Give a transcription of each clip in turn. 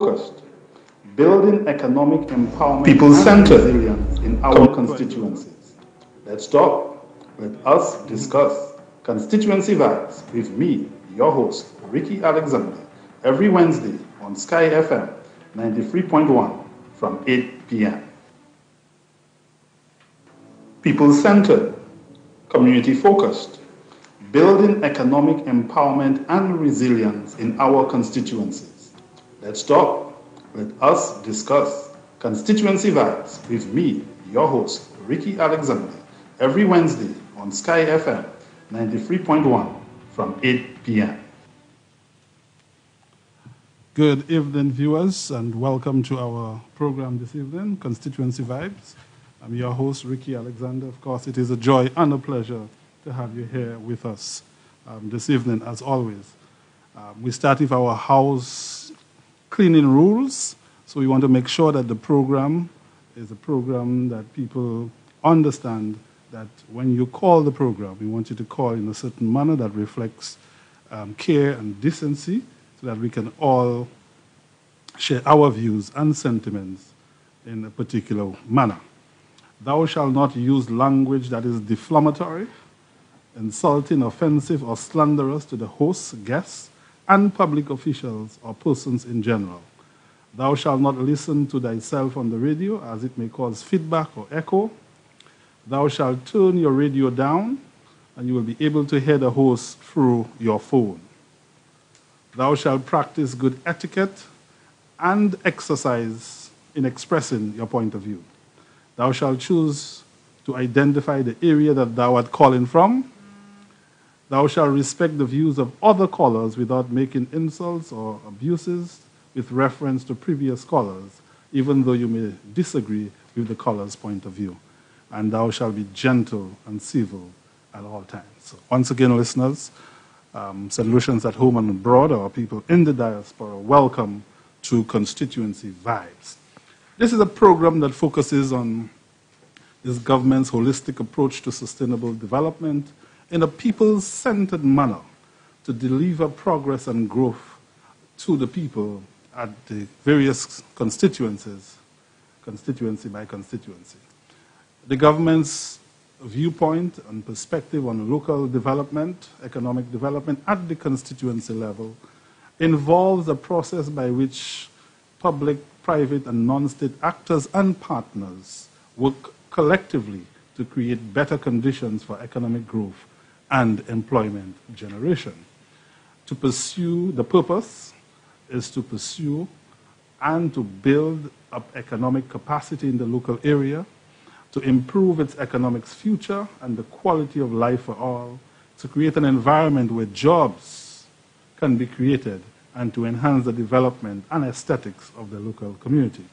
focused, building economic empowerment, people-centered resilience in our constituencies. Let's talk. Let us discuss Constituency Vibes with me, your host, Ricky Alexander, every Wednesday on Sky FM 93.1 from 8 p.m. People-centered, community-focused, building economic empowerment and resilience in our constituencies. Let's talk. Let us discuss Constituency Vibes with me, your host, Ricky Alexander, every Wednesday on Sky FM 93.1 from 8 p.m. Good evening, viewers, and welcome to our program this evening, Constituency Vibes. I'm your host, Ricky Alexander. Of course, it is a joy and a pleasure to have you here with us this evening, as always. We start with our house cleaning rules, so we want to make sure that the program is a program that people understand that when you call the program, we want you to call in a certain manner that reflects care and decency, so that we can all share our views and sentiments in a particular manner. Thou shalt not use language that is defamatory, insulting, offensive, or slanderous to the host, guests, and public officials or persons in general. Thou shalt not listen to thyself on the radio, as it may cause feedback or echo. Thou shalt turn your radio down, and you will be able to hear the host through your phone. Thou shalt practice good etiquette and exercise in expressing your point of view. Thou shalt choose to identify the area that thou art calling from. Thou shalt respect the views of other callers without making insults or abuses with reference to previous callers, even though you may disagree with the caller's point of view. And thou shalt be gentle and civil at all times. So once again, listeners, St. Lucians at home and abroad, or people in the diaspora, welcome to Constituency Vibes. This is a program that focuses on this government's holistic approach to sustainable development in a people-centered manner to deliver progress and growth to the people at the various constituencies, constituency by constituency. The government's viewpoint and perspective on local development, economic development at the constituency level involves a process by which public, private, and non-state actors and partners work collectively to create better conditions for economic growth and employment generation. To pursue the purpose is to pursue and to build up economic capacity in the local area, to improve its economic future and the quality of life for all, to create an environment where jobs can be created, and to enhance the development and aesthetics of the local community.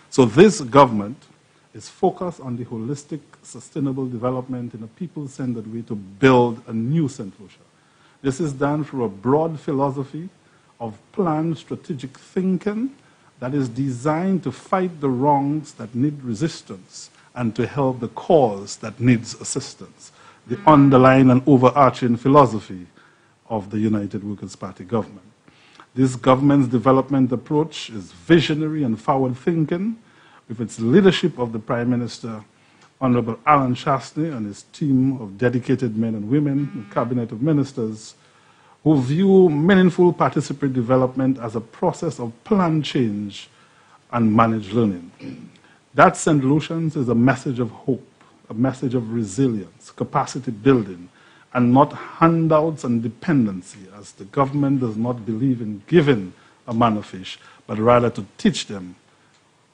So this government is focused on the holistic, sustainable development in a people-centered way to build a new St. Lucia. This is done through a broad philosophy of planned strategic thinking that is designed to fight the wrongs that need resistance and to help the cause that needs assistance, the underlying and overarching philosophy of the United Workers' Party government. This government's development approach is visionary and forward-thinking, with its leadership of the Prime Minister, Honorable Alan Chastney, and his team of dedicated men and women, the Cabinet of Ministers, who view meaningful participatory development as a process of planned change and managed learning. That St. Lucians is a message of hope, a message of resilience, capacity building, and not handouts and dependency, as the government does not believe in giving a man a fish, but rather to teach them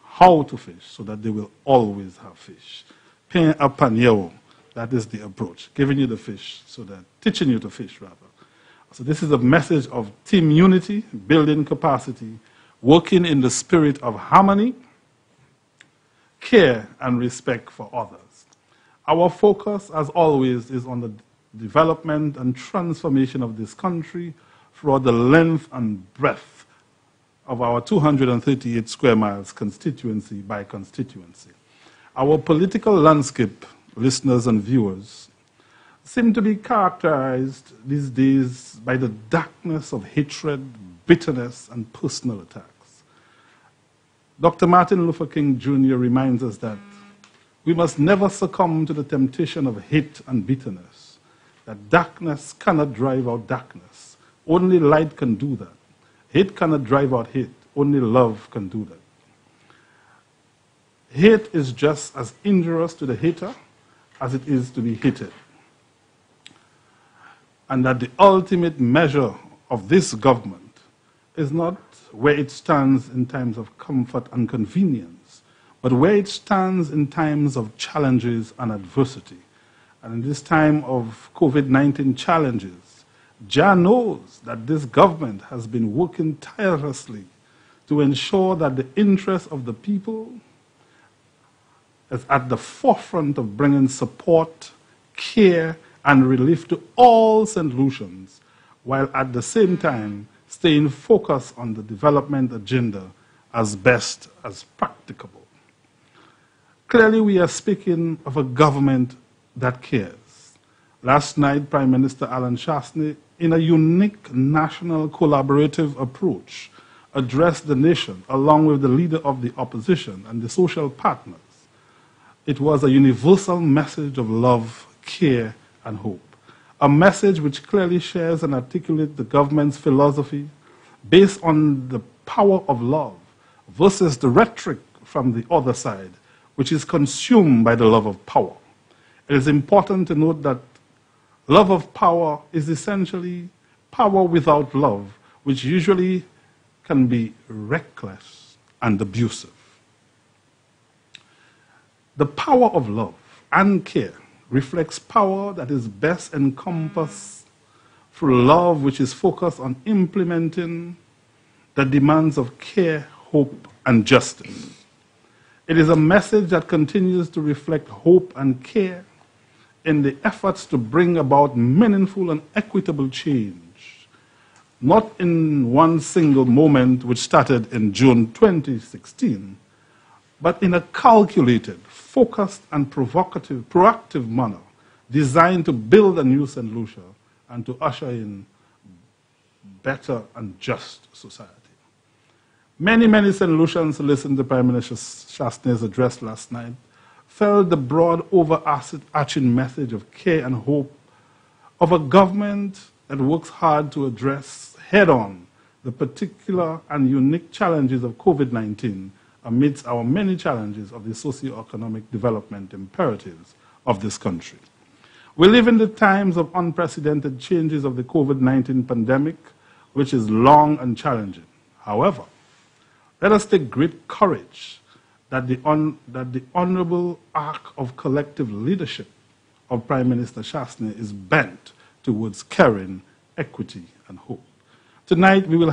how to fish so that they will always have fish. Pain a panyo, that is the approach, giving you the fish so that, teaching you to fish rather. So this is a message of team unity, building capacity, working in the spirit of harmony, care, and respect for others. Our focus, as always, is on the development and transformation of this country throughout the length and breadth of our 238 square miles constituency by constituency. Our political landscape, listeners and viewers, seem to be characterized these days by the darkness of hatred, bitterness, and personal attacks. Dr. Martin Luther King Jr. reminds us that we must never succumb to the temptation of hate and bitterness, that darkness cannot drive out darkness. Only light can do that. Hate cannot drive out hate. Only love can do that. Hate is just as injurious to the hater as it is to be hated. And that the ultimate measure of this government is not where it stands in times of comfort and convenience, but where it stands in times of challenges and adversity. And in this time of COVID-19 challenges, Jah knows that this government has been working tirelessly to ensure that the interests of the people is at the forefront of bringing support, care, and relief to all St. Lucians, while at the same time staying focused on the development agenda as best as practicable. Clearly, we are speaking of a government that cares. Last night, Prime Minister Alan Shastney, in a unique national collaborative approach, addressed the nation along with the leader of the opposition and the social partners. It was a universal message of love, care, and hope. A message which clearly shares and articulates the government's philosophy based on the power of love versus the rhetoric from the other side, which is consumed by the love of power. It is important to note that love of power is essentially power without love, which usually can be reckless and abusive. The power of love and care reflects power that is best encompassed through love, which is focused on implementing the demands of care, hope, and justice. It is a message that continues to reflect hope and care in the efforts to bring about meaningful and equitable change, not in one single moment which started in June 2016, but in a calculated, focused, and proactive manner designed to build a new St. Lucia and to usher in better and just society. Many St. Lucians who listened to Prime Minister Shastney's address last night felt the broad, overarching message of care and hope of a government that works hard to address head-on the particular and unique challenges of COVID-19 amidst our many challenges of the socio-economic development imperatives of this country. We live in the times of unprecedented changes of the COVID-19 pandemic, which is long and challenging. However, let us take great courage that the honorable arc of collective leadership of Prime Minister Shastney is bent towards caring, equity, and hope. Tonight, we will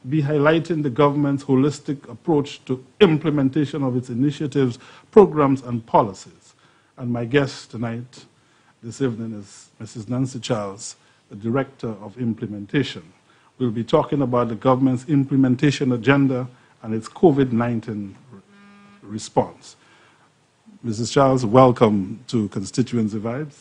be highlighting the government's holistic approach to implementation of its initiatives, programs, and policies. And my guest tonight, this evening, is Mrs. Nancy Charles, the Director of Implementation. We'll be talking about the government's implementation agenda and its COVID-19 response. Mrs. Charles, welcome to Constituency Vibes.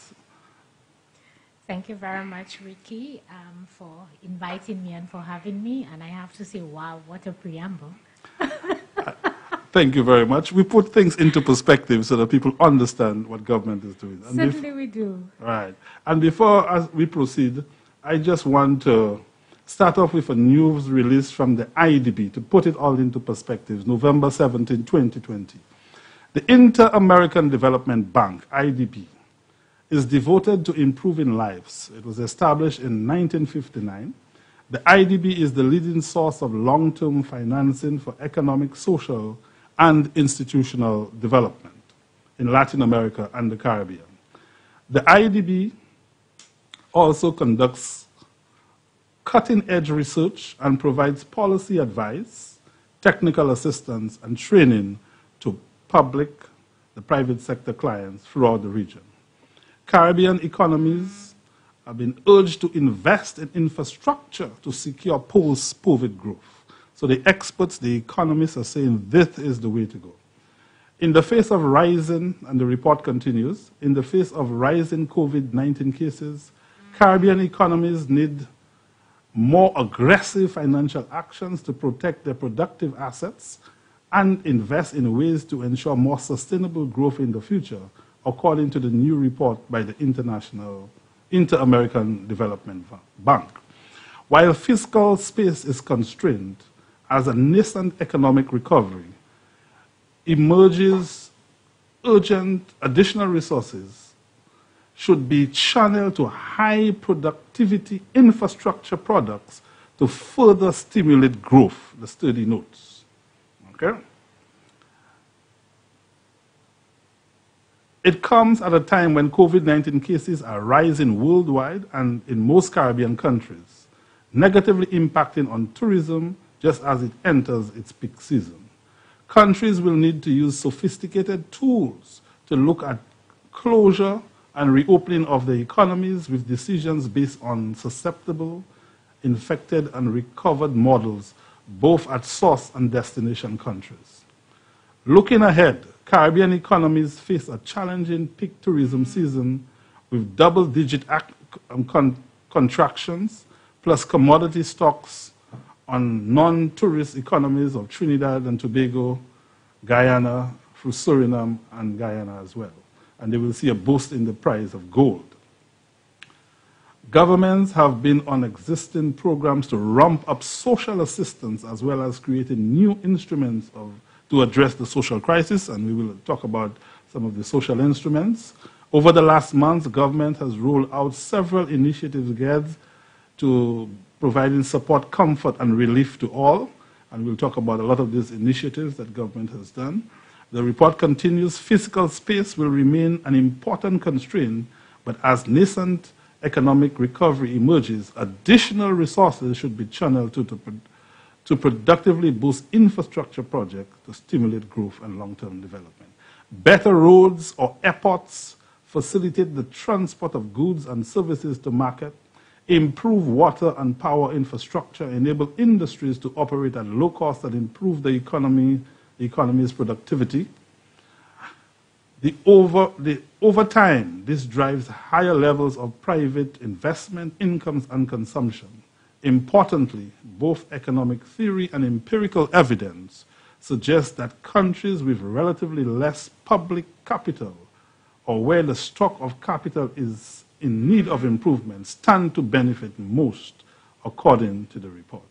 Thank you very much, Ricky, for inviting me and for having me. And I have to say, wow, what a preamble. Thank you very much. We put things into perspective so that people understand what government is doing. And certainly we do. Right. And before we proceed, I just want to start off with a news release from the IDB to put it all into perspective, November 17, 2020. The Inter-American Development Bank, IDB, is devoted to improving lives. It was established in 1959. The IDB is the leading source of long-term financing for economic, social, and institutional development in Latin America and the Caribbean. The IDB also conducts cutting-edge research and provides policy advice, technical assistance, and training to public, the private sector clients throughout the region. Caribbean economies have been urged to invest in infrastructure to secure post-COVID growth. So the experts, the economists are saying this is the way to go. In the face of rising, and the report continues, in the face of rising COVID-19 cases, Caribbean economies need more aggressive financial actions to protect their productive assets and invest in ways to ensure more sustainable growth in the future, according to the new report by the Inter-American Development Bank. While fiscal space is constrained, as a nascent economic recovery emerges, urgent additional resources should be channeled to high productivity infrastructure products to further stimulate growth, the study notes. Okay? It comes at a time when COVID-19 cases are rising worldwide and in most Caribbean countries, negatively impacting on tourism just as it enters its peak season. Countries will need to use sophisticated tools to look at closure and reopening of the economies with decisions based on susceptible, infected, and recovered models, both at source and destination countries. Looking ahead, Caribbean economies face a challenging peak tourism season with double-digit contractions, plus commodity stocks on non-tourist economies of Trinidad and Tobago, Guyana, through Suriname and Guyana as well. And they will see a boost in the price of gold. Governments have been on existing programs to ramp up social assistance as well as creating new instruments to address the social crisis, and we will talk about some of the social instruments. Over the last month, the government has rolled out several initiatives geared to providing support, comfort, and relief to all, and we'll talk about a lot of these initiatives that government has done. The report continues, physical space will remain an important constraint, but as nascent economic recovery emerges, additional resources should be channeled to productively boost infrastructure projects to stimulate growth and long-term development. Better roads or airports facilitate the transport of goods and services to market, improve water and power infrastructure, enable industries to operate at low cost and improve the economy's productivity. Over time, this drives higher levels of private investment, incomes, and consumption. Importantly, both economic theory and empirical evidence suggest that countries with relatively less public capital or where the stock of capital is in need of improvement stand to benefit most, according to the report.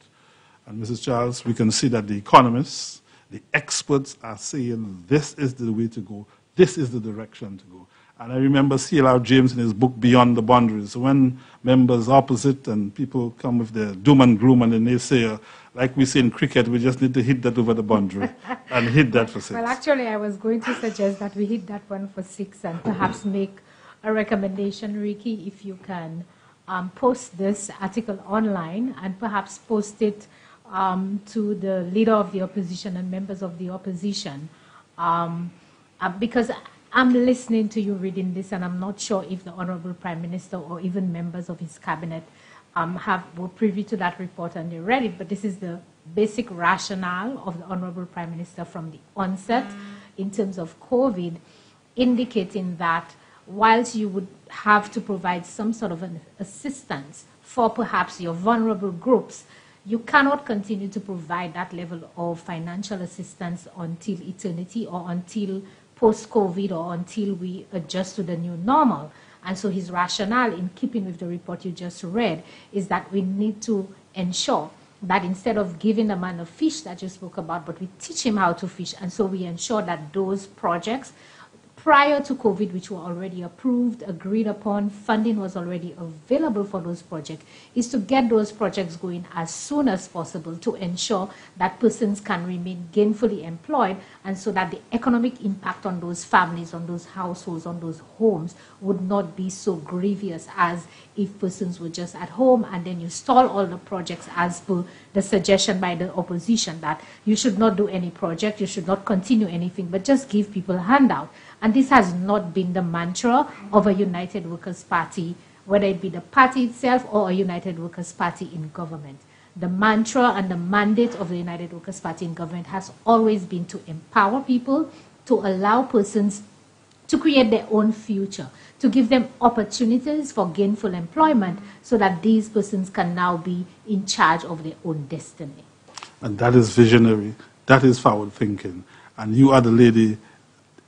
And Mrs. Charles, we can see that the economists, the experts are saying this is the way to go, this is the direction to go. And I remember C.L.R. James in his book Beyond the Boundaries, when members opposite and people come with their doom and gloom and the naysayer, like we say in cricket, we just need to hit that over the boundary and hit that for 6. Well, actually, I was going to suggest that we hit that one for 6 and perhaps make a recommendation, Ricky, if you can post this article online and perhaps post it to the leader of the opposition and members of the opposition, because I'm listening to you reading this, and I'm not sure if the Honorable Prime Minister or even members of his cabinet were privy to that report and they read it, but this is the basic rationale of the Honorable Prime Minister from the onset in terms of COVID, indicating that whilst you would have to provide some sort of an assistance for perhaps your vulnerable groups, you cannot continue to provide that level of financial assistance until eternity or until post-COVID or until we adjust to the new normal. And so his rationale, in keeping with the report you just read, is that we need to ensure that instead of giving a man a fish that you spoke about, but we teach him how to fish. And so we ensure that those projects, prior to COVID, which were already approved, agreed upon, funding was already available for those projects, is to get those projects going as soon as possible to ensure that persons can remain gainfully employed, and so that the economic impact on those families, on those households, on those homes would not be so grievous as if persons were just at home and then you stall all the projects as per the suggestion by the opposition that you should not do any project, you should not continue anything, but just give people a handout. And this has not been the mantra of a United Workers' Party, whether it be the party itself or a United Workers' Party in government. The mantra and the mandate of the United Workers' Party in government has always been to empower people, to allow persons to create their own future, to give them opportunities for gainful employment so that these persons can now be in charge of their own destiny. And that is visionary. That is forward thinking. And you are the lady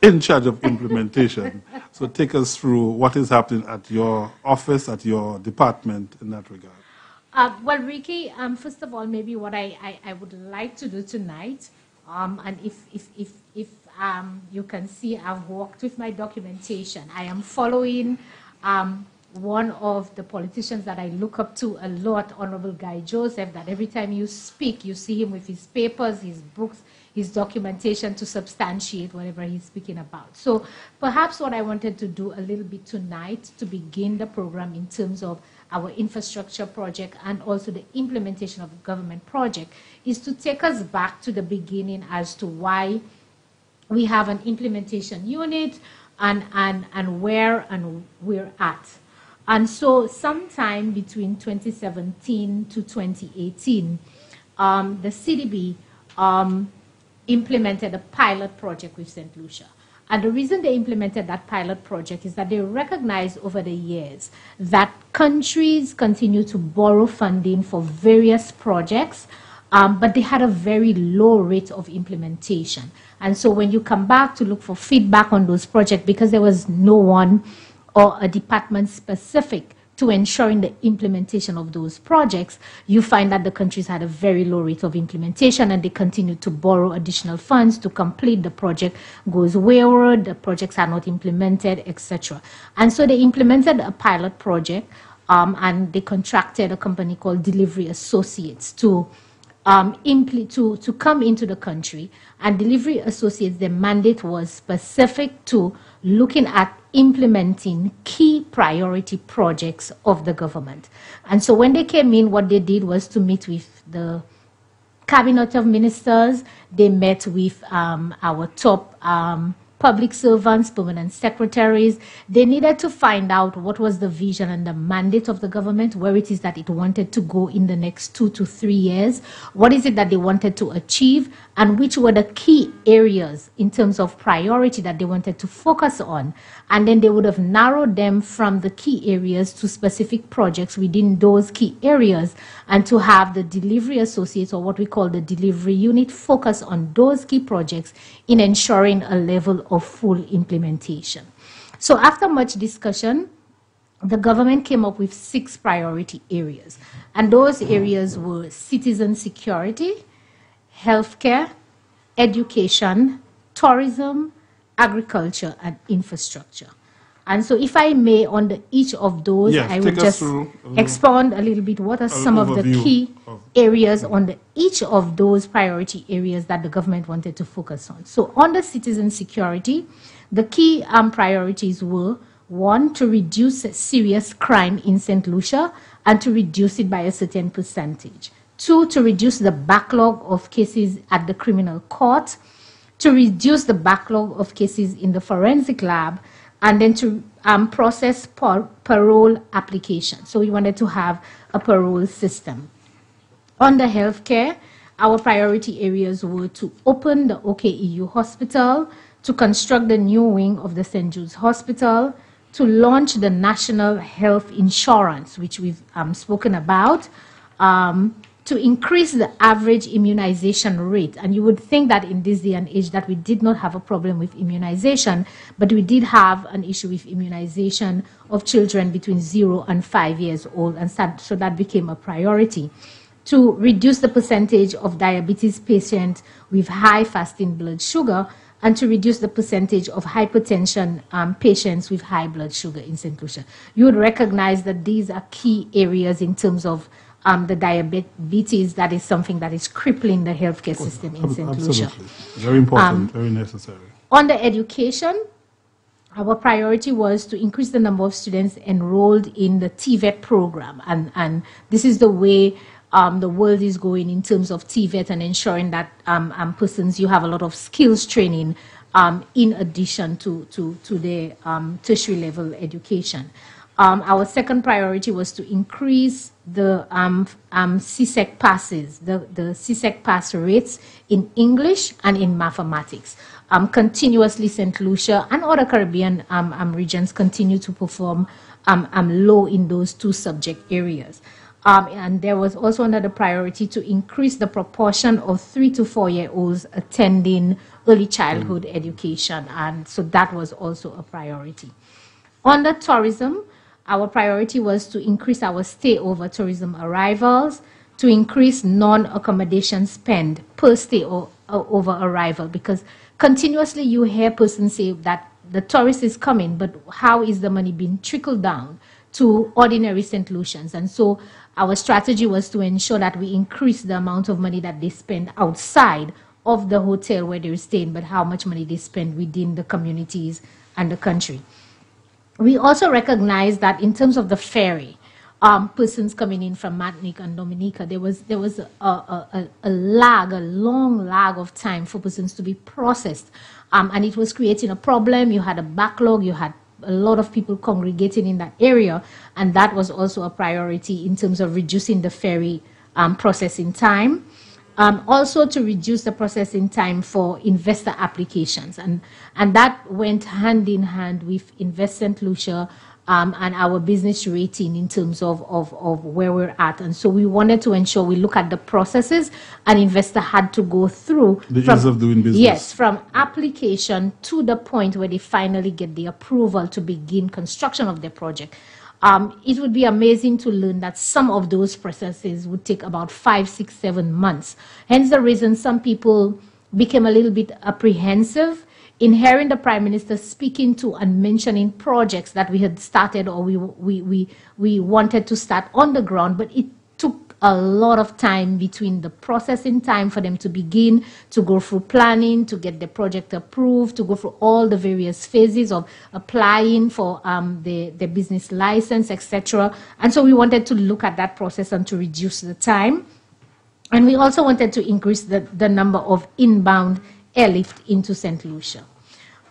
in charge of implementation. So take us through what is happening at your office, at your department in that regard. Well, Ricky, first of all, maybe what I would like to do tonight, and if you can see, I've worked with my documentation. I am following one of the politicians that I look up to a lot, Honorable Guy Joseph, that every time you speak, you see him with his papers, his books, his documentation to substantiate whatever he's speaking about. So perhaps what I wanted to do a little bit tonight to begin the program in terms of our infrastructure project and also the implementation of the government project is to take us back to the beginning as to why we have an implementation unit and where and we're at. And so sometime between 2017 to 2018, the CDB implemented a pilot project with St. Lucia. And the reason they implemented that pilot project is that they recognized over the years that countries continue to borrow funding for various projects, but they had a very low rate of implementation. And so when you come back to look for feedback on those projects, because there was no one or a department specific to ensuring the implementation of those projects, you find that the countries had a very low rate of implementation and they continued to borrow additional funds to complete the project, goes wayward, the projects are not implemented, etc. And so they implemented a pilot project and they contracted a company called Delivery Associates to come into the country. And Delivery Associates, their mandate was specific to looking at implementing key priority projects of the government. And so when they came in, what they did was to meet with the Cabinet of Ministers. They met with our top public servants, permanent secretaries. They needed to find out what was the vision and the mandate of the government, where it is that it wanted to go in the next 2 to 3 years, what is it that they wanted to achieve, and which were the key areas in terms of priority that they wanted to focus on. And then they would have narrowed them from the key areas to specific projects within those key areas, and to have the delivery associates, or what we call the delivery unit, focus on those key projects in ensuring a level of full implementation. So after much discussion, the government came up with 6 priority areas. And those areas were citizen security, healthcare, education, tourism, agriculture, and infrastructure. And so if I may, on each of those, yes, I would just expound a little bit what are some of the key areas on each of those priority areas that the government wanted to focus on. So on the citizen security, the key priorities were: 1, to reduce serious crime in St. Lucia and to reduce it by a certain percentage. 2, to reduce the backlog of cases at the criminal court, to reduce the backlog of cases in the forensic lab, and then to process parole applications. So we wanted to have a parole system. On the healthcare, our priority areas were to open the OKEU hospital, to construct the new wing of the St. Jude's Hospital, to launch the National Health Insurance, which we've spoken about, to increase the average immunization rate. And you would think that in this day and age that we did not have a problem with immunization, but we did have an issue with immunization of children between 0 and 5 years old, and so that became a priority. To reduce the percentage of diabetes patients with high fasting blood sugar, and to reduce the percentage of hypertension patients with high blood sugar in St. Lucia. You would recognize that these are key areas in terms of the diabetes. That is something that is crippling the healthcare system in St. Lucia. Absolutely. Very important, very necessary. On the education, our priority was to increase the number of students enrolled in the TVET program. And this is the way the world is going in terms of TVET, and ensuring that persons, you have a lot of skills training in addition to their tertiary level education. Our second priority was to increase the CSEC passes, the CSEC pass rates in English and in mathematics. Continuously, St. Lucia and other Caribbean regions continue to perform low in those 2 subject areas. And there was also another priority to increase the proportion of 3 to 4-year-olds attending early childhood education. And so that was also a priority. Under tourism, our priority was to increase our stay-over tourism arrivals, to increase non-accommodation spend per stay-over arrival, because continuously you hear persons say that the tourist is coming, but how is the money being trickled down to ordinary St. Lucians? And so our strategy was to ensure that we increase the amount of money that they spend outside of the hotel where they're staying, but how much money they spend within the communities and the country. We also recognize that in terms of the ferry, persons coming in from Martinique and Dominica, there was a long lag of time for persons to be processed. And it was creating a problem. You had a backlog, you had a lot of people congregating in that area, and that was also a priority in terms of reducing the ferry processing time. Also to reduce the processing time for investor applications. And that went hand in hand with Invest St. Lucia and our business rating in terms of where we're at. And so we wanted to ensure we look at the processes an investor had to go through. The ease of doing business. Yes, from application to the point where they finally get the approval to begin construction of their project. It would be amazing to learn that some of those processes would take about 5, 6, 7 months. Hence the reason some people became a little bit apprehensive in hearing the Prime Minister speaking to and mentioning projects that we had started or we wanted to start on the ground, but it took a lot of time between the processing time for them to begin, to go through planning, to get the project approved, to go through all the various phases of applying for the business license, etc. And so we wanted to look at that process and to reduce the time. And we also wanted to increase the number of inbound airlift into St. Lucia.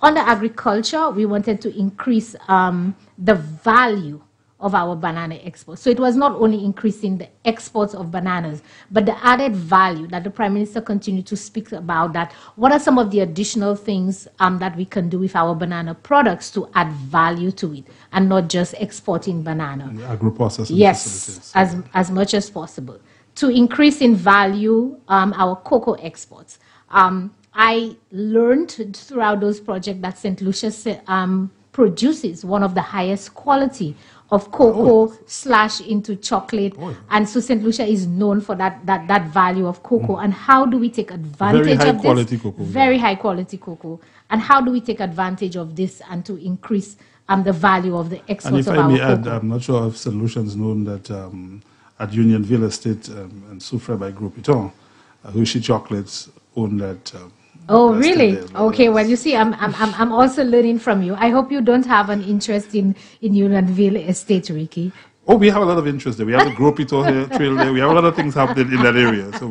Under agriculture, we wanted to increase the value of our banana exports. So it was not only increasing the exports of bananas, but the added value that the Prime Minister continued to speak about, that what are some of the additional things that we can do with our banana products to add value to it, and not just exporting banana. And the agro-processing facilities. Yes, as much as possible. To increase in value our cocoa exports. I learned throughout those projects that St. Lucia produces one of the highest quality of cocoa / into chocolate. And so St. Lucia is known for that value of cocoa. And how do we take advantage of this? Very high quality cocoa. And how do we take advantage of this and to increase the value of the exports of our cocoa? And if I may add, I'm not sure if St. Lucians known that at Unionville Estate and Soufre by Group Iton, Hershey Chocolates own that. Oh, really? Okay, well, you see, I'm also learning from you. I hope you don't have an interest in Unionville Estate, Ricky. Oh, we have a lot of interest there. We have the Gropito here, trail there. We have a lot of things happening in that area. So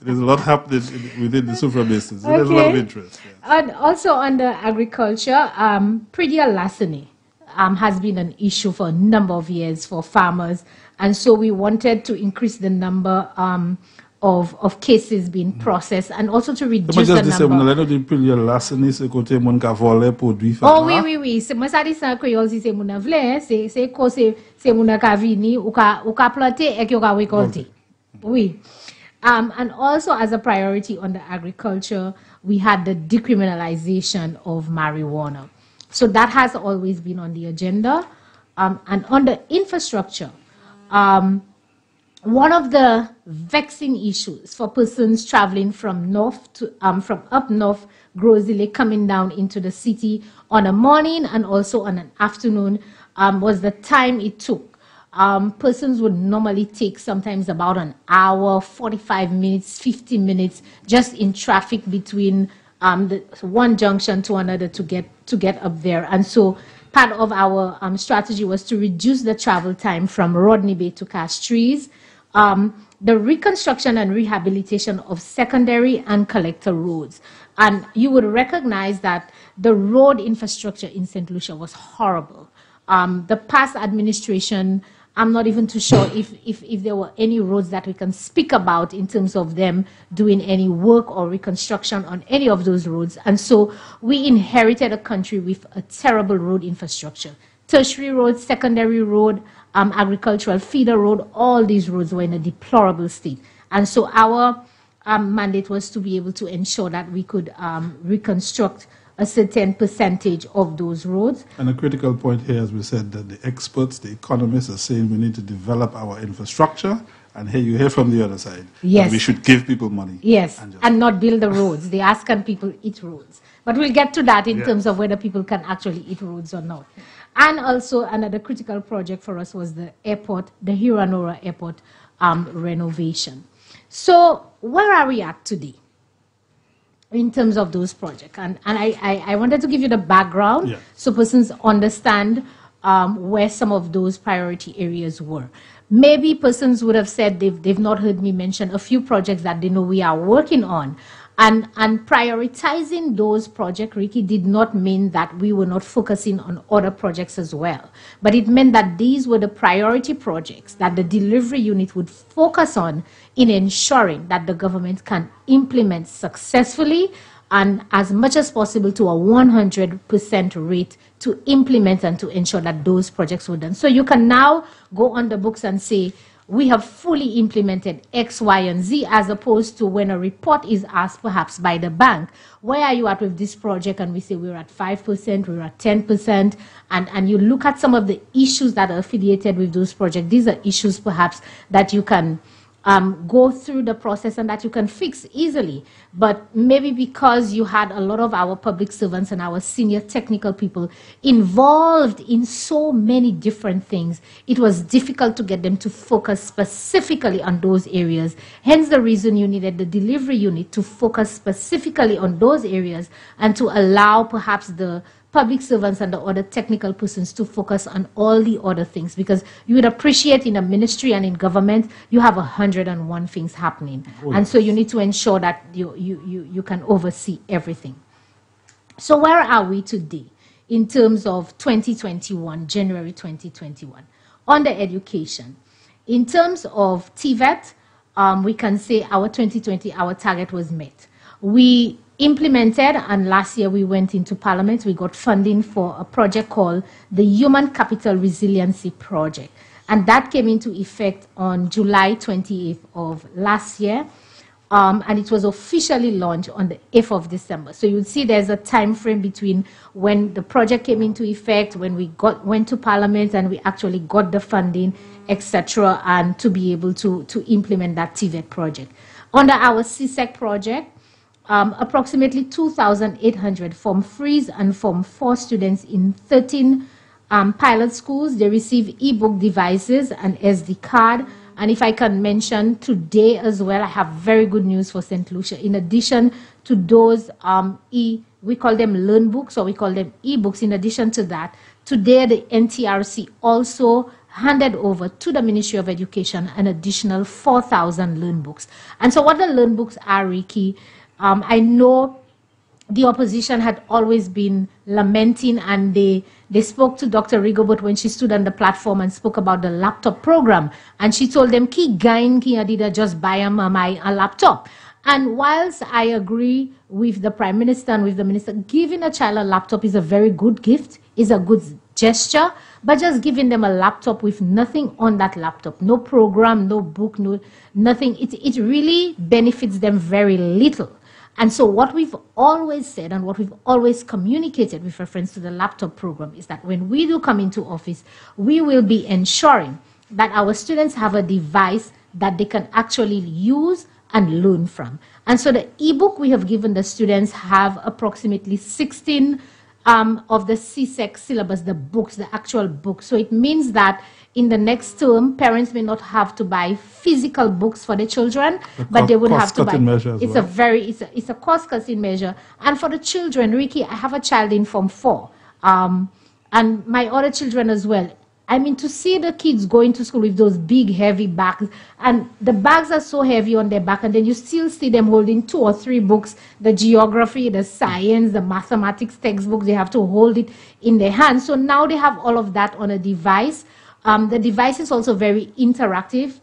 there's a lot happening within the Soufre business. So there's a lot of interest. Yeah. And also under agriculture, Pridia larceny has been an issue for a number of years for farmers. And so we wanted to increase the number of cases being processed and also to reduce the number. Oh, oui. C'est moi ça dit ça créole si c'est mon vle, c'est cause c'est mon ka vini ou ka planter et ka récolter. Oui. And also as a priority under agriculture, we had the decriminalization of marijuana. So that has always been on the agenda. And under infrastructure, one of the vexing issues for persons traveling from from up north, Grosile, coming down into the city on a morning and also on an afternoon was the time it took. Persons would normally take sometimes about an hour, 45 minutes, 50 minutes, just in traffic between one junction to another to get up there. And so part of our strategy was to reduce the travel time from Rodney Bay to Castries. The reconstruction and rehabilitation of secondary and collector roads. And you would recognize that the road infrastructure in St. Lucia was horrible. The past administration, I'm not even too sure if there were any roads that we can speak about in terms of them doing any work or reconstruction on any of those roads. And so we inherited a country with a terrible road infrastructure. tertiary road, secondary road, agricultural feeder road, all these roads were in a deplorable state. And so our mandate was to be able to ensure that we could reconstruct a certain percentage of those roads. And a critical point here, as we said, that the experts, the economists are saying we need to develop our infrastructure. And here you hear from the other side. Yes. We should give people money. Yes, and not build the roads. They ask can people eat roads. But we'll get to that in terms of whether people can actually eat roads or not. And also another critical project for us was the airport, the Hiranora Airport renovation. So where are we at today in terms of those projects? And I wanted to give you the background so persons understand where some of those priority areas were. Maybe persons would have said they've not heard me mention a few projects that they know we are working on. And prioritizing those projects, Ricky, did not mean that we were not focusing on other projects as well. But it meant that these were the priority projects that the delivery unit would focus on in ensuring that the government can implement successfully and as much as possible to a 100% rate to implement and to ensure that those projects were done. So you can now go on the books and say, we have fully implemented X, Y, and Z, as opposed to when a report is asked perhaps by the bank, where are you at with this project? And we say we're at 5%, we're at 10%, and you look at some of the issues that are affiliated with those projects. These are issues perhaps that you can go through the process and that you can fix easily. But maybe because you had a lot of our public servants and our senior technical people involved in so many different things, it was difficult to get them to focus specifically on those areas. Hence the reason you needed the delivery unit to focus specifically on those areas and to allow perhaps the public servants and the other technical persons to focus on all the other things, because you would appreciate in a ministry and in government, you have 101 things happening. And so you need to ensure that you can oversee everything. So where are we today in terms of 2021, January 2021, on the education? In terms of TVET, we can say our 2020, our target was met. We implemented, and last year we went into Parliament, we got funding for a project called the Human Capital Resiliency Project. And that came into effect on July 28th of last year. And it was officially launched on the 8th of December. So you would see there's a time frame between when the project came into effect, when we went to Parliament and we actually got the funding, etc., and to be able to implement that TVET project. Under our CSEC project, approximately 2,800 Form 3s and Form 4 students in 13 pilot schools. They receive e-book devices and SD card. And if I can mention today as well, I have very good news for St. Lucia. In addition to those we call them learn books, or we call them e-books. In addition to that, today the NTRC also handed over to the Ministry of Education an additional 4,000 learn books. And so what the learn books are, Ricky, I know the opposition had always been lamenting, and they spoke to Dr. Rigobert when she stood on the platform and spoke about the laptop program. And she told them, ki gain ki adida just buy a laptop. And whilst I agree with the Prime Minister and with the Minister, giving a child a laptop is a very good gift, is a good gesture, but just giving them a laptop with nothing on that laptop, no program, no book, no nothing, it really benefits them very little. And so what we've always said and what we've always communicated with reference to the laptop program is that when we do come into office, we will be ensuring that our students have a device that they can actually use and learn from. And so the ebook we have given the students have approximately 16 of the CSEC syllabus, the books, the actual books. So it means that in the next term, parents may not have to buy physical books for the children, but they would have to buy. It's a cost-cutting measure. And for the children, Ricky, I have a child in Form 4, and my other children as well. I mean, to see the kids going to school with those big, heavy bags, and the bags are so heavy on their back, and then you still see them holding 2 or 3 books, the geography, the science, the mathematics textbooks, they have to hold it in their hands. So now they have all of that on a device. The device is also very interactive.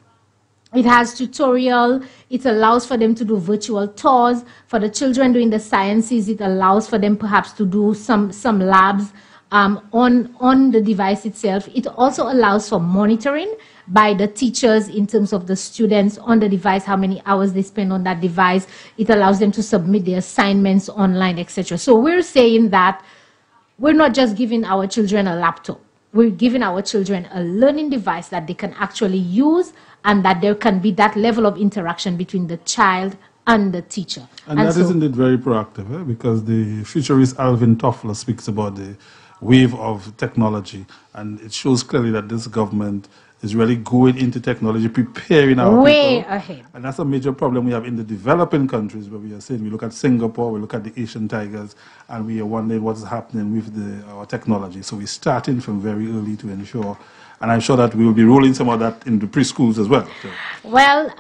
It has tutorial. It allows for them to do virtual tours. For the children doing the sciences, it allows for them perhaps to do some labs. on the device itself. It also allows for monitoring by the teachers in terms of the students on the device, how many hours they spend on that device. It allows them to submit their assignments online, etc. So we're saying that we're not just giving our children a laptop. We're giving our children a learning device that they can actually use, and that there can be that level of interaction between the child and the teacher. And that so, isn't it very proactive, because the futurist Alvin Toffler speaks about the wave of technology, and it shows clearly that this government is really going into technology, preparing our way people. Ahead. And that's a major problem we have in the developing countries, where we are saying, we look at Singapore, we look at the Asian tigers, and we are wondering what's happening with our technology. So we're starting from very early to ensure, and I'm sure that we will be rolling some of that in the preschools as well. So. Well,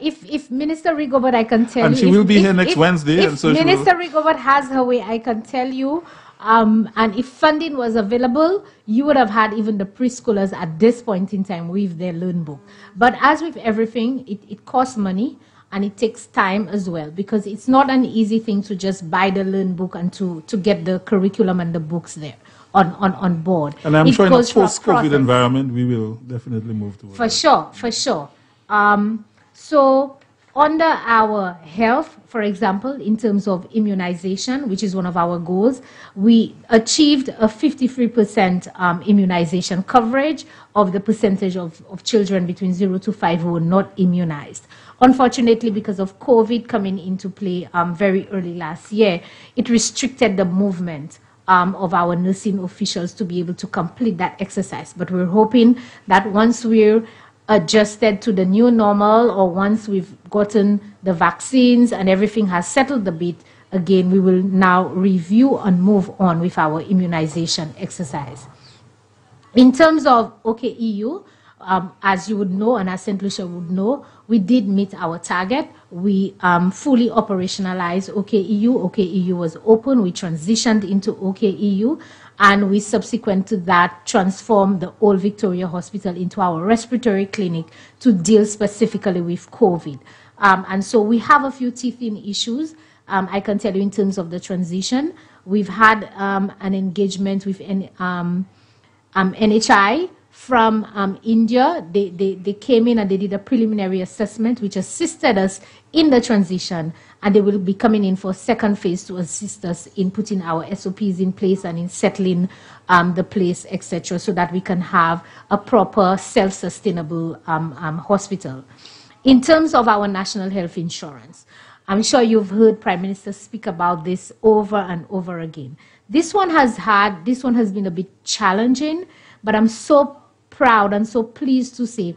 if Minister Rigobert, I can tell you. And she will be here next Wednesday. If Minister Rigobert has her way, I can tell you. And if funding was available, you would have had even the preschoolers at this point in time with their learn book. But as with everything, it costs money and it takes time as well, because it's not an easy thing to just buy the learn book and to get the curriculum and the books there on board. And I'm sure in a post-COVID environment, we will definitely move towards that. For sure. So under our health, for example, in terms of immunization, which is one of our goals, we achieved a 53% immunization coverage of the percentage of children between 0 to 5 who were not immunized. Unfortunately, because of COVID coming into play very early last year, it restricted the movement of our nursing officials to be able to complete that exercise. But we're hoping that once we're adjusted to the new normal, or once we've gotten the vaccines and everything has settled a bit, again, we will now review and move on with our immunization exercise. In terms of OKEU, as you would know, and as St. Lucia would know, we did meet our target. We fully operationalized OKEU. OKEU was open. We transitioned into OKEU. And we, subsequent to that, transformed the Old Victoria Hospital into our respiratory clinic to deal specifically with COVID. And so we have a few teething issues. I can tell you in terms of the transition. We've had an engagement with NHI from India. They came in and they did a preliminary assessment, which assisted us in the transition, and they will be coming in for a second phase to assist us in putting our SOPs in place and in settling the place, etc., so that we can have a proper self-sustainable hospital. In terms of our national health insurance, I'm sure you've heard Prime Minister speak about this over and over again. This one has been a bit challenging, but I'm so proud and so pleased to say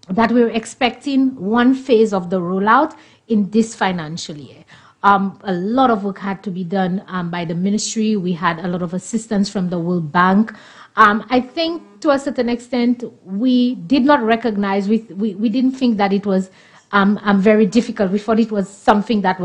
that we're expecting one phase of the rollout in this financial year. A lot of work had to be done by the ministry. We had a lot of assistance from the World Bank. I think to a certain extent, we did not recognize, we didn't think that it was very difficult. We thought it was something that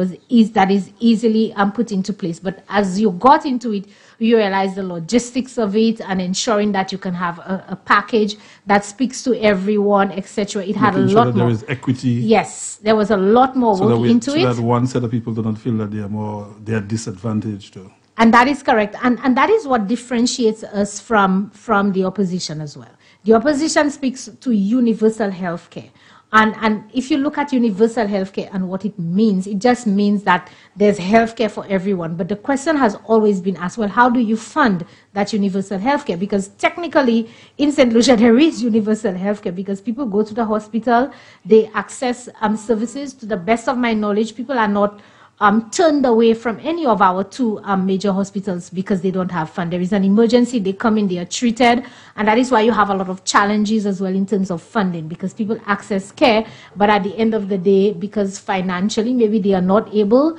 is easily put into place. But as you got into it, you realize the logistics of it and ensuring that you can have a package that speaks to everyone, etc. It had a lot more. There is equity. Yes, there was a lot more work into it. So that one set of people do not feel that they are disadvantaged. And that is correct. And that is what differentiates us from the opposition as well. The opposition speaks to universal health care. And if you look at universal healthcare and what it means, it just means that there's healthcare for everyone. But the question has always been asked, well, how do you fund that universal healthcare? Because technically, in St. Lucia, there is universal healthcare because people go to the hospital, they access services. To the best of my knowledge, people are not turned away from any of our two major hospitals because they don't have fund. There is an emergency, they come in, they are treated, and that is why you have a lot of challenges as well in terms of funding, because people access care, but at the end of the day, because financially maybe they are not able,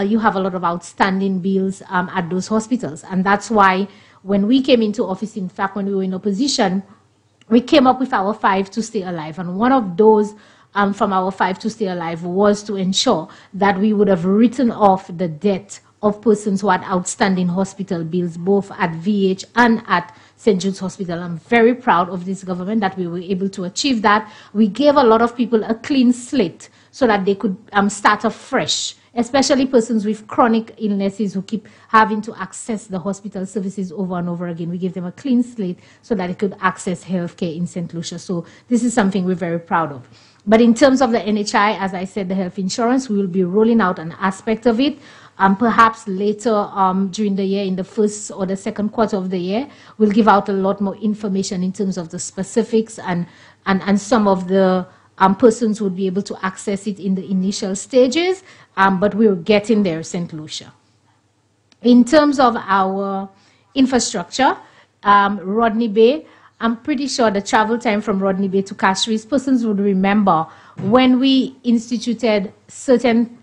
you have a lot of outstanding bills at those hospitals. And that's why when we came into office, in fact, when we were in opposition, we came up with our 5 to stay alive. And one of those from our 5 to stay alive was to ensure that we would have written off the debt of persons who had outstanding hospital bills, both at VH and at St. Jude's Hospital. I'm very proud of this government that we were able to achieve that. We gave a lot of people a clean slate so that they could start afresh, especially persons with chronic illnesses who keep having to access the hospital services over and over again. We give them a clean slate so that they could access healthcare in St. Lucia. So this is something we're very proud of. But in terms of the NHI, as I said, the health insurance, we will be rolling out an aspect of it. Perhaps later during the year, in the first or the second quarter of the year, we'll give out a lot more information in terms of the specifics, and some of the persons would be able to access it in the initial stages, but we're getting there, St. Lucia. In terms of our infrastructure, Rodney Bay, I'm pretty sure the travel time from Rodney Bay to Castries, persons would remember when we instituted certain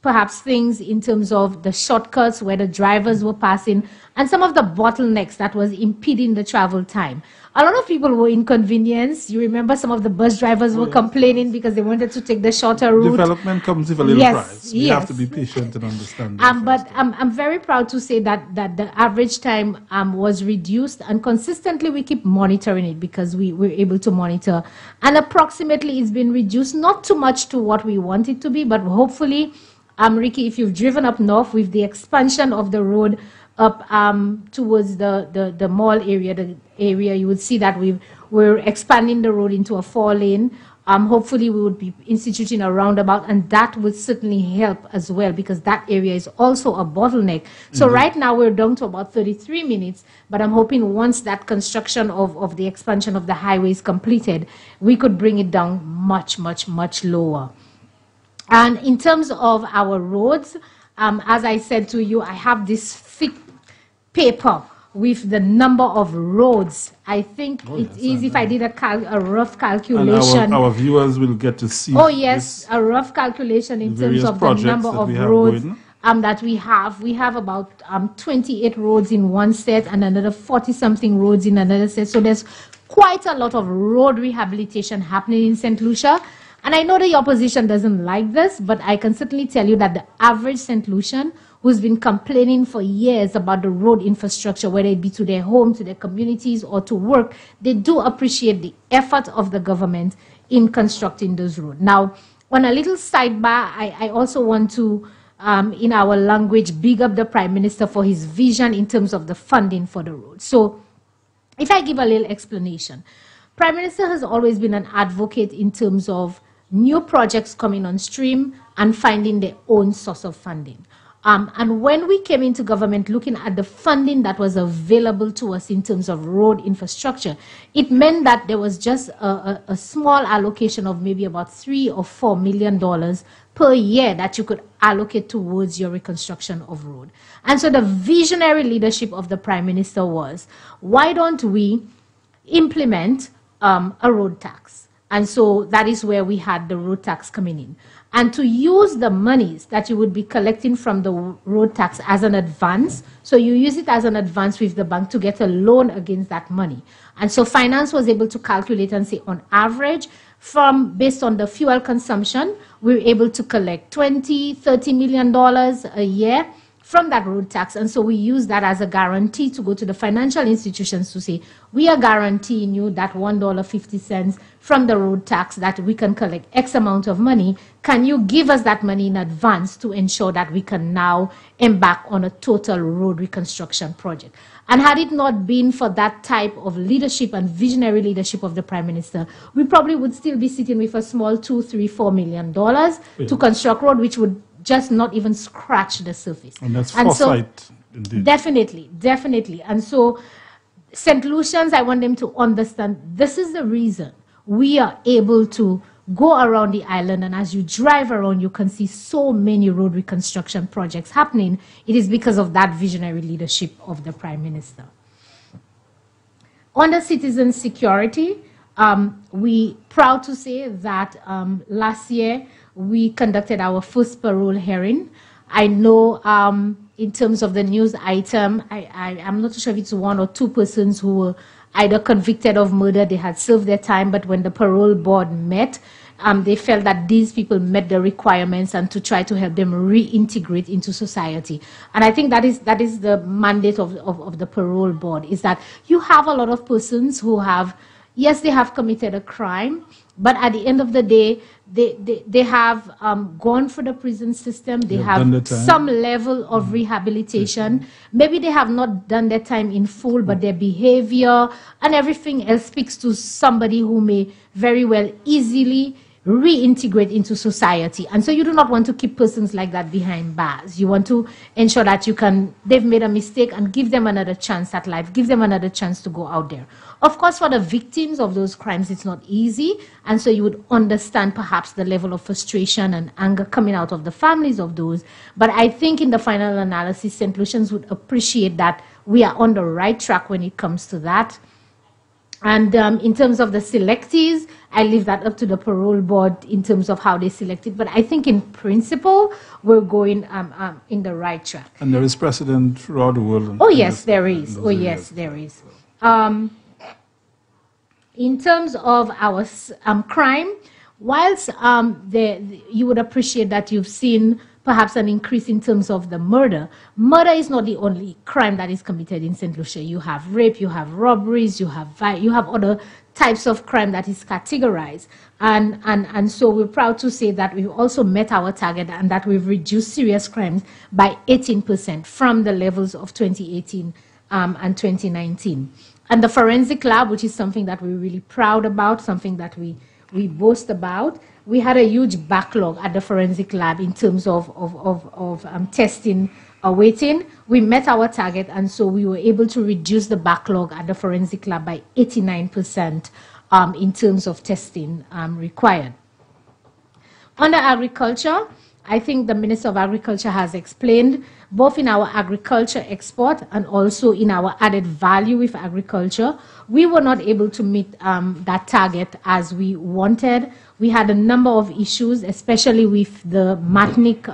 perhaps things in terms of the shortcuts where the drivers were passing and some of the bottlenecks that was impeding the travel time. A lot of people were inconvenienced. You remember some of the bus drivers were complaining because they wanted to take the shorter route. Development comes with a little price. We have to be patient and understand. But I'm very proud to say that the average time was reduced, and consistently we keep monitoring it because we're able to monitor. And approximately it's been reduced, not too much to what we want it to be, but hopefully, Ricky, if you've driven up north with the expansion of the road up towards the mall area, you would see that we're expanding the road into a 4-lane. Hopefully we would be instituting a roundabout, and that would certainly help as well because that area is also a bottleneck. So right now we're down to about 33 minutes, but I'm hoping once that construction of the expansion of the highway is completed, we could bring it down much, much, much lower. And in terms of our roads, as I said to you, I have this thick paper with the number of roads. I think it is, if I did a rough calculation. And our viewers will get to see. Oh, yes, a rough calculation in terms of the number of roads that we have. We have about 28 roads in one set and another 40-something roads in another set. So there's quite a lot of road rehabilitation happening in St. Lucia. And I know the opposition doesn't like this, but I can certainly tell you that the average St. Lucian who's been complaining for years about the road infrastructure, whether it be to their home, to their communities, or to work, they do appreciate the effort of the government in constructing those roads. Now, on a little sidebar, I also want to, in our language, big up the Prime Minister for his vision in terms of the funding for the road. So, if I give a little explanation, Prime Minister has always been an advocate in terms of new projects coming on stream and finding their own source of funding. And when we came into government looking at the funding that was available to us in terms of road infrastructure, it meant that there was just a small allocation of maybe about $3 or $4 million per year that you could allocate towards your reconstruction of road. And so the visionary leadership of the Prime Minister was, why don't we implement a road tax? And so that is where we had the road tax coming in. And to use the monies that you would be collecting from the road tax as an advance, so you use it as an advance with the bank to get a loan against that money. And so finance was able to calculate and say, on average, based on the fuel consumption, we were able to collect $20, $30 million a year from that road tax. And so we use that as a guarantee to go to the financial institutions to say, we are guaranteeing you that $1.50 from the road tax that we can collect X amount of money. Can you give us that money in advance to ensure that we can now embark on a total road reconstruction project? And had it not been for that type of leadership and visionary leadership of the Prime Minister, we probably would still be sitting with a small $2, $3, $4 million to construct road, which would just not even scratch the surface. And that's foresight, indeed. Definitely, definitely. And so St. Lucians, I want them to understand this is the reason we are able to go around the island, and as you drive around, you can see so many road reconstruction projects happening. It is because of that visionary leadership of the Prime Minister. On the citizen security, we proud to say that last year we conducted our first parole hearing. I know in terms of the news item, I'm not sure if it's 1 or 2 persons who were either convicted of murder, they had served their time, but when the parole board met, they felt that these people met the requirements and to try to help them reintegrate into society. And I think that is the mandate of the parole board, is that you have a lot of persons who have yes, they have committed a crime, but at the end of the day, they have gone for the prison system. They have some level of rehabilitation. Maybe they have not done their time in full, but their behavior and everything else speaks to somebody who may very well easily reintegrate into society. And so you do not want to keep persons like that behind bars. You want to ensure that they've made a mistake and give them another chance at life, give them another chance to go out there. Of course, for the victims of those crimes, it's not easy. And so you would understand perhaps the level of frustration and anger coming out of the families of those. But I think in the final analysis, St. Lucians would appreciate that we are on the right track when it comes to that. And in terms of the selectees, I leave that up to the parole board in terms of how they select it. But I think in principle, we're going in the right track. And there is precedent throughout the world. Oh, yes, there is. Oh, yes, there is. In terms of our crime, whilst you would appreciate that you've seen perhaps an increase in terms of the murder. Murder is not the only crime that is committed in St. Lucia. You have rape, you have robberies, you have other types of crime that is categorized. And so we're proud to say that we've also met our target and that we've reduced serious crimes by 18% from the levels of 2018 and 2019. And the forensic lab, which is something that we're really proud about, something that we boast about, we had a huge backlog at the forensic lab in terms of testing waiting. We met our target, and so we were able to reduce the backlog at the forensic lab by 89% in terms of testing required. Under agriculture, I think the Minister of Agriculture has explained, both in our agriculture export and also in our added value with agriculture, we were not able to meet that target as we wanted. We had a number of issues, especially with the Matnik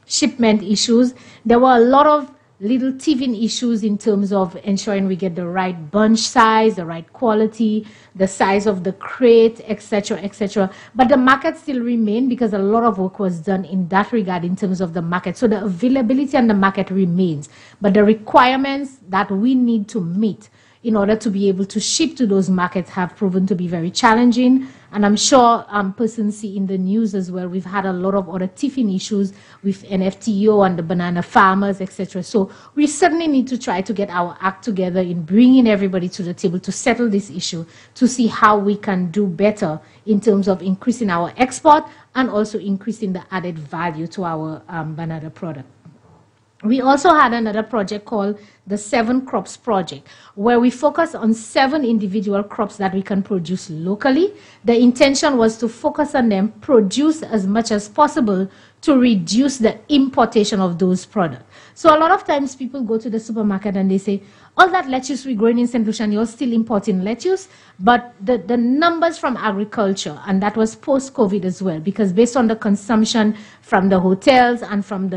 shipment issues. There were a lot of little teething issues in terms of ensuring we get the right bunch size, the right quality, the size of the crate, etc., etc. But the market still remained because a lot of work was done in that regard in terms of the market. So the availability and the market remains. But the requirements that we need to meet in order to be able to ship to those markets have proven to be very challenging. And I'm sure persons see in the news as well, we've had a lot of other teething issues with NFTO and the banana farmers, etc. So we certainly need to try to get our act together in bringing everybody to the table to settle this issue, to see how we can do better in terms of increasing our export and also increasing the added value to our banana product. We also had another project called the 7 Crops Project, where we focus on 7 individual crops that we can produce locally. The intention was to focus on them, produce as much as possible to reduce the importation of those products. So a lot of times people go to the supermarket and they say, all that lettuce we're growing in St. Lucia, you're still importing lettuce. But the numbers from agriculture, and that was post-COVID as well, because based on the consumption from the hotels and from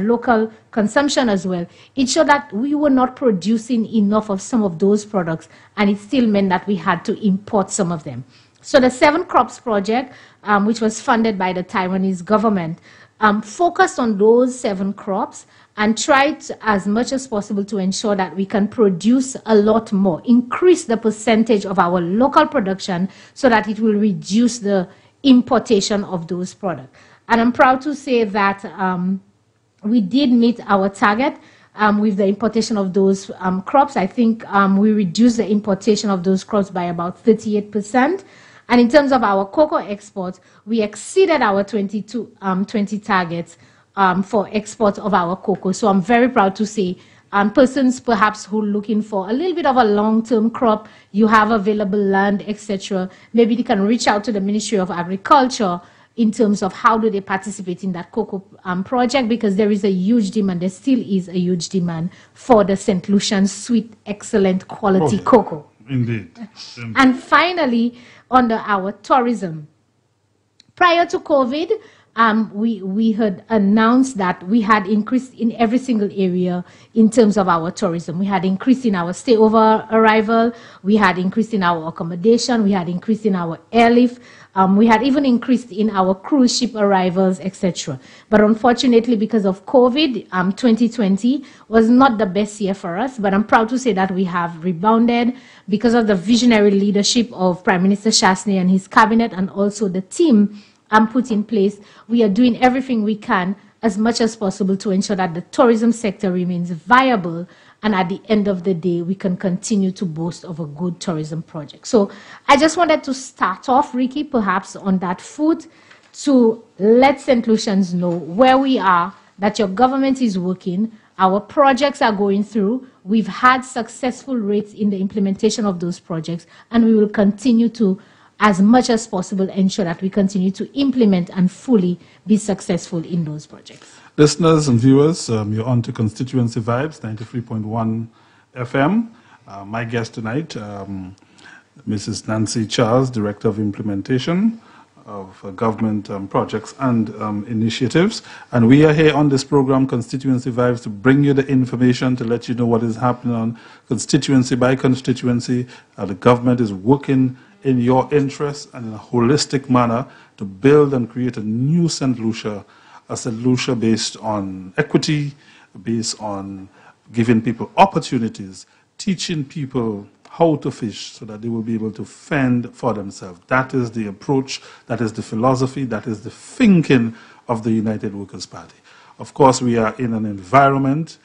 local consumption as well, it showed that we were not producing enough of some of those products, and it still meant that we had to import some of them. So the 7 Crops Project, which was funded by the Taiwanese government, focused on those 7 crops and tried as much as possible to ensure that we can produce a lot more, increase the percentage of our local production so that it will reduce the importation of those products. And I'm proud to say that we did meet our target with the importation of those crops. I think we reduced the importation of those crops by about 38%. And in terms of our cocoa exports, we exceeded our 2020 targets for exports of our cocoa. So I'm very proud to say persons perhaps who are looking for a little bit of a long-term crop, you have available land, etc., maybe they can reach out to the Ministry of Agriculture in terms of how do they participate in that cocoa project, because there is a huge demand, there still is a huge demand for the St. Lucian sweet, excellent quality cocoa. Indeed. And finally, under our tourism. Prior to COVID, we had announced that we had increased in every single area in terms of our tourism. We had increased in our stayover arrival, we had increased in our accommodation, we had increased in our airlift, we had even increased in our cruise ship arrivals, etc. But unfortunately, because of COVID, 2020 was not the best year for us, but I'm proud to say that we have rebounded because of the visionary leadership of Prime Minister Chasney and his cabinet, and also the team put in place. We are doing everything we can as much as possible to ensure that the tourism sector remains viable, and at the end of the day, we can continue to boast of a good tourism project. So I just wanted to start off, Ricky, perhaps on that foot, to let St. Lucians know where we are, that your government is working, our projects are going through, we've had successful rates in the implementation of those projects, and we will continue to, as much as possible, ensure that we continue to implement and fully be successful in those projects. Listeners and viewers, you're on to Constituency Vibes, 93.1 FM. My guest tonight, Mrs. Nancy Charles, Director of Implementation of Government Projects and Initiatives. And we are here on this program, Constituency Vibes, to bring you the information, to let you know what is happening on constituency by constituency. The government is working in your interest and in a holistic manner to build and create a new St. Lucia, a St. Lucia based on equity, based on giving people opportunities, teaching people how to fish so that they will be able to fend for themselves. That is the approach, that is the philosophy, that is the thinking of the United Workers' Party. Of course, we are in an environment,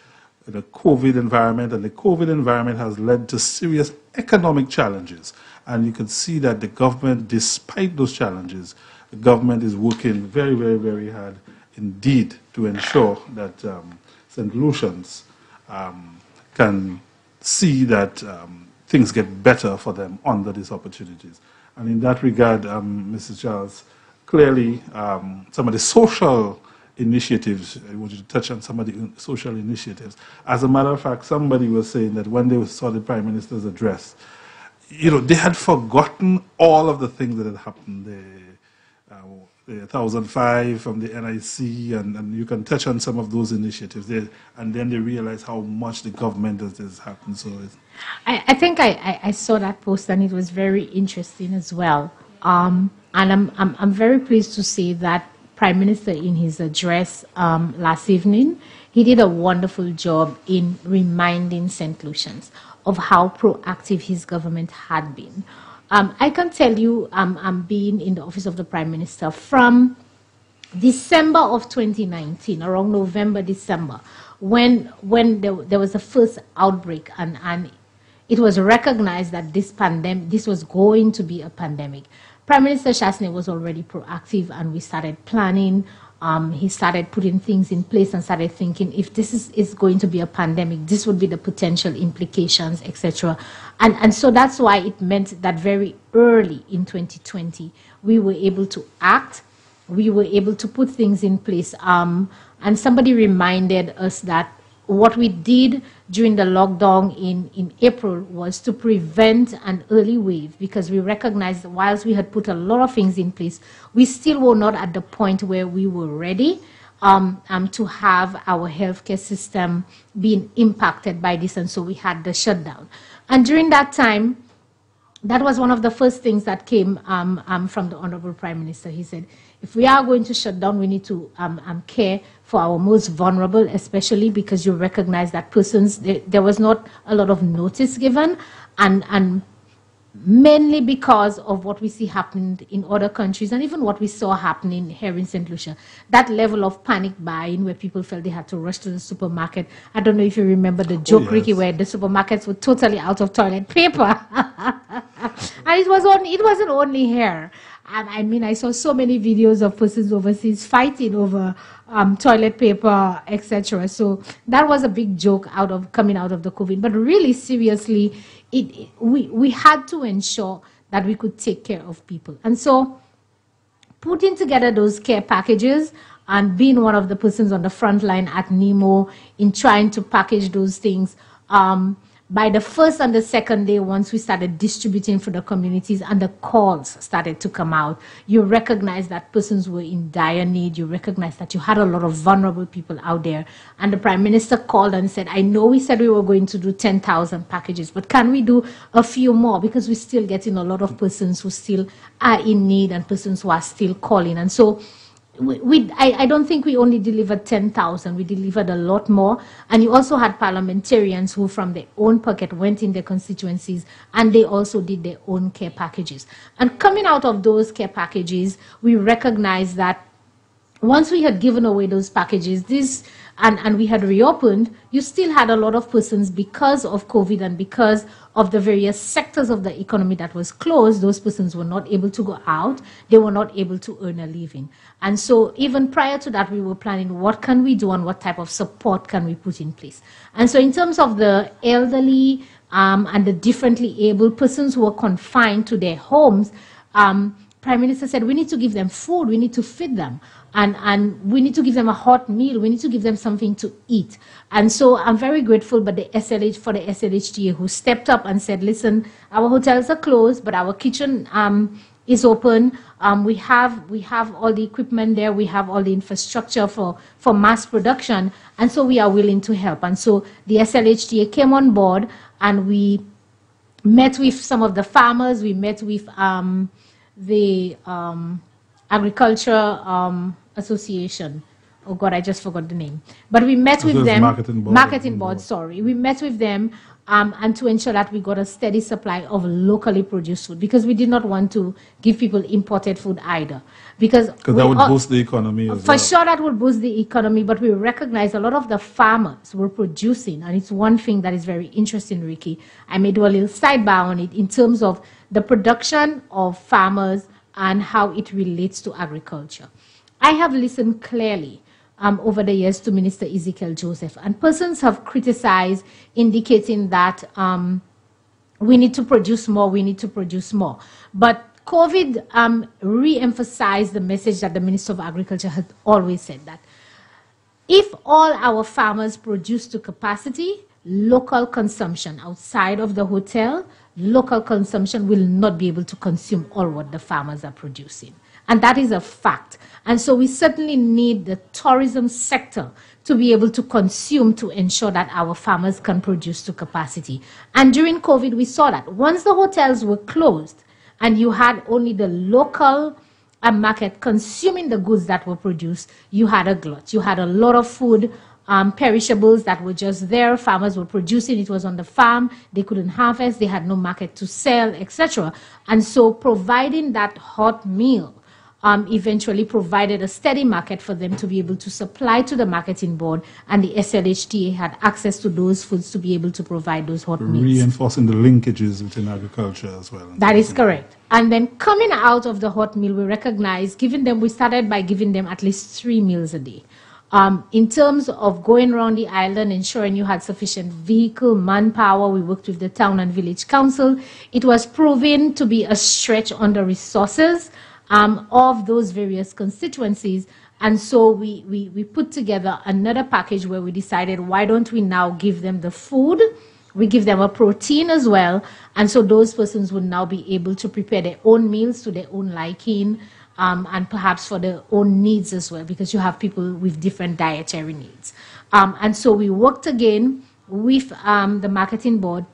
in a COVID environment, and the COVID environment has led to serious economic challenges. And you can see that the government, despite those challenges, the government is working very, very, very hard indeed to ensure that St. Lucians can see that things get better for them under these opportunities. And in that regard, Mrs. Charles, clearly some of the social initiatives, I want you to touch on some of the social initiatives. As a matter of fact, somebody was saying that when they saw the Prime Minister's address, you know, they had forgotten all of the things that had happened. The 1005 from the NIC, and you can touch on some of those initiatives there, and then they realize how much the government has happened. So I think I saw that post, and it was very interesting as well. And I'm very pleased to say that Prime Minister, in his address last evening, he did a wonderful job in reminding St. Lucians of how proactive his government had been. I can tell you, I'm being in the office of the Prime Minister from December of 2019, around November, December, when there was the first outbreak, and it was recognized that this was going to be a pandemic. Prime Minister Chasney was already proactive, and we started planning. He started putting things in place and started thinking, if this is going to be a pandemic, this would be the potential implications, etc. And so that's why it meant that very early in 2020, we were able to act, we were able to put things in place. And somebody reminded us that what we did during the lockdown in April was to prevent an early wave, because we recognized that whilst we had put a lot of things in place, we still were not at the point where we were ready to have our healthcare system being impacted by this, and so we had the shutdown. And during that time, that was one of the first things that came from the Honorable Prime Minister. He said, if we are going to shut down, we need to care for our most vulnerable, especially because you recognize that persons, there was not a lot of notice given, and mainly because of what we see happening in other countries, and even what we saw happening here in St. Lucia, that level of panic buying where people felt they had to rush to the supermarket. I don't know if you remember the joke, yes, Ricky, where the supermarkets were totally out of toilet paper. And it wasn't only here. And I mean, I saw so many videos of persons overseas fighting over toilet paper, etc. So that was a big joke coming out of the COVID. But really, seriously, we had to ensure that we could take care of people. And so putting together those care packages and being one of the persons on the front line at NEMO in trying to package those things, by the first and the second day, once we started distributing for the communities and the calls started to come out, you recognize that persons were in dire need. You recognize that you had a lot of vulnerable people out there. And the Prime Minister called and said, I know we said we were going to do 10,000 packages, but can we do a few more? Because we're still getting a lot of persons who still are in need and persons who are still calling. And so I don't think we only delivered 10,000, we delivered a lot more. And you also had parliamentarians who from their own pocket went in their constituencies and they also did their own care packages. And coming out of those care packages, we recognized that once we had given away those packages, and we had reopened, you still had a lot of persons because of COVID and because of the various sectors of the economy that was closed, those persons were not able to go out, they were not able to earn a living. And so even prior to that, we were planning what can we do and what type of support can we put in place. And so in terms of the elderly and the differently able persons who were confined to their homes, Prime Minister said, we need to give them food, we need to feed them, and we need to give them a hot meal, we need to give them something to eat. And so I'm very grateful for the SLHTA who stepped up and said, listen, our hotels are closed, but our kitchen is open. We have all the equipment there, we have all the infrastructure for mass production, and so we are willing to help. And so the SLHTA came on board, and we met with some of the farmers, we met with the Agriculture Association. Oh God, I just forgot the name. But we met with them. Marketing board, sorry. We met with them and to ensure that we got a steady supply of locally produced food, because we did not want to give people imported food either. Because that would boost the economy as well. For sure that would boost the economy, but we recognize a lot of the farmers were producing, and it's one thing that is very interesting, Ricky. I may do a little sidebar on it in terms of the production of farmers and how it relates to agriculture. I have listened clearly over the years to Minister Ezekiel Joseph, and persons have criticized, indicating that we need to produce more, we need to produce more. But COVID re-emphasized the message that the Minister of Agriculture has always said, that if all our farmers produce to capacity, local consumption outside of the hotel, local consumption will not be able to consume all what the farmers are producing. And that is a fact. And so we certainly need the tourism sector to be able to consume to ensure that our farmers can produce to capacity. And during COVID, we saw that once the hotels were closed and you had only the local market consuming the goods that were produced, you had a glut. You had a lot of food, perishables that were just there. Farmers were producing, it was on the farm, they couldn't harvest, they had no market to sell, etc. And so providing that hot meal eventually provided a steady market for them to be able to supply to the marketing board, and the SLHTA had access to those foods to be able to provide those hot meals. Reinforcing the linkages within agriculture as well. That is correct. And then coming out of the hot meal, we recognize, we started by giving them at least 3 meals a day. In terms of going around the island, ensuring you had sufficient vehicle, manpower, we worked with the town and village council. It was proven to be a stretch on the resources of those various constituencies. And so we put together another package where we decided, why don't we now give them the food? We give them a protein as well. And so those persons would now be able to prepare their own meals to their own liking, and perhaps for their own needs as well, because you have people with different dietary needs. And so we worked again with the marketing board,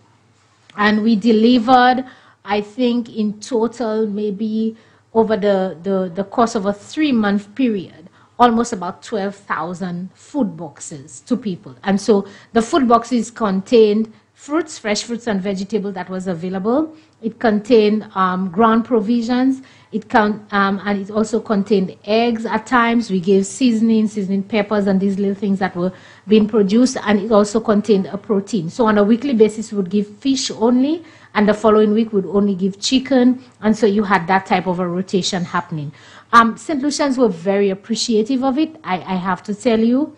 and we delivered, I think in total, maybe over the course of a 3-month period, almost about 12,000 food boxes to people. And so the food boxes contained fruits, fresh fruits and vegetables that was available. It contained ground provisions. And it also contained eggs at times. We gave seasoning peppers and these little things that were being produced. And it also contained a protein. So on a weekly basis, we would give fish only. And the following week, we would only give chicken. And so you had that type of a rotation happening. St. Lucians were very appreciative of it, I have to tell you.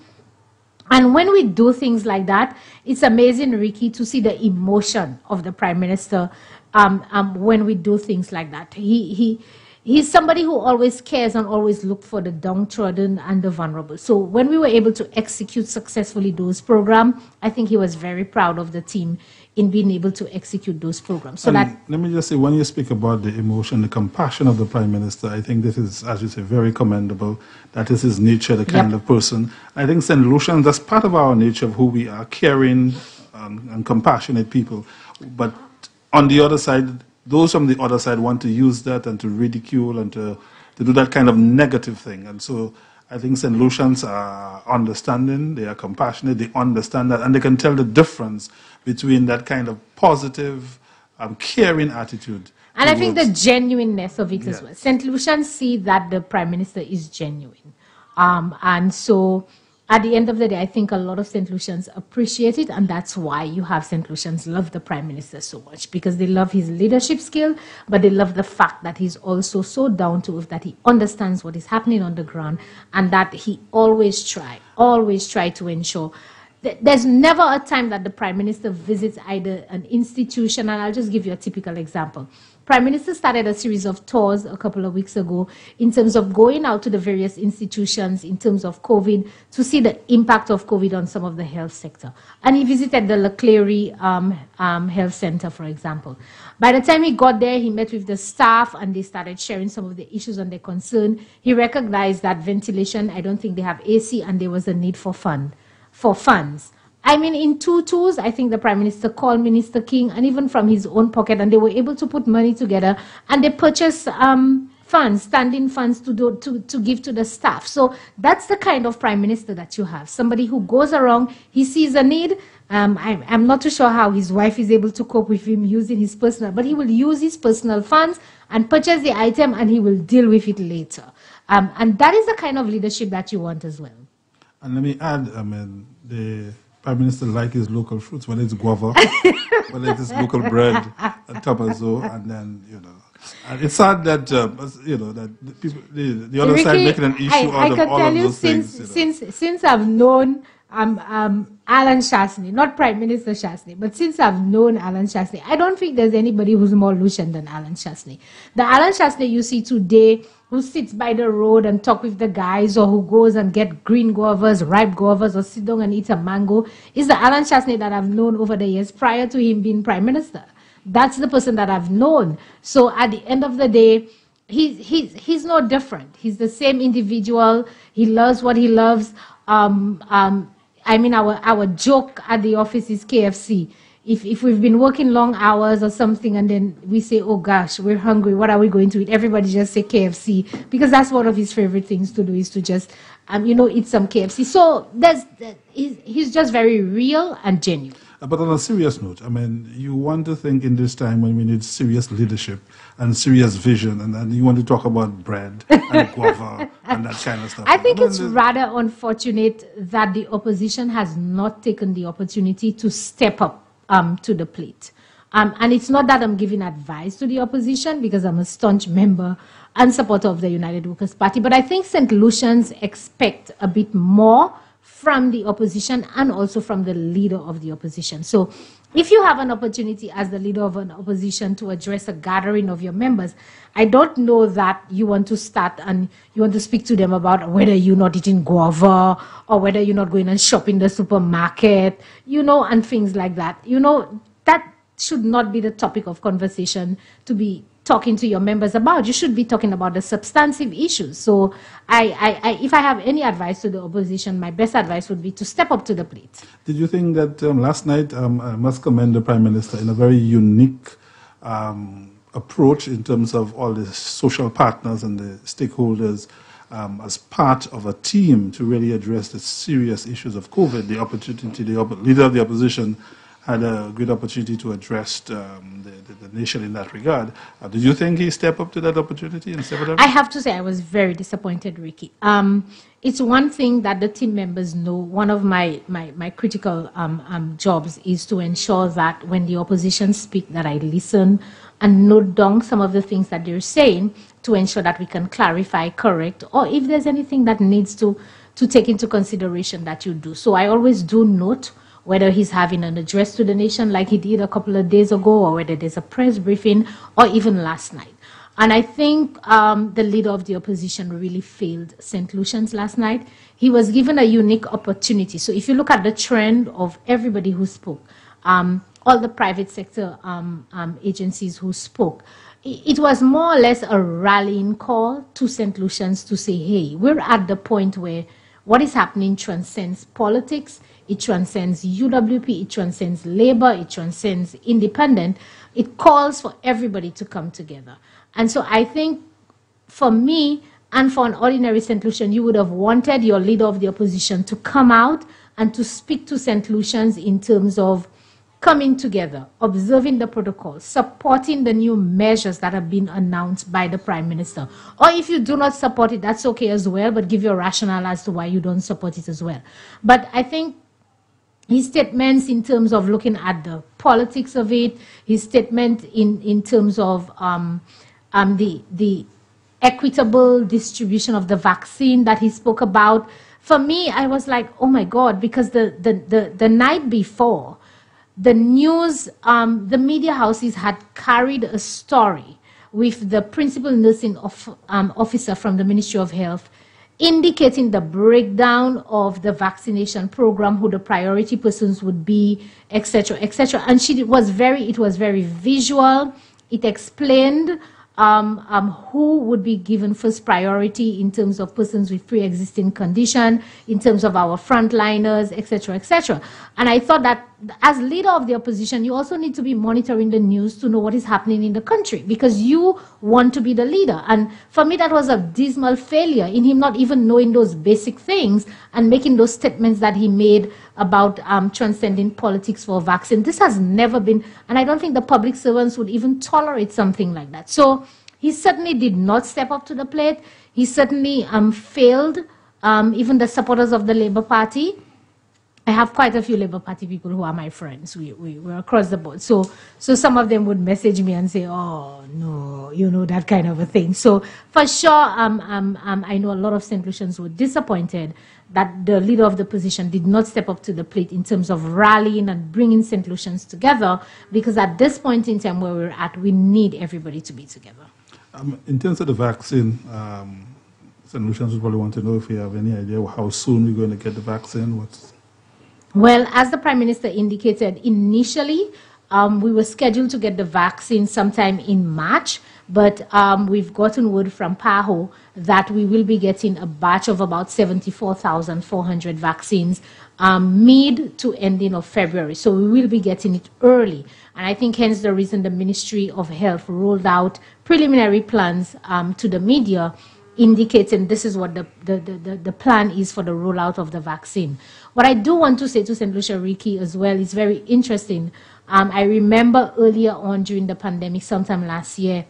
And when we do things like that, it's amazing, Ricky, to see the emotion of the Prime Minister when we do things like that. He's somebody who always cares and always look for the downtrodden and the vulnerable. So when we were able to execute successfully those programs, I think he was very proud of the team in being able to execute those programs. So let me just say, when you speak about the emotion, the compassion of the Prime Minister, I think this is, as you say, very commendable. That is his nature, the kind of person. I think St. Lucians, that's part of our nature of who we are, caring and compassionate people. But on the other side, those from the other side want to use that and to ridicule and to do that kind of negative thing. And so I think St. Lucians are understanding, they are compassionate, they understand that, and they can tell the difference between that kind of positive, caring attitude. And I think the genuineness of it as well. St. Lucians see that the Prime Minister is genuine. And so at the end of the day, I think a lot of St. Lucians appreciate it, and that's why you have St. Lucians love the Prime Minister so much, because they love his leadership skill, but they love the fact that he's also so down to earth, that he understands what is happening on the ground, and that he always try to ensure that there's never a time that the Prime Minister visits either an institution, and I'll just give you a typical example. Prime Minister started a series of tours a couple of weeks ago in terms of going out to the various institutions in terms of COVID to see the impact of COVID on some of the health sector. And he visited the Leclerc Health Center, for example. By the time he got there, he met with the staff and they started sharing some of the issues and their concern. He recognized that ventilation, I don't think they have AC, and there was a need for funds. I mean, in 2 tours, I think the Prime Minister called Minister King, and even from his own pocket, and they were able to put money together, and they purchased funds, standing funds to give to the staff. So that's the kind of Prime Minister that you have. Somebody who goes around, he sees a need. I'm not too sure how his wife is able to cope with him using his personal, but he will use his personal funds and purchase the item, and he will deal with it later. And that is the kind of leadership that you want as well. And let me add, the Prime Minister likes his local fruits, whether it's guava, whether it's local bread, and tomato, and then, and it's sad that, that the people, the other side making an issue out of all of those things. Since I've known Alan Shastney, not Prime Minister Shastney, but since I've known Alan Shastney, I don't think there's anybody who's more Lucian than Alan Shastney. The Alan Shastney you see today, who sits by the road and talk with the guys, or who goes and get green guavas, ripe guavas, or sit down and eat a mango, is the Alan Shastney that I've known over the years prior to him being Prime Minister. That's the person that I've known. So at the end of the day, he's no different. He's the same individual. He loves what he loves. I mean, our joke at the office is KFC. If we've been working long hours or something, and then we say, oh gosh, we're hungry, what are we going to eat? Everybody just say KFC, because that's one of his favorite things to do, is to just, eat some KFC. So he's just very real and genuine. But on a serious note, you want to think in this time when we need serious leadership and serious vision, and you want to talk about bread and guava and that kind of stuff. I think it's rather unfortunate that the opposition has not taken the opportunity to step up to the plate. And it's not that I'm giving advice to the opposition, because I'm a staunch member and supporter of the United Workers' Party, but I think St. Lucians expect a bit more from the opposition and also from the leader of the opposition. So if you have an opportunity as the leader of an opposition to address a gathering of your members, I don't know that you want to start and you want to speak to them about whether you're not eating guava or whether you're not going and shop in the supermarket, and things like that. That should not be the topic of conversation to be talking to your members about. You should be talking about the substantive issues. So if I have any advice to the opposition, my best advice would be to step up to the plate. Did you think that last night, I must commend the Prime Minister in a very unique approach in terms of all the social partners and the stakeholders as part of a team to really address the serious issues of COVID. The leader of the opposition had a good opportunity to address the nation in that regard. Did you think he stepped up to that opportunity and stepped up? I have to say I was very disappointed, Ricky. It's one thing that the team members know. One of my critical jobs is to ensure that when the opposition speak, that I listen and note down some of the things that they're saying to ensure that we can clarify, correct, or if there's anything that needs to take into consideration that you do. So I always do note whether he's having an address to the nation like he did a couple of days ago, or whether there's a press briefing, or even last night. And I think the leader of the opposition really failed St. Lucians last night. He was given a unique opportunity. So if you look at the trend of everybody who spoke, all the private sector agencies who spoke, it was more or less a rallying call to St. Lucians to say, hey, we're at the point where what is happening transcends politics, it transcends UWP, it transcends labor, it transcends independent. It calls for everybody to come together. And so I think for me and for an ordinary St. Lucian, you would have wanted your leader of the opposition to come out and to speak to St. Lucians in terms of coming together, observing the protocol, supporting the new measures that have been announced by the Prime Minister. Or if you do not support it, that's okay as well, but give your rationale as to why you don't support it as well. But I think his statements in terms of looking at the politics of it, his statement in terms of the equitable distribution of the vaccine that he spoke about, for me, I was like, oh my God, because the night before, the news, the media houses had carried a story with the principal nursing officer from the Ministry of Health indicating the breakdown of the vaccination program, who the priority persons would be, etc., etc. And it was very visual. It explained who would be given first priority in terms of persons with pre-existing condition, in terms of our frontliners, etc., etc. And I thought that as leader of the opposition, you also need to be monitoring the news to know what is happening in the country, because you want to be the leader. And for me, that was a dismal failure in him not even knowing those basic things and making those statements that he made about transcending politics for a vaccine. This has never been, and I don't think the public servants would even tolerate something like that. So he certainly did not step up to the plate. He certainly failed even the supporters of the Labour Party. I have quite a few Labour Party people who are my friends. We're across the board. So some of them would message me and say, oh, no, you know, that kind of a thing. So for sure, I know a lot of St. Lucians were disappointed that the leader of the opposition did not step up to the plate in terms of rallying and bringing St. Lucians together, because at this point in time where we're at, we need everybody to be together. In terms of the vaccine, St. Lucians would probably want to know if you have any idea how soon we're going to get the vaccine. Well, as the Prime Minister indicated, initially we were scheduled to get the vaccine sometime in March, but we've gotten word from PAHO that we will be getting a batch of about 74,400 vaccines mid to ending of February. So we will be getting it early. And I think hence the reason the Ministry of Health rolled out preliminary plans to the media, indicating this is what the plan is for the rollout of the vaccine. What I do want to say to St. Lucia Ricky as well is very interesting. I remember earlier on during the pandemic, sometime last year,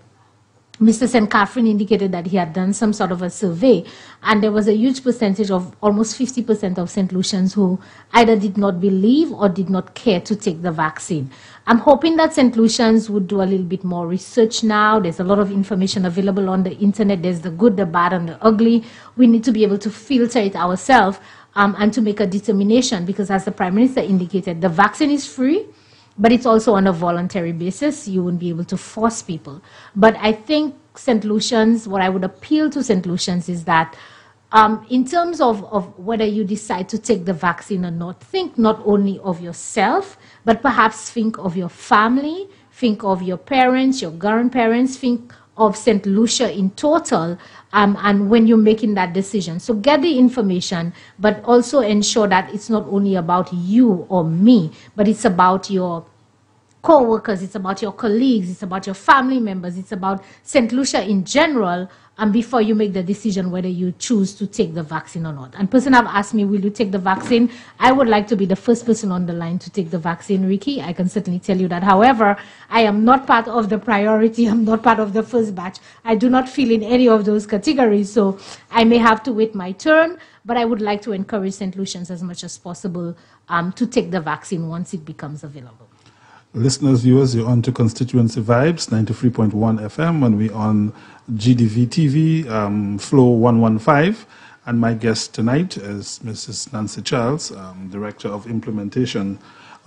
Mr. St. Catherine indicated that he had done some sort of a survey, and there was a huge percentage of almost 50% of St. Lucians who either did not believe or did not care to take the vaccine. I'm hoping that St. Lucians would do a little bit more research now. There's a lot of information available on the internet. There's the good, the bad, and the ugly. We need to be able to filter it ourselves and to make a determination, because as the Prime Minister indicated, the vaccine is free, but it's also on a voluntary basis. You wouldn't be able to force people. But I think St. Lucians, what I would appeal to St. Lucians is that in terms of whether you decide to take the vaccine or not, think not only of yourself, but perhaps think of your family, think of your parents, your grandparents, think of St. Lucia in total, and when you're making that decision. So get the information, but also ensure that it's not only about you or me, but it's about your co-workers, it's about your colleagues, it's about your family members, it's about St. Lucia in general, and before you make the decision whether you choose to take the vaccine or not. And person have asked me, will you take the vaccine? I would like to be the first person on the line to take the vaccine, Ricky. I can certainly tell you that. However, I am not part of the priority. I'm not part of the first batch. I do not feel in any of those categories, so I may have to wait my turn, but I would like to encourage St. Lucians as much as possible to take the vaccine once it becomes available. Listeners, viewers, you're on to Constituency Vibes, 93.1 FM, and we're on GDV TV, Flow 115. And my guest tonight is Mrs. Nancy Charles, Director of Implementation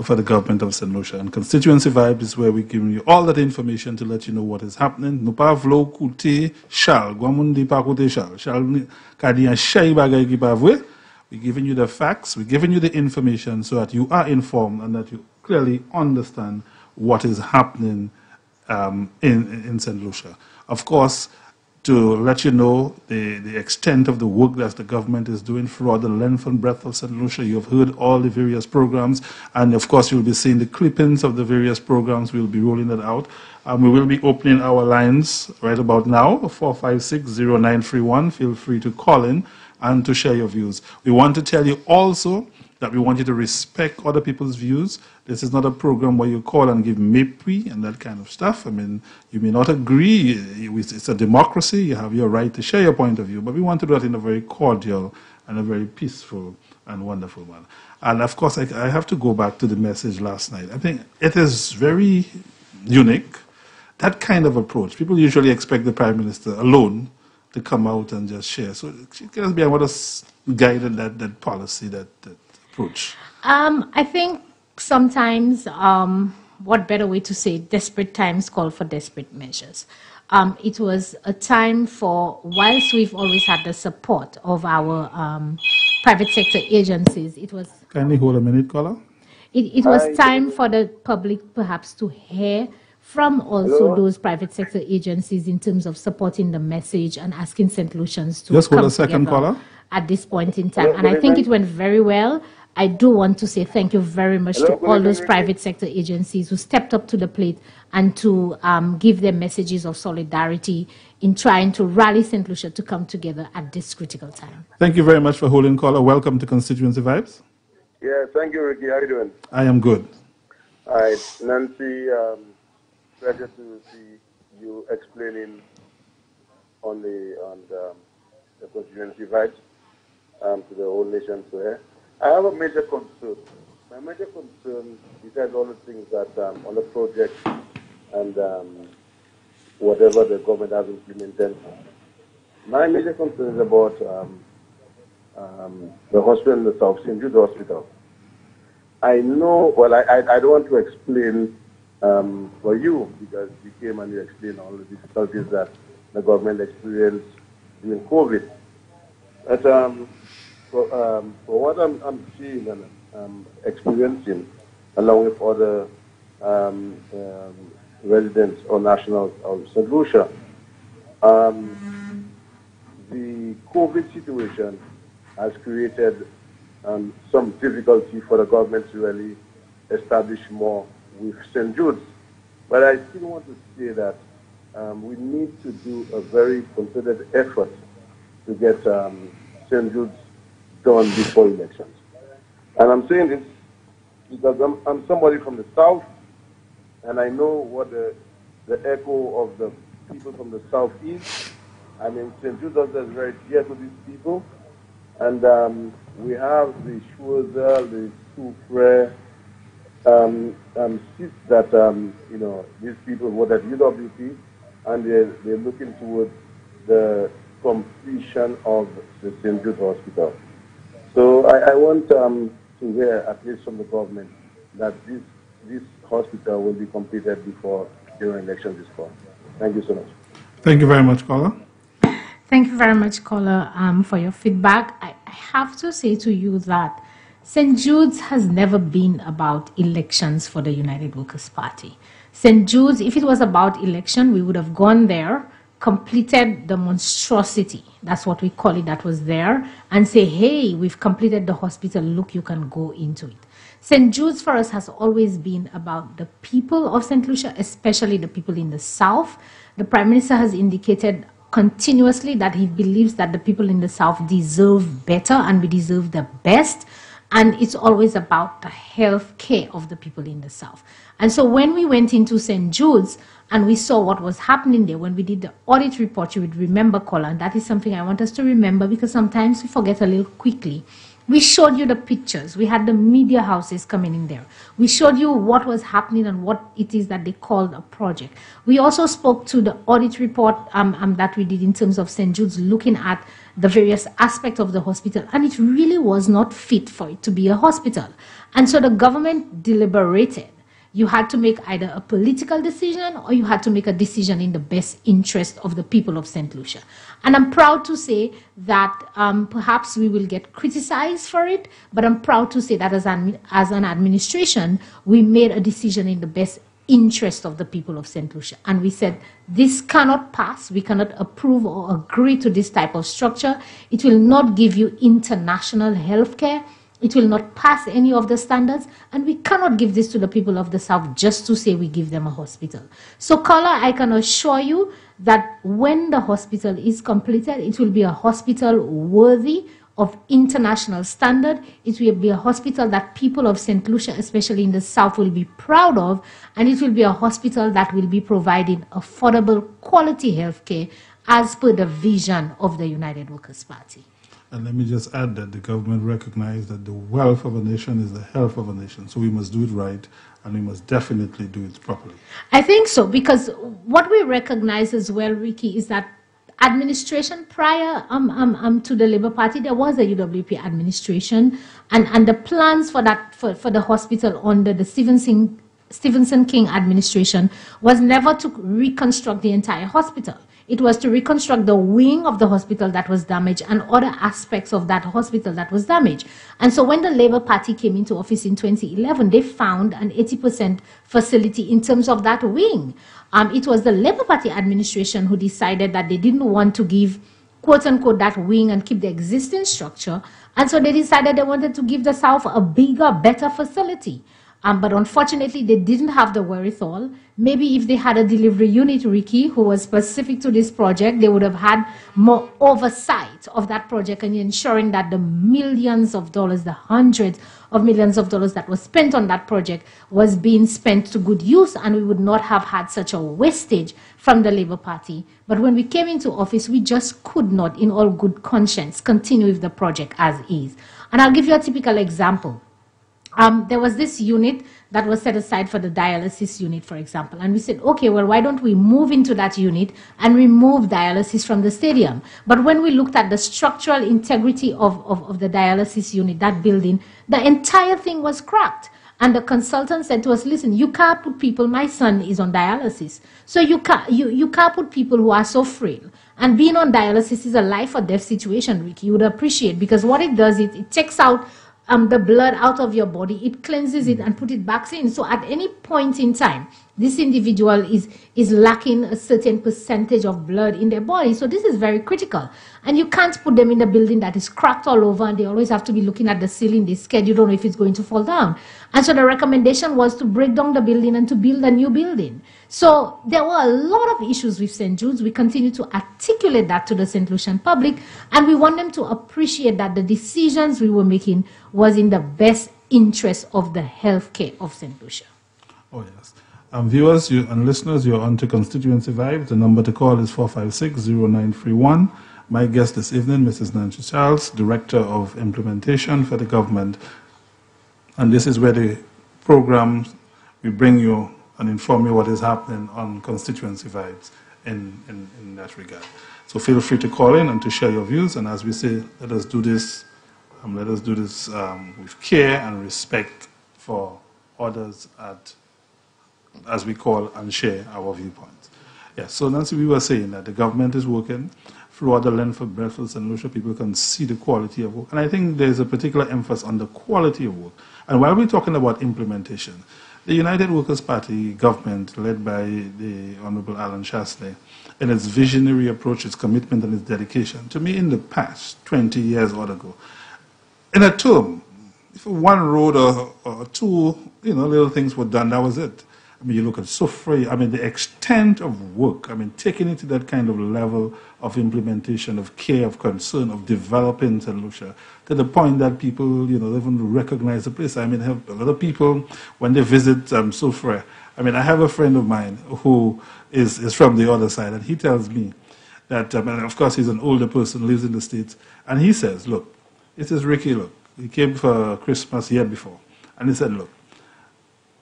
for the government of St. Lucia. And Constituency Vibes is where we're giving you all that information to let you know what is happening. No pa vlo koute shal, gwamundi pa koute shal. Shal kadi an shay bagay ki pa vwe. We're giving you the facts, we're giving you the information so that you are informed and that you clearly understand what is happening in St. Lucia. Of course, to let you know the extent of the work that the government is doing throughout the length and breadth of St. Lucia. You've heard all the various programs, and of course you'll be seeing the clippings of the various programs. We'll be rolling that out. We will be opening our lines right about now, 456-0931. Feel free to call in and to share your views. We want to tell you also that we want you to respect other people's views. This is not a program where you call and give mépris and that kind of stuff. I mean, you may not agree. It's a democracy. You have your right to share your point of view, but we want to do that in a very cordial and a very peaceful and wonderful manner. And of course, I have to go back to the message last night. I think it is very unique, that kind of approach. People usually expect the Prime Minister alone to come out and just share. So can us be what has guided that policy, that approach? I think sometimes, what better way to say, desperate times call for desperate measures. It was a time for, whilst we've always had the support of our private sector agencies, it was... Kindly hold a minute, caller. It was time for the public perhaps to hear from also those private sector agencies in terms of supporting the message and asking St. Lucians to just hold come a second, caller. At this point in time. And I think it went very well. I do want to say thank you very much to all those private sector agencies who stepped up to the plate and to give their messages of solidarity in trying to rally St. Lucia to come together at this critical time. Thank you very much for holding, caller. Welcome to Constituency Vibes. Yeah, thank you, Ricky. How are you doing? I am good. All right, Nancy, pleasure to see you explaining on the Constituency Vibes to the whole nation. So, I have a major concern. My major concern, besides all the things that on the project and whatever the government has implemented, my major concern is about the hospital in the South, St. Jude Hospital. I know, well, I don't want to explain for you, because you came and you explained all the difficulties that the government experienced during COVID. But for what I'm seeing and experiencing, along with other residents or nationals of St. Lucia, the COVID situation has created some difficulty for the government to really establish more with St. Jude's. But I still want to say that we need to do a very considered effort to get St. Jude's done before elections. And I'm saying this because I'm somebody from the South, and I know what the echo of the people from the South is. I mean, St. Jude's is very dear to these people. And we have the Schwarzer, the Soufre, seats that, these people voted UWP, and they're looking towards the completion of the St. Jude Hospital. So I want to hear, at least from the government, that this hospital will be completed before during elections this fall. Thank you so much. Thank you very much, caller. Thank you very much, caller, for your feedback. I have to say to you that St. Jude's has never been about elections for the United Workers' Party. St. Jude's, if it was about election, we would have gone there, completed the monstrosity, that's what we call it, that was there, and say, hey, we've completed the hospital, look, you can go into it. St. Jude's for us has always been about the people of St. Lucia, especially the people in the South. The Prime Minister has indicated continuously that he believes that the people in the South deserve better and we deserve the best. And it's always about the health care of the people in the South. And so when we went into St. Jude's and we saw what was happening there, when we did the audit report, you would remember, Colin, that is something I want us to remember because sometimes we forget a little quickly. We showed you the pictures. We had the media houses coming in there. We showed you what was happening and what it is that they called a project. We also spoke to the audit report that we did in terms of St. Jude's, looking at the various aspects of the hospital, and it really was not fit for it to be a hospital. And so the government deliberated. You had to make either a political decision or you had to make a decision in the best interest of the people of St. Lucia. And I'm proud to say that perhaps we will get criticized for it, but I'm proud to say that as an administration, we made a decision in the best interest of the people of St. Lucia. And we said, this cannot pass. We cannot approve or agree to this type of structure. It will not give you international health care. It will not pass any of the standards, and we cannot give this to the people of the South just to say we give them a hospital. So, Carla, I can assure you that when the hospital is completed, it will be a hospital worthy of international standard. It will be a hospital that people of St. Lucia, especially in the South, will be proud of, and it will be a hospital that will be providing affordable, quality health care as per the vision of the United Workers' Party. And let me just add that the government recognized that the wealth of a nation is the health of a nation. So we must do it right, and we must definitely do it properly. I think so, because what we recognize as well, Ricky, is that administration prior to the Labour Party, there was a UWP administration, and the plans for that for the hospital under the Stephenson King administration was never to reconstruct the entire hospital. It was to reconstruct the wing of the hospital that was damaged and other aspects of that hospital that was damaged. And so when the Labour Party came into office in 2011, they found an 80% facility in terms of that wing. It was the Labour Party administration who decided that they didn't want to give, quote unquote, that wing and keep the existing structure. And so they decided they wanted to give the South a bigger, better facility. But unfortunately, they didn't have the wherewithal. Maybe if they had a delivery unit, Ricky, who was specific to this project, they would have had more oversight of that project and ensuring that the millions of dollars, the hundreds of millions of dollars that was spent on that project was being spent to good use, and we would not have had such a wastage from the Labour Party. But when we came into office, we just could not, in all good conscience, continue with the project as is. And I'll give you a typical example. There was this unit that was set aside for the dialysis unit, for example. And we said, okay, well, why don't we move into that unit and remove dialysis from the stadium? But when we looked at the structural integrity of the dialysis unit, that building, the entire thing was cracked. And the consultant said to us, listen, you can't put people, my son is on dialysis. So you can't put people who are so frail. And being on dialysis is a life or death situation, Ricky. You would appreciate, because what it does is it takes out the blood out of your body, it cleanses it and put it back in. So at any point in time, this individual is lacking a certain percentage of blood in their body. So this is very critical. And you can't put them in a building that is cracked all over, and they always have to be looking at the ceiling. They're scared, you don't know if it's going to fall down. And so the recommendation was to break down the building and to build a new building. So there were a lot of issues with St. Jude's. We continue to articulate that to the St. Lucian public, and we want them to appreciate that the decisions we were making was in the best interest of the health care of St. Lucia. Oh, yes. Viewers and listeners, you're on to Constituency Vibes. The number to call is 456-0931. My guest this evening, Mrs. Nancy Charles, Director of Implementation for the government. And this is where the program, we bring you and inform you what is happening on Constituency Vibes in that regard. So feel free to call in and to share your views. And as we say, let us do this with care and respect for others as we call and share our viewpoints. Yes, so Nancy, we were saying that the government is working throughout the length of breadth of St. Lucia. People can see the quality of work. And I think there's a particular emphasis on the quality of work. And while we're talking about implementation, the United Workers' Party government, led by the Honorable Alan Shasley, in its visionary approach, its commitment and its dedication, to me in the past, 20 years or ago, in a term, if one road or two, little things were done, that was it. I mean, you look at Sufra, I mean, the extent of work, I mean, taking it to that kind of level of implementation, of care, of concern, of developing St. Lucia, to the point that people, even recognize the place. I mean, have a lot of people, when they visit Sufra, I mean, I have a friend of mine who is from the other side, and he tells me that, and of course, he's an older person, lives in the States, and he says, look, he says, Ricky, look, He came for Christmas year before. And he said, look,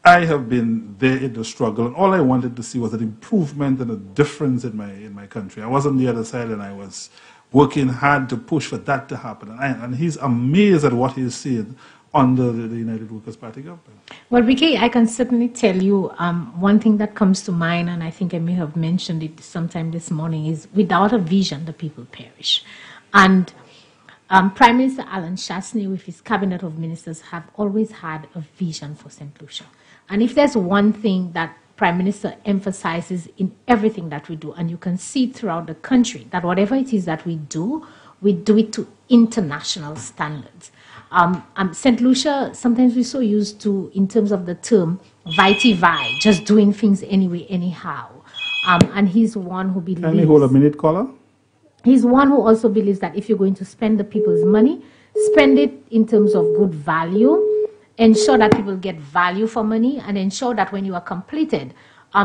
I have been there in the struggle, and all I wanted to see was an improvement and a difference in my country. I was on the other side, and I was working hard to push for that to happen. And he's amazed at what he's seeing under the United Workers' Party government. Well, Ricky, I can certainly tell you one thing that comes to mind, and I think I may have mentioned it sometime this morning, is without a vision, the people perish. And Prime Minister Alan Shastney, with his cabinet of ministers, have always had a vision for St. Lucia. And if there's one thing that Prime Minister emphasizes in everything that we do, and you can see throughout the country, that whatever it is that we do it to international standards. St. Lucia, sometimes we're so used to, in terms of the term, vitae, just doing things anyway, anyhow. And he's one who believes... Can you hold a minute, caller? He's one who also believes that if you're going to spend the people's money, spend it in terms of good value, ensure that people get value for money, and ensure that when you are completed,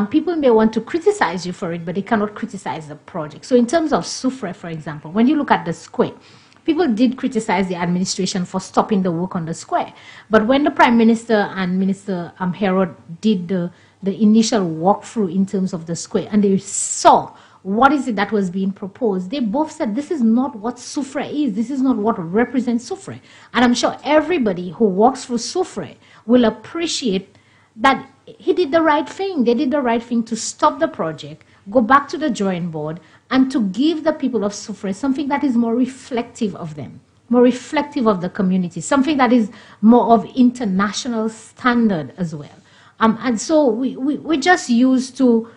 people may want to criticize you for it, but they cannot criticize the project. So in terms of Soufre, for example, when you look at the square, people did criticize the administration for stopping the work on the square. But when the Prime Minister and Minister Herod did the initial walkthrough in terms of the square, and they saw what is it that was being proposed, they both said, this is not what Soufre is. This is not what represents Soufre. And I'm sure everybody who walks through Soufre will appreciate that he did the right thing. They did the right thing to stop the project, go back to the drawing board, and to give the people of Soufre something that is more reflective of them, more reflective of the community, something that is more of international standard as well. And so we're just used to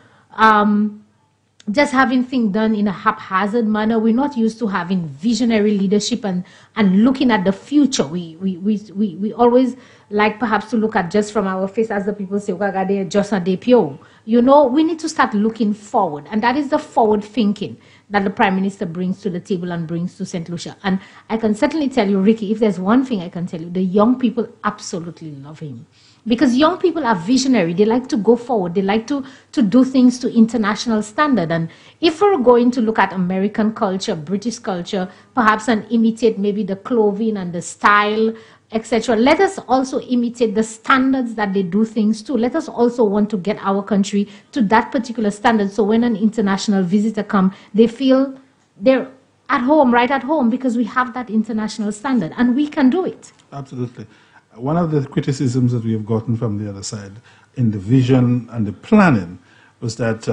just having things done in a haphazard manner. We're not used to having visionary leadership and looking at the future. We always like perhaps to look at just from our face, as the people say, just a DPO. You know, we need to start looking forward. And that is the forward thinking that the Prime Minister brings to the table and brings to St. Lucia. And I can certainly tell you, Ricky, if there's one thing I can tell you, the young people absolutely love him. Because young people are visionary. They like to go forward. They like to do things to international standard. And if we're going to look at American culture, British culture, perhaps and imitate maybe the clothing and the style, etc., let us also imitate the standards that they do things to. Let us also want to get our country to that particular standard. So when an international visitor comes, they feel they're at home, right at home, because we have that international standard. And we can do it. Absolutely. One of the criticisms that we have gotten from the other side in the vision and the planning was that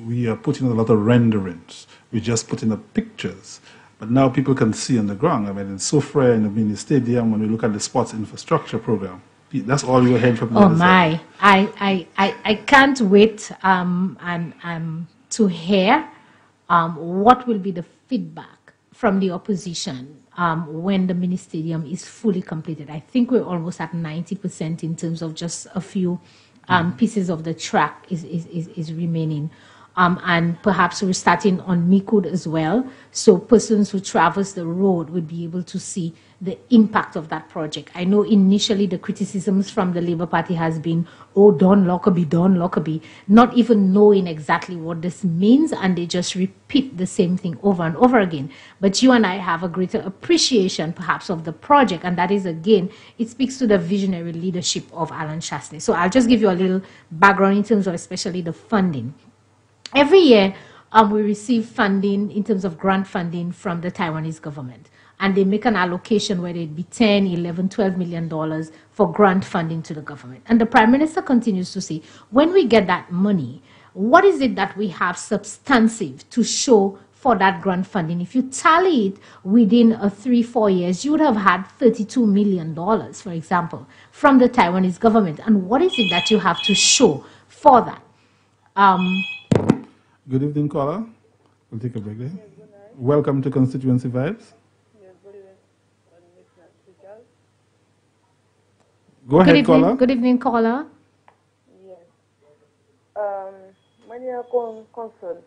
we are putting a lot of renderings. We're just putting up pictures. But now people can see on the ground. I mean, in Soufre, in the mini stadium, when we look at the sports infrastructure program, that's all you heard from the other side. I can't wait to hear what will be the feedback from the opposition when the mini stadium is fully completed. I think we're almost at 90% in terms of just a few pieces of the track is remaining. And perhaps we're starting on Mikud as well. So persons who traverse the road would be able to see the impact of that project. I know initially the criticisms from the Labour Party has been, oh, Don Lockerbie, not even knowing exactly what this means, and they just repeat the same thing over and over again. But you and I have a greater appreciation perhaps of the project, and that is, again, it speaks to the visionary leadership of Alan Shastney. So I'll just give you a little background in terms of especially the funding. Every year, we receive funding in terms of grant funding from the Taiwanese government. And they make an allocation, whether it be $10, $11, $12 million for grant funding to the government. And the Prime Minister continues to say, when we get that money, what is it that we have substantive to show for that grant funding? If you tally it within 3-4 years, you would have had $32 million, for example, from the Taiwanese government. And what is it that you have to show for that? Good evening, caller. We'll take a break there. Welcome to Constituency Vibes. Go ahead, caller. Good evening, caller. Yes. When you are concerned,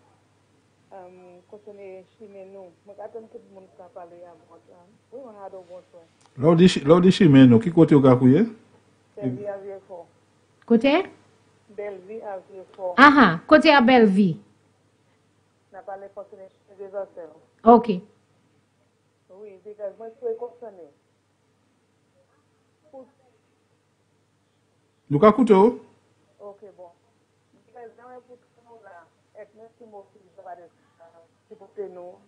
concerning Shimeno, I don't think we can parler about we don't have a Lodi Shimeno, qui côté au Gakuye? Belleville Avier 4. Côté? Belleville Avier 4. Aha, côté à Belleville. N'a parlé concerning des hôtels. Okay. Oui, because moi je suis concerné. Luka Kuto. Ok, bon. Because now I put la ethnicity mostly about people say no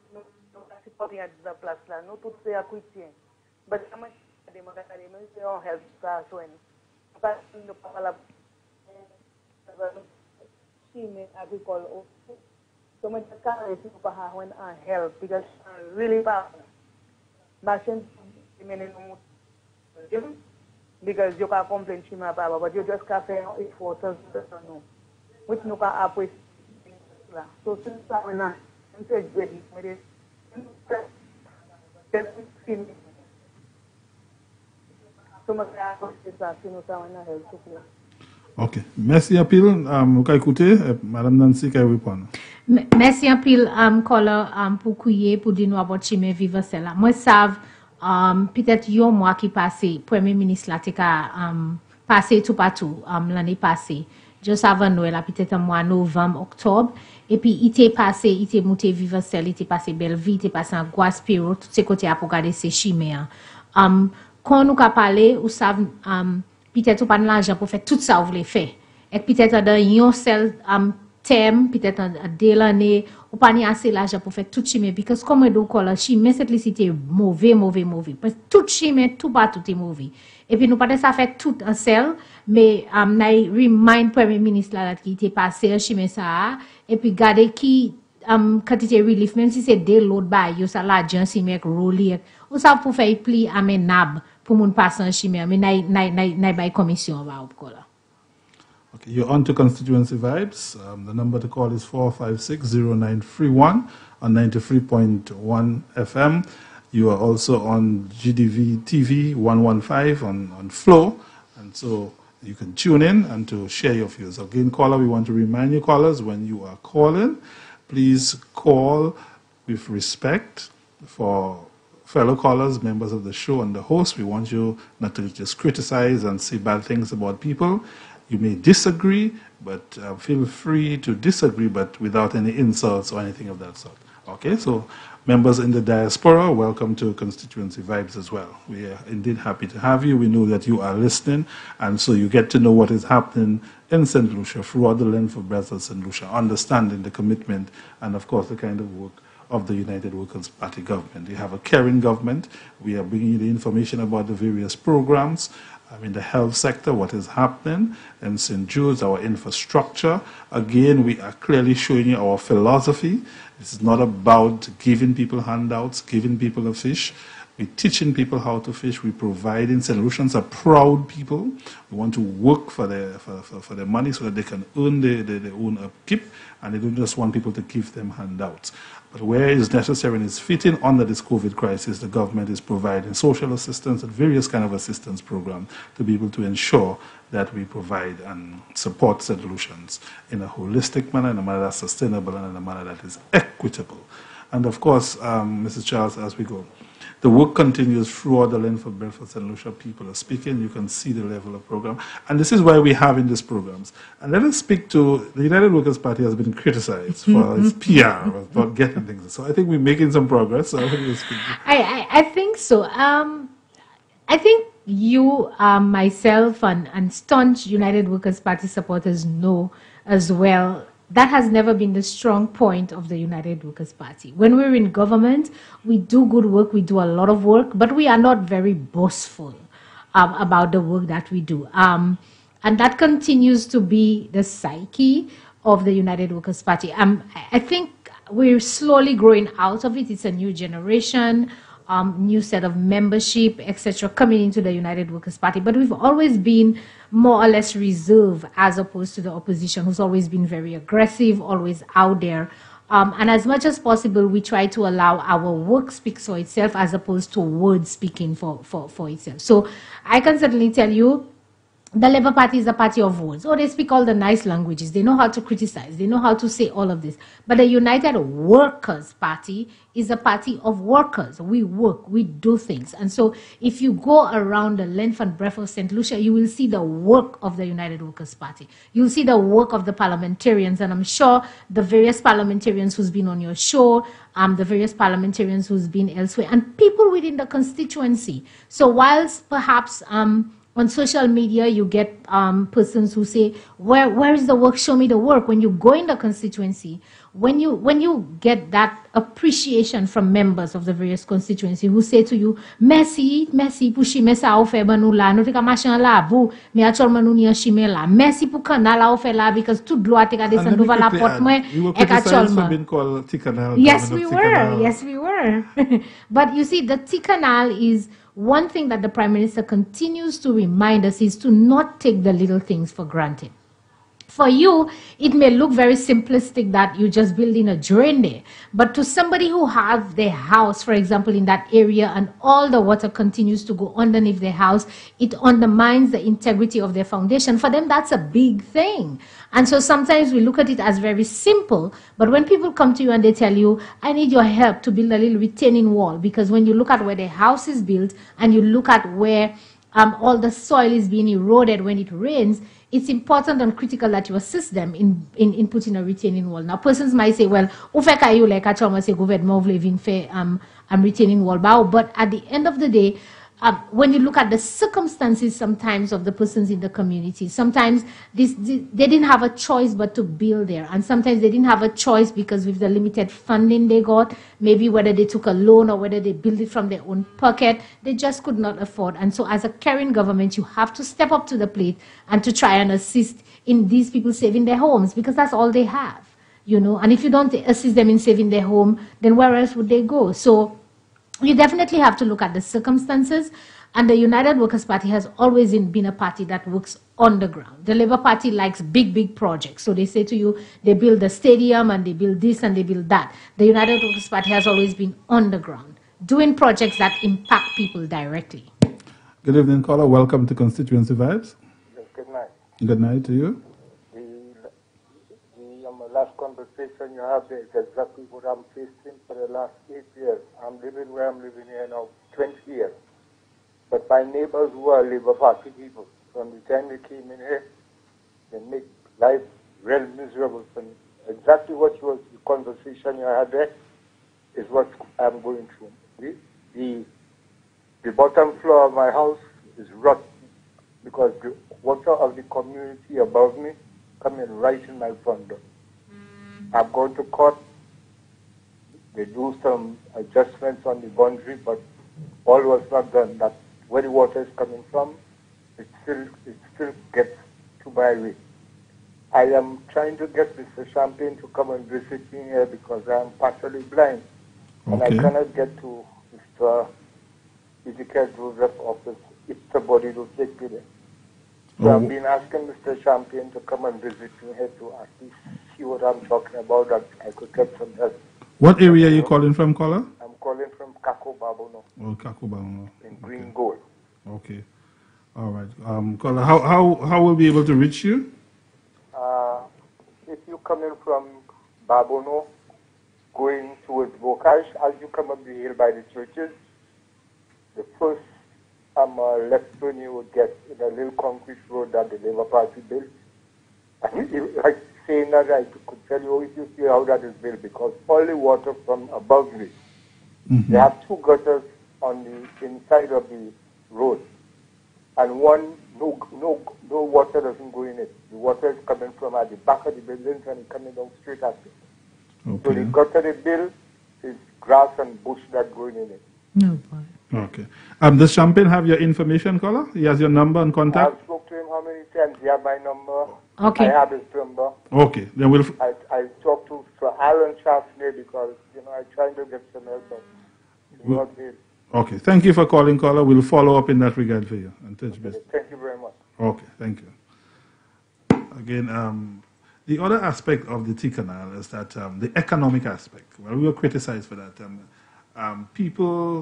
supporting at the place là, nous tous c'est à chrétien. But how much they no say on help ça so any. Parce que nous pas la chimé agricole. So much can I see pas when help because really bad. Machine because you can complain chimé pas but you just can faire it for us no. Which no can appreciate. So since I when I'm ready, Ok. Merci à pile. Vous écoutez, Madame Nancy, qui répond. Merci à pile, caller, pour couiller, pour dire nous avoir chimé vivre cela. Moi, savent, peut-être, un mois qui passé, Premier ministre là, passé tout partout, l'année passée. Juste avant Noël, peut-être un mois novembre, octobre. Et puis, il était passé, il était monté vivre celle, il était passé Belleville, il était passé en Guaspiro, tous ces côtés pour regarder ces chimères. Quand nous avons parlé, vous savez, peut-être pas de l'argent pour faire tout ça, vous voulez faire. Et peut-être dans un seul thème, peut-être dès l'année, vous pas assez l'argent pour faire tout chimère. Parce que comme on dit, la chimère, cette licité mauvais. Parce que tout chimère, tout partout est mauvais. Et puis, nous pas ça fait tout en seul, mais nous remind Premier ministre là qui était passé chimère ça, et puis garder qui quantité relief, même si c'est des l'autre bail, ça l'argent chimère rouler. Ou ça pour faire pli amenable pour mon passer en chimère, mais n'a bail commission va au là. Okay, you're on to Constituency Vibes. The number to call is 456-0931 on 93.1 FM. You are also on GDV TV 115 on Flow. And so you can tune in and to share your views. Again, caller, we want to remind you, callers, when you are calling, please call with respect for fellow callers, members of the show, and the host. We want you not to just criticize and say bad things about people. You may disagree, but feel free to disagree, but without any insults or anything of that sort. Okay, so members in the diaspora, welcome to Constituency Vibes as well. We are indeed happy to have you. We know that you are listening, and so you get to know what is happening in St. Lucia throughout the length of breadth of St. Lucia, understanding the commitment and, of course, the kind of work of the United Workers' Party government. We have a caring government. We are bringing you the information about the various programs in the health sector, what is happening in St. Jude's, our infrastructure. Again, we are clearly showing you our philosophy. This is not about giving people handouts, giving people a fish. We're teaching people how to fish. We're providing solutions. Are proud people. We want to work for their money so that they can earn their own upkeep, and they don't just want people to give them handouts. But where is necessary and is fitting under this COVID crisis, the government is providing social assistance and various kind of assistance programs to be able to ensure that we provide and support solutions in a holistic manner, in a manner that's sustainable, and in a manner that is equitable. And of course, Mrs. Charles, as we go, the work continues throughout the length of Belfast and Lucia. People are speaking. You can see the level of program. And this is why we have in these programs. And let us speak to the United Workers' Party has been criticized for its PR, about getting things. So I think we're making some progress. So I think so. I think you, myself, and staunch United Workers' Party supporters know as well that has never been the strong point of the United Workers' Party. When we're in government, we do good work, we do a lot of work, but we are not very boastful about the work that we do. And that continues to be the psyche of the United Workers' Party. I think we're slowly growing out of it. It's a new generation, new set of membership, etc., coming into the United Workers' Party. But we've always been more or less reserved as opposed to the opposition, who's always been very aggressive, always out there. And as much as possible, we try to allow our work speak for itself as opposed to words speaking for itself. So I can certainly tell you, the Labour Party is a party of words. Oh, they speak all the nice languages. They know how to criticize. They know how to say all of this. But the United Workers' Party is a party of workers. We work. We do things. And so if you go around the length and breadth of St. Lucia, you will see the work of the United Workers' Party. You'll see the work of the parliamentarians. And I'm sure the various parliamentarians who's been on your show, the various parliamentarians who's been elsewhere, and people within the constituency. So whilst perhaps on social media, you get persons who say, where is the work? Show me the work. When you go in the constituency, when you get that appreciation from members of the various constituency who say to you, merci, pushi mesa ou fe banou la, nou te ka machin la, vous, me actual manou ni chime la, merci pour canal la ou fe la, because tout droit te ka descend devant la porte moi, ek actual man. Yes, we were. But you see, the T-canal is one thing that the Prime Minister continues to remind us is to not take the little things for granted. For you, it may look very simplistic that you're just building a drain there. But to somebody who has their house, for example, in that area, and all the water continues to go underneath their house, it undermines the integrity of their foundation. For them, that's a big thing. And so sometimes we look at it as very simple. But when people come to you and they tell you, I need your help to build a little retaining wall, because when you look at where their house is built and you look at where all the soil is being eroded when it rains, it's important and critical that you assist them in putting a retaining wall. Now, persons might say, well, you like retaining wall, but at the end of the day, when you look at the circumstances sometimes of the persons in the community, sometimes they didn't have a choice but to build there. And sometimes they didn't have a choice because with the limited funding they got, maybe whether they took a loan or whether they built it from their own pocket, they just could not afford. And so as a caring government, you have to step up to the plate and to try and assist in these people saving their homes, because that's all they have, you know. And if you don't assist them in saving their home, then where else would they go? So you definitely have to look at the circumstances, and the United Workers' Party has always been a party that works on the ground. The Labour Party likes big projects. So they say to you, they build the stadium and they build this and they build that. The United Workers' Party has always been on the ground, doing projects that impact people directly. Good evening, caller. Welcome to Constituency Vibes. Yes, good night. Good night to you. The last conversation you have there is exactly what I'm facing for the last 8 years. I'm living where I'm living here now, 20 years. But my neighbors who are Labour Party people, from the time they came in here, they make life real miserable for me. Exactly what was the conversation you had there is what I'm going through. The bottom floor of my house is rotten because the water of the community above me coming right in my front door. I'm going to court. They do some adjustments on the boundary, but all was not done. That where the water is coming from, it still gets to my way. I am trying to get Mr. Champagne to come and visit me here because I am partially blind. And I cannot get to Mr. Ezekiel Joseph's office if somebody will take me there. So I've been asking Mr. Champagne to come and visit me here to at least see what I'm talking about, that I could get some help. What area are you calling from, caller? I'm calling from Kako Babono. Oh, Kako Babono. In Green Gold. Okay. All right. Caller, how will we be able to reach you? If you come in from Babono, going towards Bocage, as you come up the hill by the churches, the first left turn you would get in a little concrete road that the Labour Party built. And like saying that, I could tell you if you see how that is built, because all the water from above me, they have two gutters on the inside of the road, and one, no water doesn't go in it. The water is coming from at the back of the buildings and it's coming down straight at it. Okay. So the gutter they built is grass and bush that growing in it. No boy. Okay. Does Champagne have your information, caller? He has your number and contact? I've spoken to him how many times? He has my number. Okay. I have his number. Okay. Then we'll... I talked to Sir Aaron Chaffney because, I'm trying to get some help, but he's not there. Okay. Thank you for calling, caller. We'll follow up in that regard for you and touch base. Thank you very much. Okay. Thank you. Again, the other aspect of the T-Canal is that the economic aspect. Well, we were criticized for that.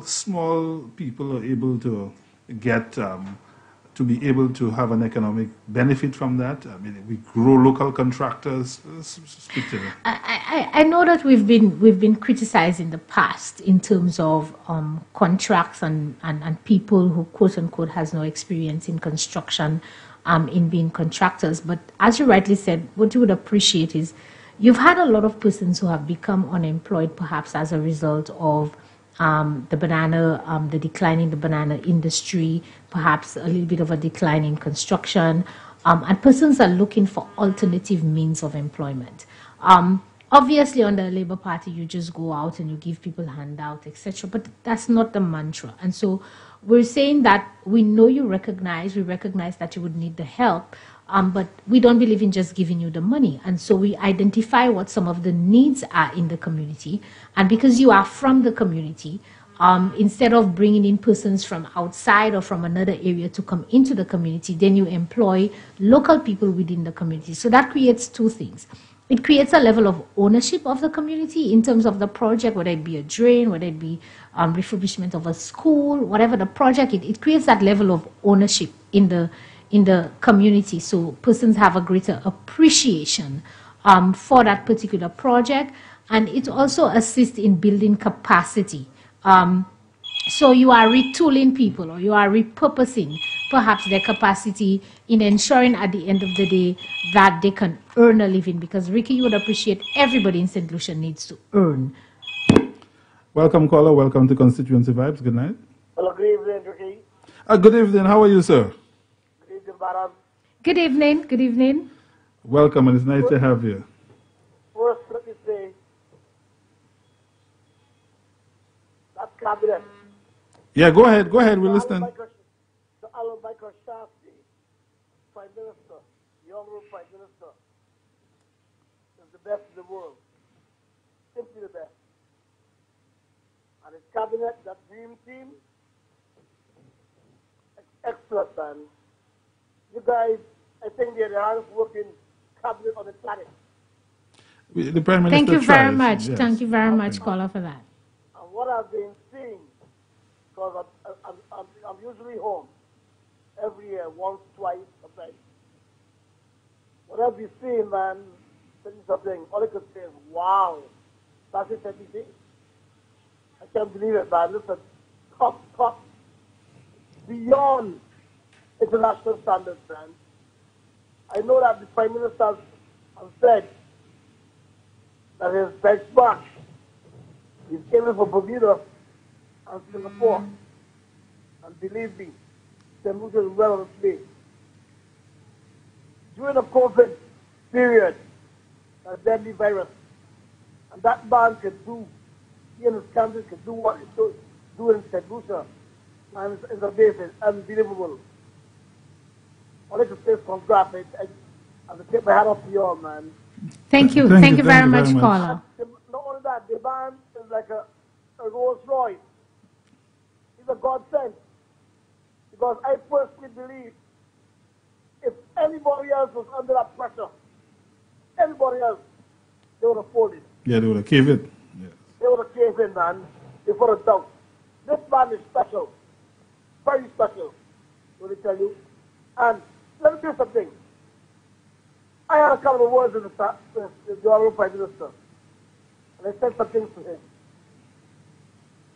Small people are able to get, to be able to have an economic benefit from that. I mean, we grow local contractors. Speak to them. I know that we've been criticized in the past in terms of contracts and people who, quote unquote, has no experience in construction, in being contractors. But as you rightly said, what you would appreciate is you've had a lot of persons who have become unemployed, perhaps as a result of the declining the banana industry, perhaps a little bit of a decline in construction, and persons are looking for alternative means of employment. Obviously, on the Labour Party, you just go out and you give people handouts, etc. But that's not the mantra. And so we're saying that we know we recognize that you would need the help, but we don't believe in just giving you the money. And so we identify what some of the needs are in the community. And because you are from the community, instead of bringing in persons from outside or from another area to come into the community, then you employ local people within the community. So that creates two things. It creates a level of ownership of the community in terms of the project, whether it be a drain, whether it be refurbishment of a school, whatever the project, it creates that level of ownership in the community. So persons have a greater appreciation for that particular project, and it also assists in building capacity. So you are retooling people, or you are repurposing perhaps their capacity in ensuring at the end of the day that they can earn a living, because Ricky, you would appreciate everybody in St. Lucia needs to earn. Welcome, caller. Welcome to Constituency Vibes. Good night. Hello, good evening, Ricky. Good evening. How are you, sir? Good evening, madam. Good evening. Good evening. Welcome, and it's nice to have you. First, let me say, that's cabinet. Yeah, go ahead. Go ahead. We're listening. The Alan Michael Shafty, Prime Minister, the Honorable Prime Minister, is the best in the world. Simply the best. And his cabinet, that dream team, excellent, man. You guys, I think they're the hardest working cabinet on the planet. The Prime Minister Thank you very much. Yes. Thank you very much, caller, for that. And what I've been seeing, because I'm usually home every year, once, twice, sometimes. What I've been seeing, man, tell you something, all I can say is, wow, that's it, everything. I can't believe it, man. Listen, top, beyond international standards, man. I know that the Prime Minister has said that his benchmark is aiming for Bermuda and Singapore. And believe me, St. Lucia is well on its way. During the COVID period, a deadly virus, and that man can do, he and his country can do what he's doing in St. Lucia, and it's amazing, unbelievable. All I can say is congrats. I take my hat off to you all, man. Thank you. Thank you very much, caller. Not only that, the man is like a Rolls Royce. He's a godsend. Because I personally believe if anybody else was under that pressure, anybody else, they would have folded. Yeah, they would have caved it. Yes. They would have caved in, man, before a doubt. This man is special. Very special, let me tell you. And let me tell you something. I had a couple of words with the Honorable Prime Minister. And I said some things to him.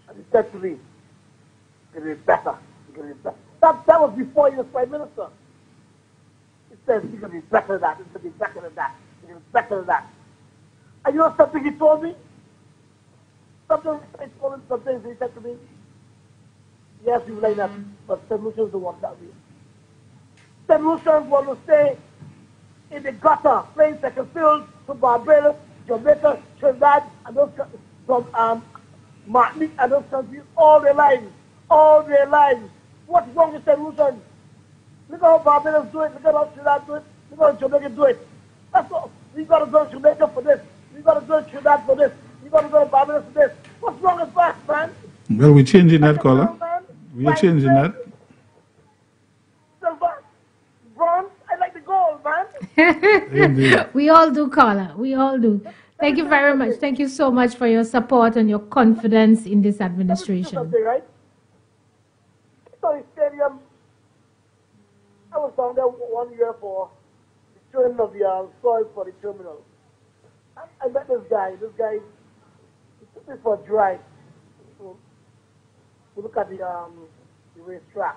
And he said to me, it's going to be better. It's going to be better. That was before he was Prime Minister. He said, it's going to be better than that. It's going to be better than that. It's going to be better than that. And you know something he told me? Something he said to me? Yes, you like that, but St. Lucians don't want that way. St. Lucians want to stay in the gutter, playing second field to Barbados, Jamaica, Trinidad, and those from Martinique and those countries all their lives. All their lives. What's wrong with St. Lucians? Look how Barbados do it. Look how Trinidad do it. Look how Jamaica do it. That's all. We got to go to Jamaica for this. We got to go to Trinidad for this. We got to go to Barbados for this. What's wrong with that, man? Well, we're changing that, caller. We are changing that. Silver, bronze, I like the gold, man. Indeed. We all do, caller. We all do. Thank you very much. Thank you so much for your support and your confidence in this administration. Something, right? Sorry, Stadium. I was down there 1 year for the training of the soil for the terminal. I met this guy. This guy, he took me for a drive. To look at the racetrack.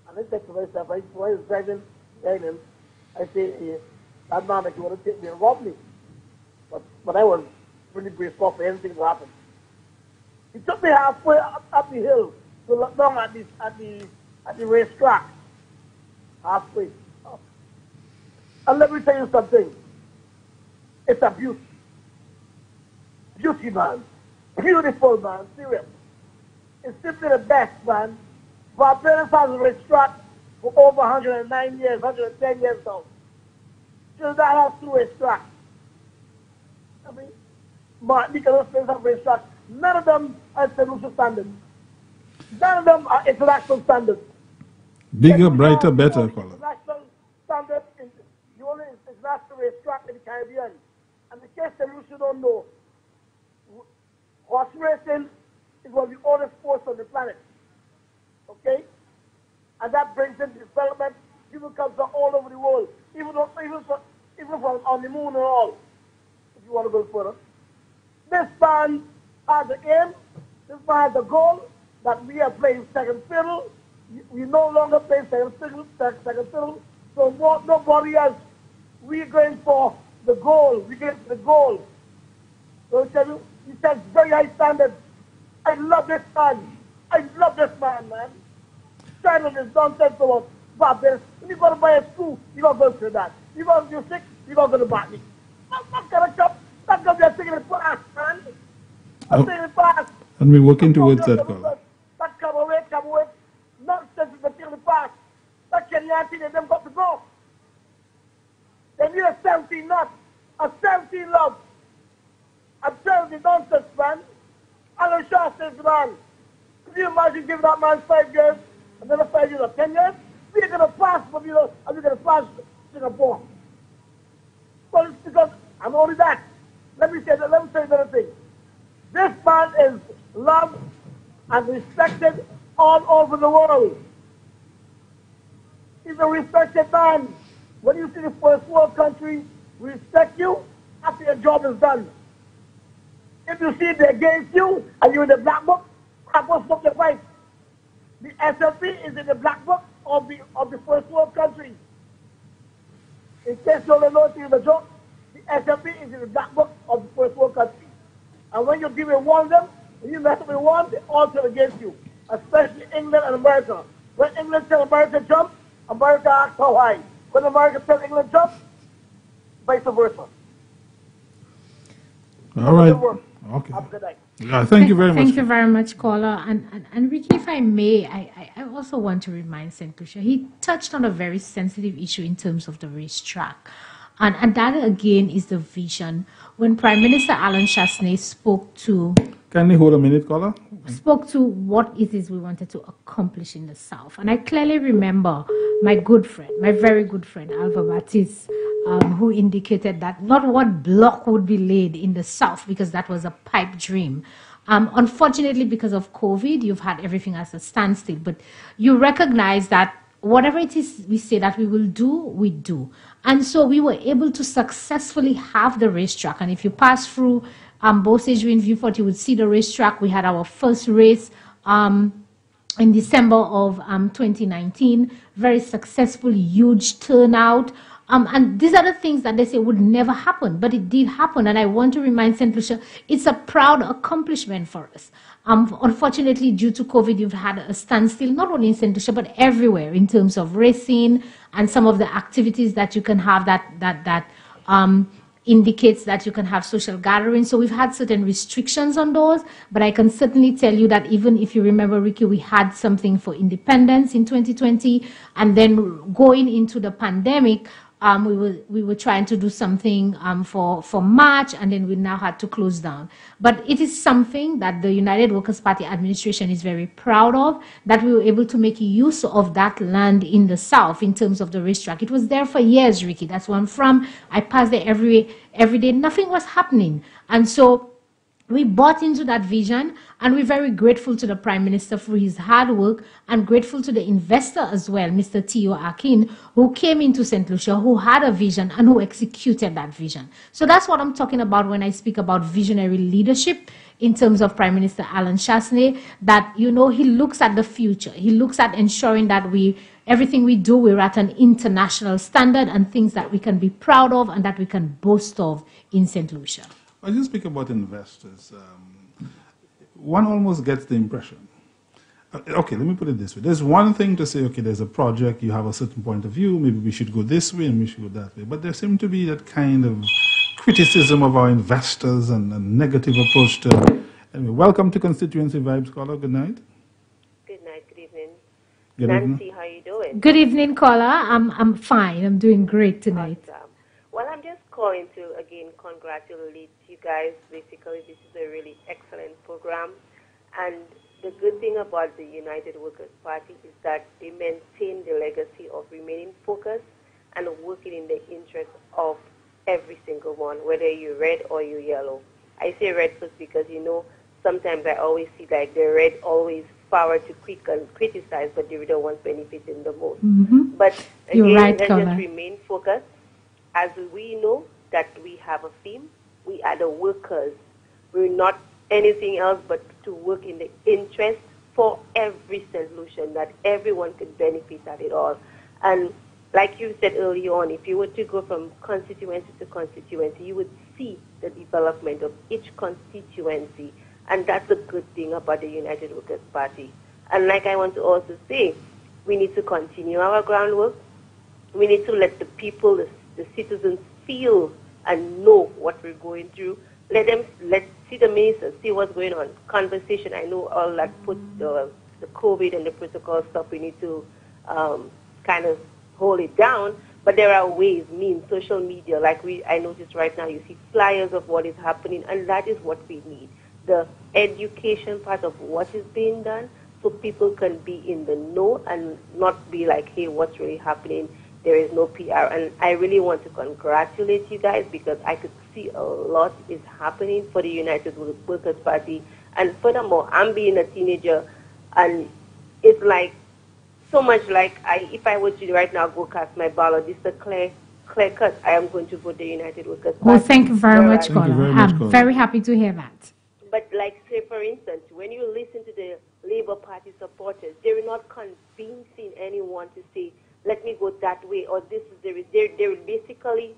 And I said to myself, while I was driving behind him, I said, hey, that man, if you want to take me and rob me. But I was really braced for anything to happen. He took me halfway up the hill to look down at the racetrack. Halfway up. And let me tell you something. It's a beauty. Beauty, man. Beautiful, man. Serious. It's simply the best, man. Barbados has a racetrack for over 109 years, 110 years now. Still that has two racetracks. I mean, Martinique and those places have racetracks. None of them are international standards. None of them are international standards. Bigger, brighter, better, Colin. International standards in the only international racetrack in the Caribbean. And in case the Lucia don't know, horse racing is one of the oldest sports on the planet. Okay? And that brings in development. People come from all over the world, even from on the moon and all, if you want to go further. This band has the aim, this band has the goal that we are playing second fiddle. We no longer play second fiddle. So nobody else. We're going for the goal. We're going for the goal. So I tell you, he sets very high standards. I love this man. I love this man, man. Trying on this nonsense about Barbados. When you go to buy a school, you're going to go through that. You go to do sick, you're going to go to Botany. Not going to come. Not going to be taking it fast, man. I'm taking it fast. And we're working towards that, Colin. That come away. Nonsense is taking it fast. That Kenyan thing, them got to go. They need a 17 knot. A 17 love. I'm telling you, nonsense, man. Alan Shaw says, man, could you imagine giving that man 5 years, another 5 years or 10 years? We're going to pass, but you know, we're going to pass Singapore. Well, it's because, and only that, let me say another thing. This man is loved and respected all over the world. He's a respected man. When you see the first world country respect you after your job is done. If you see they're against you and you're in the black book, stop your fight. The SLP is in the black book of the first world countries. In case you don't know it is a joke, the SLP is in the black book of the first world countries. And when you give a one of them, and you mess up with one, they all turn against you. Especially England and America. When England tells America jump, America acts how high. When America tells England jump, vice versa. All right. Okay. Have a good night. Thank you very much. Thank you very much, caller. And Ricky, if I may, I also want to remind St. Lucia, he touched on a very sensitive issue in terms of the racetrack. And that, again, is the vision. When Prime Minister Alan Chasney spoke to... Kindly hold a minute, caller. Spoke to what it is we wanted to accomplish in the South. And I clearly remember my good friend, my very good friend, Alva Baptiste, who indicated that not one block would be laid in the South because that was a pipe dream. Unfortunately, because of COVID, you've had everything as a standstill. But you recognize that whatever it is we say that we will do, we do. And so we were able to successfully have the racetrack. And if you pass through both Edgewain and Viewport, you would see the racetrack. We had our first race in December of 2019. Very successful, huge turnout. And these are the things that they say would never happen, but it did happen. And I want to remind St. Lucia, it's a proud accomplishment for us. Unfortunately, due to COVID, you've had a standstill, not only in St. Lucia, but everywhere in terms of racing and some of the activities that you can have that indicates that you can have social gatherings. So we've had certain restrictions on those, but I can certainly tell you that even if you remember, Ricky, we had something for independence in 2020, and then going into the pandemic, we were trying to do something for March, and then we now had to close down. But it is something that the United Workers' Party administration is very proud of, that we were able to make use of that land in the South in terms of the racetrack. It was there for years, Ricky. That's where I'm from. I passed there every day. Nothing was happening. And so we bought into that vision, and we're very grateful to the Prime Minister for his hard work, and grateful to the investor as well, Mr. Tio Akin, who came into St. Lucia, who had a vision and who executed that vision. So that's what I'm talking about when I speak about visionary leadership in terms of Prime Minister Alan Chasney, that, you know, he looks at the future. He looks at ensuring that everything we do, we're at an international standard and things that we can be proud of and that we can boast of in St. Lucia. I just speak about investors. one almost gets the impression. Okay, let me put it this way. There's one thing to say, okay, there's a project, you have a certain point of view, maybe we should go this way and we should go that way. But there seems to be that kind of criticism of our investors and a negative approach to. Anyway, welcome to Constituency Vibes, caller. Good night. Good night, good evening. Good Nancy, evening. how you doing? Good evening, caller. I'm fine. I'm doing great tonight. Awesome. Well, I'm just calling to, again, congratulate you guys. Basically, this is a really excellent program. And the good thing about the United Workers' Party is that they maintain the legacy of remaining focused and working in the interest of every single one, whether you're red or you're yellow. I say red first because, sometimes I always see like the red always forward to criticize, but they're the ones benefiting the most. Mm-hmm. But You're again, right, let's caller. just remain focused. As we know that we have a theme, we are the workers. We're not anything else but to work in the interest for every solution that everyone could benefit at it all. And like you said earlier on, if you were to go from constituency to constituency, you would see the development of each constituency. And that's a good thing about the United Workers' Party. And like I want to also say, we need to continue our groundwork. We need to let the people, the citizens feel and know what we're going through. Let's see the ministers, see what's going on. Conversation, I know all that put the COVID and the protocol stuff, we need to kind of hold it down. But there are ways, means, social media, like I notice right now, you see flyers of what is happening, and that is what we need. The education part of what is being done so people can be in the know and not be like, hey, what's really happening? There is no PR. And I really want to congratulate you guys because I could see a lot is happening for the United Workers' Party. And furthermore, I'm being a teenager, and it's like so much like if I were to right now go cast my ballot, this is a clear cut. I am going to vote the United Workers' Party. Well, thank you very much, Thank you caller. very much, I'm caller. very happy to hear that. But like, say, for instance, when you listen to the Labour Party supporters, they're not convincing anyone to say, let me go that way, or this is the they basically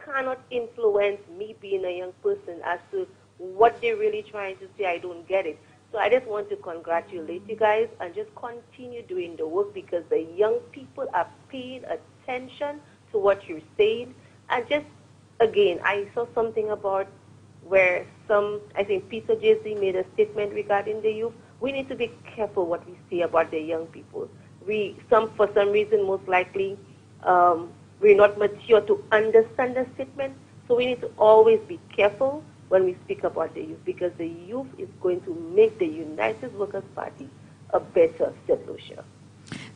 cannot influence me being a young person as to what they're really trying to say. I don't get it. So I just want to congratulate you guys and just continue doing the work because the young people are paying attention to what you're saying. And just, again, I saw something about where I think Peter J.C. made a statement regarding the youth. We need to be careful what we say about the young people. For some reason, most likely, we're not mature to understand the statement. So we need to always be careful when we speak about the youth because the youth is going to make the United Workers' Party a better solution.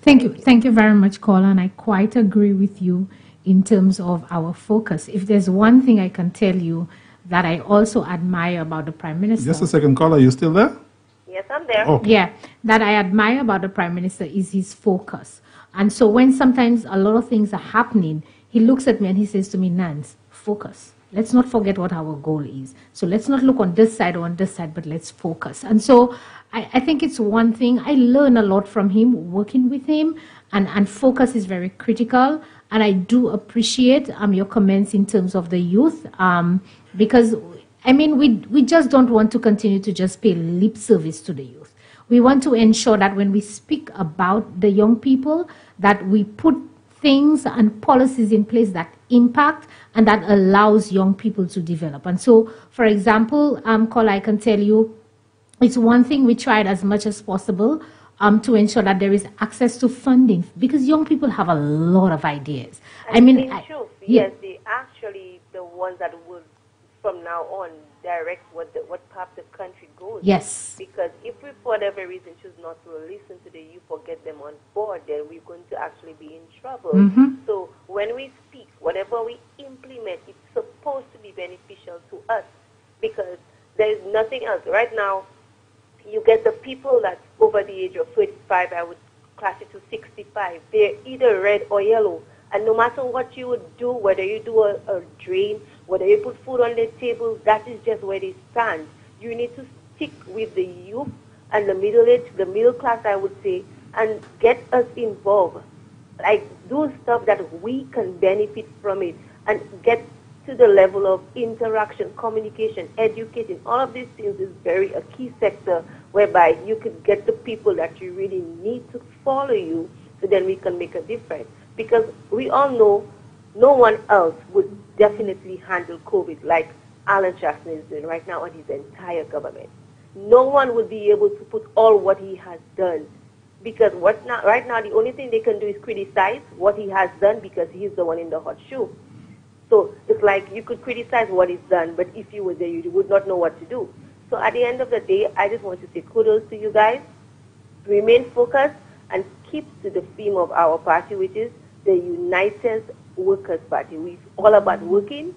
Thank you. Thank you very much, caller. And I quite agree with you in terms of our focus. If there's one thing I can tell you that I also admire about the Prime Minister. Just a second, caller. You still there? Yes, I'm there. Okay. Yeah, that I admire about the Prime Minister is his focus. And so when sometimes a lot of things are happening, he looks at me and he says to me, Nance, focus. Let's not forget what our goal is. So let's not look on this side or on this side, but let's focus. And so I think it's one thing. I learn a lot from him, working with him, and focus is very critical. And I do appreciate your comments in terms of the youth because, I mean, we just don't want to continue to just pay lip service to the youth. We want to ensure that when we speak about the young people, that we put things and policies in place that impact and that allows young people to develop. And so, for example, Cole, I can tell you, it's one thing we tried as much as possible to ensure that there is access to funding because young people have a lot of ideas. And I mean, in truth, yes, they actually the ones that will from now on direct what path the country goes. Yes. Because if we, for whatever reason, choose not to listen to the youth or get them on board, then we're going to actually be in trouble. Mm-hmm. So when we speak, whatever we implement, it's supposed to be beneficial to us because there is nothing else. Right now, you get the people that's over the age of 35, I would class it to 65. They're either red or yellow. And no matter what you would do, whether you do a drain, whether you put food on the table, that is just where they stand. You need to stick with the youth and the middle class, I would say, and get us involved. Like, do stuff that we can benefit from it and get to the level of interaction, communication, educating. All of these things is very a key sector whereby you could get the people that you really need to follow you, so then we can make a difference. Because we all know no one else would definitely handle COVID like Alan Jackson is doing right now on his entire government. No one would be able to put all what he has done, because right now the only thing they can do is criticize what he has done because he's the one in the hot shoe. So it's like you could criticize what he's done, but if you were there, you would not know what to do. So at the end of the day, I just want to say kudos to you guys. Remain focused and keep to the theme of our party, which is the United Workers' Party. We're all about working,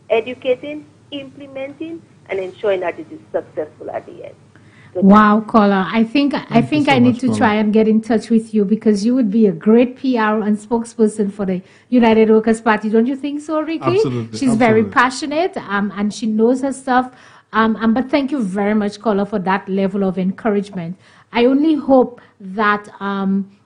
educating, implementing, and ensuring that it is successful at the end. Wow, caller. I think I need to try and get in touch with you, because you would be a great PR and spokesperson for the United Workers' Party. Don't you think so, Ricky? Absolutely. She's very passionate and she knows her stuff. But thank you very much, caller, for that level of encouragement. I only hope that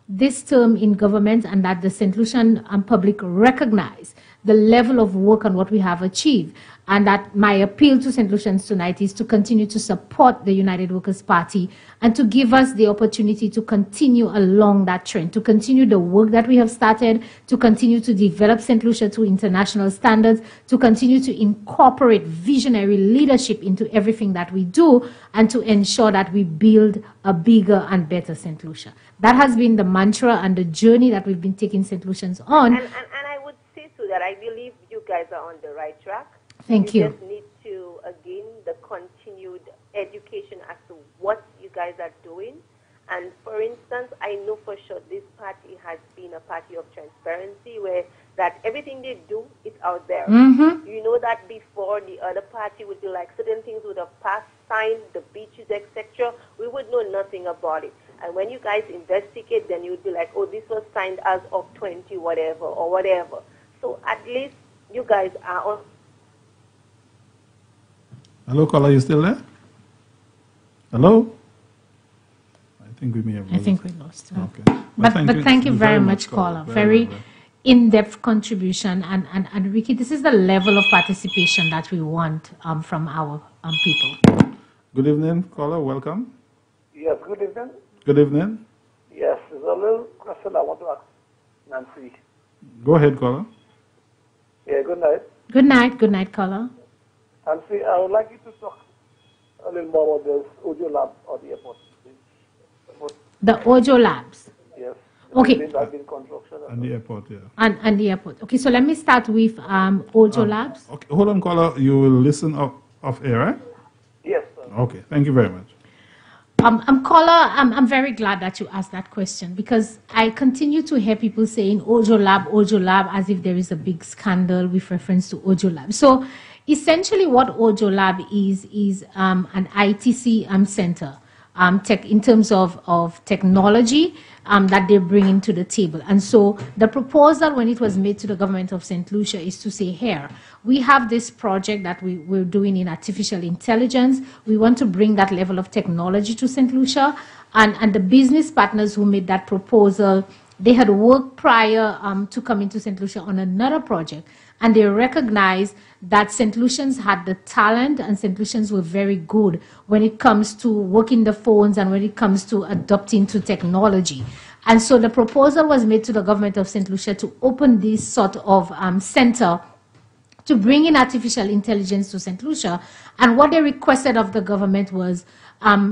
this term in government and that the St. Lucian public recognize the level of work and what we have achieved. And that my appeal to St. Lucians tonight is to continue to support the United Workers' Party and to give us the opportunity to continue along that trend, to continue the work that we have started, to continue to develop St. Lucia to international standards, to continue to incorporate visionary leadership into everything that we do, and to ensure that we build a bigger and better St. Lucia. That has been the mantra and the journey that we've been taking St. Lucians on. And I would say so that I believe you guys are on the right track. Thank you. You just need to, again, the continued education as to what you guys are doing. And for instance, I know for sure this party has been a party of transparency, where that everything they do is out there. Mm-hmm. You know that before the other party would be like certain things would have passed, signed, the beaches, etc. We would know nothing about it. And when you guys investigate, then you would be like, oh, this was signed as of 20 whatever or whatever. So at least you guys are on. Hello, caller, you still there? Hello? I think we may have lost. I think we lost her. Okay. But thank you very much, caller. Very in-depth contribution. And Ricky, this is the level of participation that we want from our people. Good evening, caller. Welcome. Yes, good evening. Good evening. Yes, there's a little question I want to ask Nancy. Go ahead, caller. Yeah, good night. Good night. Good night, caller. Nancy, I would like you to talk a little more about this audio lab or the airport. The Ojo Labs. Yes. Okay. And the airport, yeah. And the airport. Okay, so let me start with Ojo Labs. Okay, hold on, caller. You will listen off air, right? Yes, sir. Okay, thank you very much. Caller, I'm very glad that you asked that question, because I continue to hear people saying Ojo Lab, as if there is a big scandal with reference to Ojo Lab. So essentially what Ojo Lab is an ITC center in terms of technology that they bring into the table. And so the proposal, when it was made to the government of St. Lucia, is to say, here, we have this project that we're doing in artificial intelligence. We want to bring that level of technology to St. Lucia. And the business partners who made that proposal, they had worked prior to coming to St. Lucia on another project. And they recognized that St. Lucians had the talent, and St. Lucians were very good when it comes to working the phones and when it comes to adopting to technology. And so the proposal was made to the government of St. Lucia to open this sort of center to bring in artificial intelligence to St. Lucia. And what they requested of the government was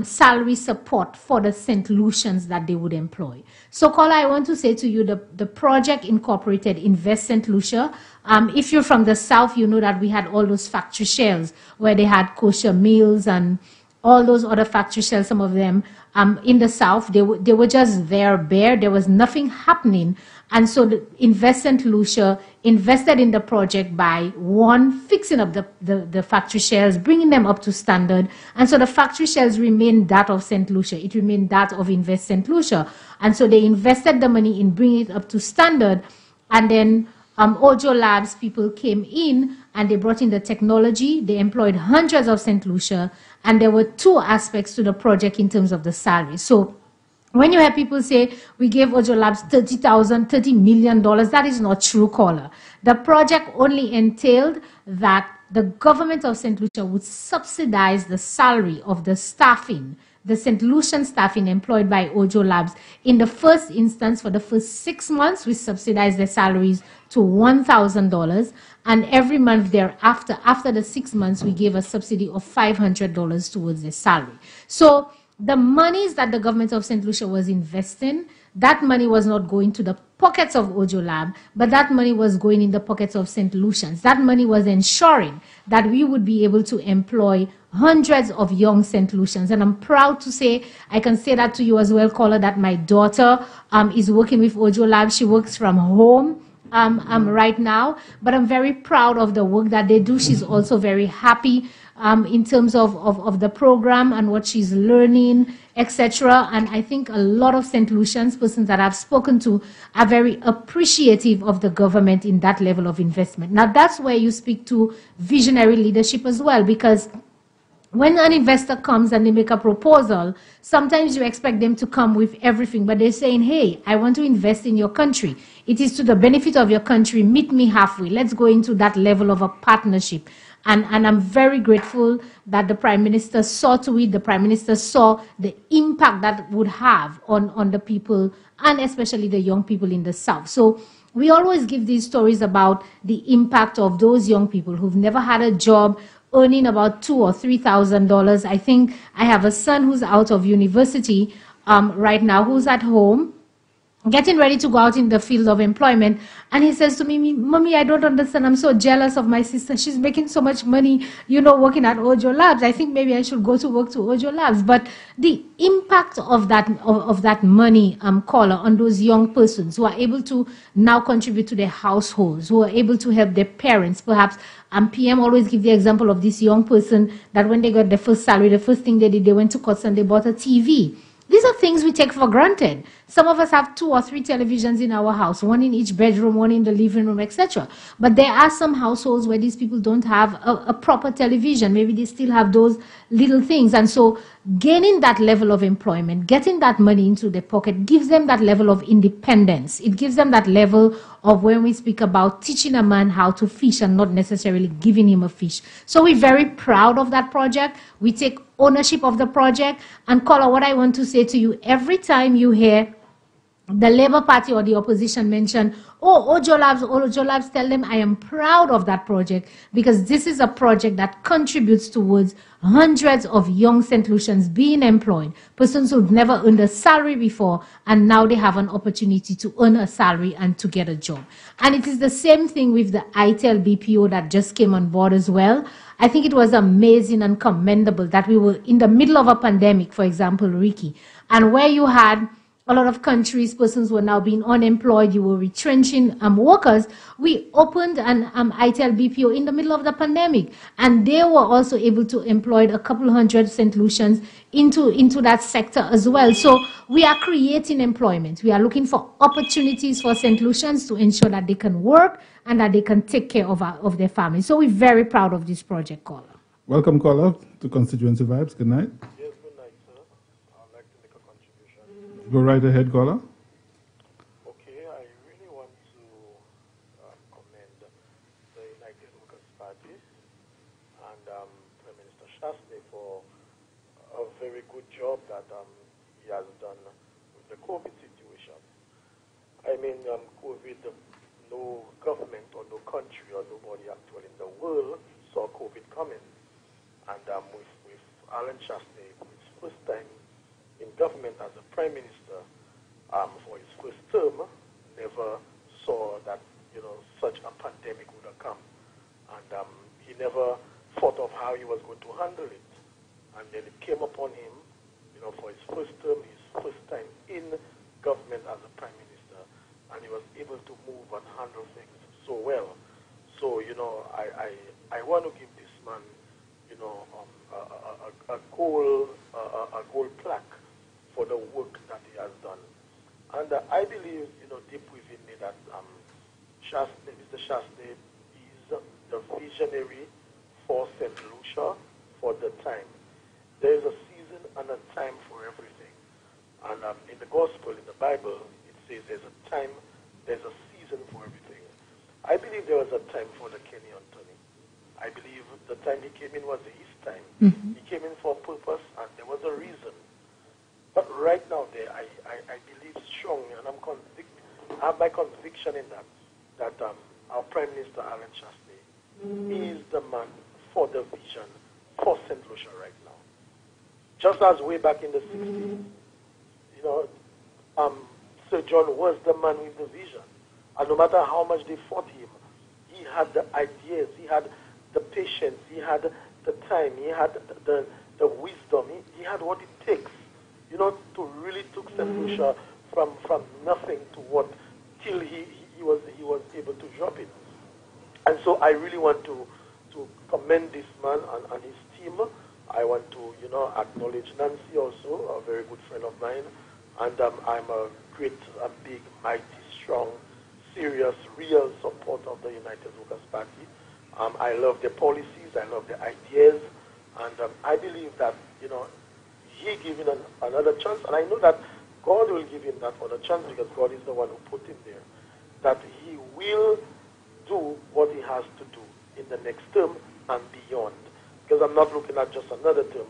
salary support for the St. Lucians that they would employ. So, caller, I want to say to you, the project incorporated Invest St. Lucia. If you're from the South, you know that we had all those factory shells where they had kosher meals and all those other factory shells, some of them in the South, they were just there bare. There was nothing happening. And so the Invest St. Lucia invested in the project by, one, fixing up the factory shells, bringing them up to standard. And so the factory shells remained that of St. Lucia. It remained that of Invest St. Lucia. And so they invested the money in bringing it up to standard. And then Ojo Labs people came in and they brought in the technology. They employed hundreds of St. Lucia. And there were two aspects to the project in terms of the salary. So When you hear people say we gave Ojo Labs $30 million, that is not true, caller. The project only entailed that the government of St. Lucia would subsidize the salary of the staffing, the St. Lucian staffing employed by Ojo Labs. In the first instance, for the first 6 months, we subsidized their salaries to $1,000. And every month thereafter, after the 6 months, we gave a subsidy of $500 towards their salary. So the monies that the government of St. Lucia was investing, that money was not going to the pockets of Ojo Lab, but that money was going in the pockets of St. Lucians. That money was ensuring that we would be able to employ hundreds of young St. Lucians. And I'm proud to say, I can say that to you as well, caller, that my daughter is working with Ojo Lab. She works from home right now, but I'm very proud of the work that they do. She's also very happy in terms of the program and what she's learning, etc. And I think a lot of St. Lucians, persons that I've spoken to, are very appreciative of the government in that level of investment. Now, that's where you speak to visionary leadership as well, because when an investor comes and they make a proposal, sometimes you expect them to come with everything, but they're saying, hey, I want to invest in your country. It is to the benefit of your country. Meet me halfway. Let's go into that level of a partnership. And I'm very grateful that the Prime Minister saw to it. The Prime Minister saw the impact that would have on the people, and especially the young people in the South. So we always give these stories about the impact of those young people who've never had a job, earning about $2,000 or $3,000. I think I have a son who's out of university right now, who's at home, getting ready to go out in the field of employment. And he says to me, Mommy, I don't understand. I'm so jealous of my sister. She's making so much money, you know, working at Ojo Labs. I think maybe I should go to work to Ojo Labs. But the impact of that money, caller, on those young persons who are able to now contribute to their households, who are able to help their parents, perhaps. PM always give the example of this young person that when they got their first salary, the first thing they did, they went to Cots and they bought a TV. These are things we take for granted. Some of us have 2 or 3 televisions in our house, one in each bedroom, one in the living room, etc. But there are some households where these people don't have a proper television. Maybe they still have those little things. And so gaining that level of employment, getting that money into their pocket, gives them that level of independence. It gives them that level of when we speak about teaching a man how to fish and not necessarily giving him a fish. So we're very proud of that project. We take ownership of the project. And caller, what I want to say to you, every time you hear the Labour Party or the opposition mention, oh, Ojo Labs, tell them I am proud of that project, because this is a project that contributes towards hundreds of young St. Lucians being employed, persons who've never earned a salary before, and now they have an opportunity to earn a salary and to get a job. And it is the same thing with the ITEL BPO that just came on board as well. I think it was amazing and commendable that we were in the middle of a pandemic, for example, Ricky, and where you had a lot of countries, persons were now being unemployed, you were retrenching workers. We opened an ITEL BPO in the middle of the pandemic, and they were also able to employ a couple hundred St. Lucians into that sector as well. So we are creating employment. We are looking for opportunities for St. Lucians to ensure that they can work and that they can take care of their families. So we're very proud of this project, caller. Welcome, caller, to Constituency Vibes. Good night. Yes, good night, sir. I'd like to make a contribution. Go right ahead, caller. Okay, I really want to commend the United Workers' Party and Prime Minister Shastney for a very good job that he has done with the COVID situation. I mean, COVID, no government or no country or nobody actually in the world saw COVID coming. And with Alan Shastney, his first time in government as a Prime Minister, for his first term, never saw that, such a pandemic would have come. And he never thought of how he was going to handle it. And then it came upon him, for his first term, his first time in government as a Prime Minister, and he was able to move and handle things so well. So, I want to give this man, a gold plaque for the work that he has done. And I believe, deep within me that Mr. Shastney is the visionary for St. Lucia for the time. There is a season and a time for everything. And in the gospel, in the Bible, it says there's a time, there's a season for everything. I believe there was a time for the Kenny Anthony. I believe the time he came in was his time. He came in for a purpose, and there was a reason. But right now, I believe strongly, and I have my conviction in that our Prime Minister, Alan Chasney, is the man for the vision for St. Lucia right now. Just as way back in the 60s, Sir John was the man with the vision. And no matter how much they fought him, he had the ideas, he had the patience, he had the time, he had the wisdom, he had what it takes, to really took St. Lucia from nothing to what, till he was able to drop it. And so I really want to commend this man and his team. I want to, acknowledge Nancy also, a very good friend of mine. And I'm a great, big, mighty, strong, serious, real supporter of the United Workers' Party. I love their policies, I love their ideas, and I believe that, he given another chance, and I know that God will give him that other chance because God is the one who put him there, that he will do what he has to do in the next term and beyond. Because I'm not looking at just another term,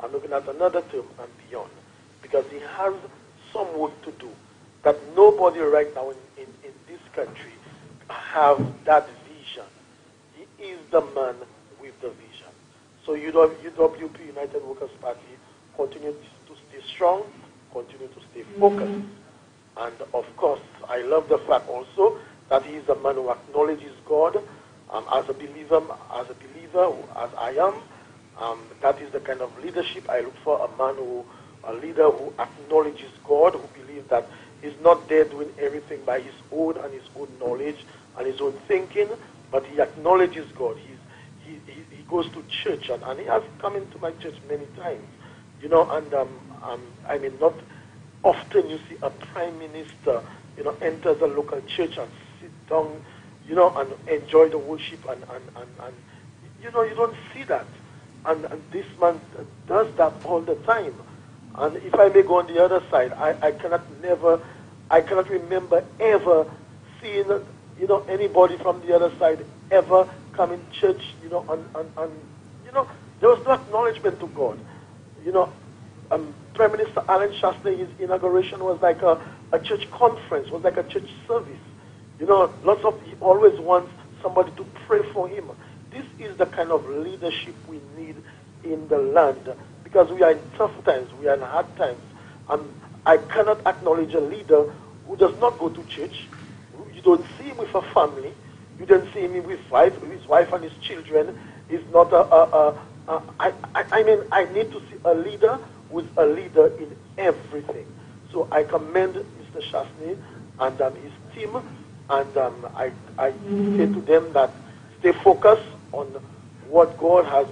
I'm looking at another term and beyond. Because he has some work to do that nobody right now in this country have that vision. He is the man with the vision. So UWP, United Workers' Party, continue to stay strong, continue to stay focused. And of course, I love the fact also that he is a man who acknowledges God as a believer, as I am. That is the kind of leadership I look for, a leader who acknowledges God, who believes that he's not there doing everything by his own and his own knowledge and his own thinking, but he acknowledges God. He goes to church, and he has come into my church many times, I mean, not often you see a prime minister, enters a local church and sit down, and enjoy the worship, and you don't see that. And this man does that all the time. And if I may go on the other side, I cannot remember ever seeing, anybody from the other side ever come in church, there was no acknowledgement to God. Prime Minister Alan Chasney, his inauguration was like a church conference, was like a church service. He always wants somebody to pray for him. This is the kind of leadership we need in the land, because we are in tough times, we are in hard times, and I cannot acknowledge a leader who does not go to church. You don't see him with a family, you don't see him with his wife and his children. He's not I need to see a leader who is a leader in everything. So I commend Mr. Chasney and his team, and I say to them that stay focused on what God has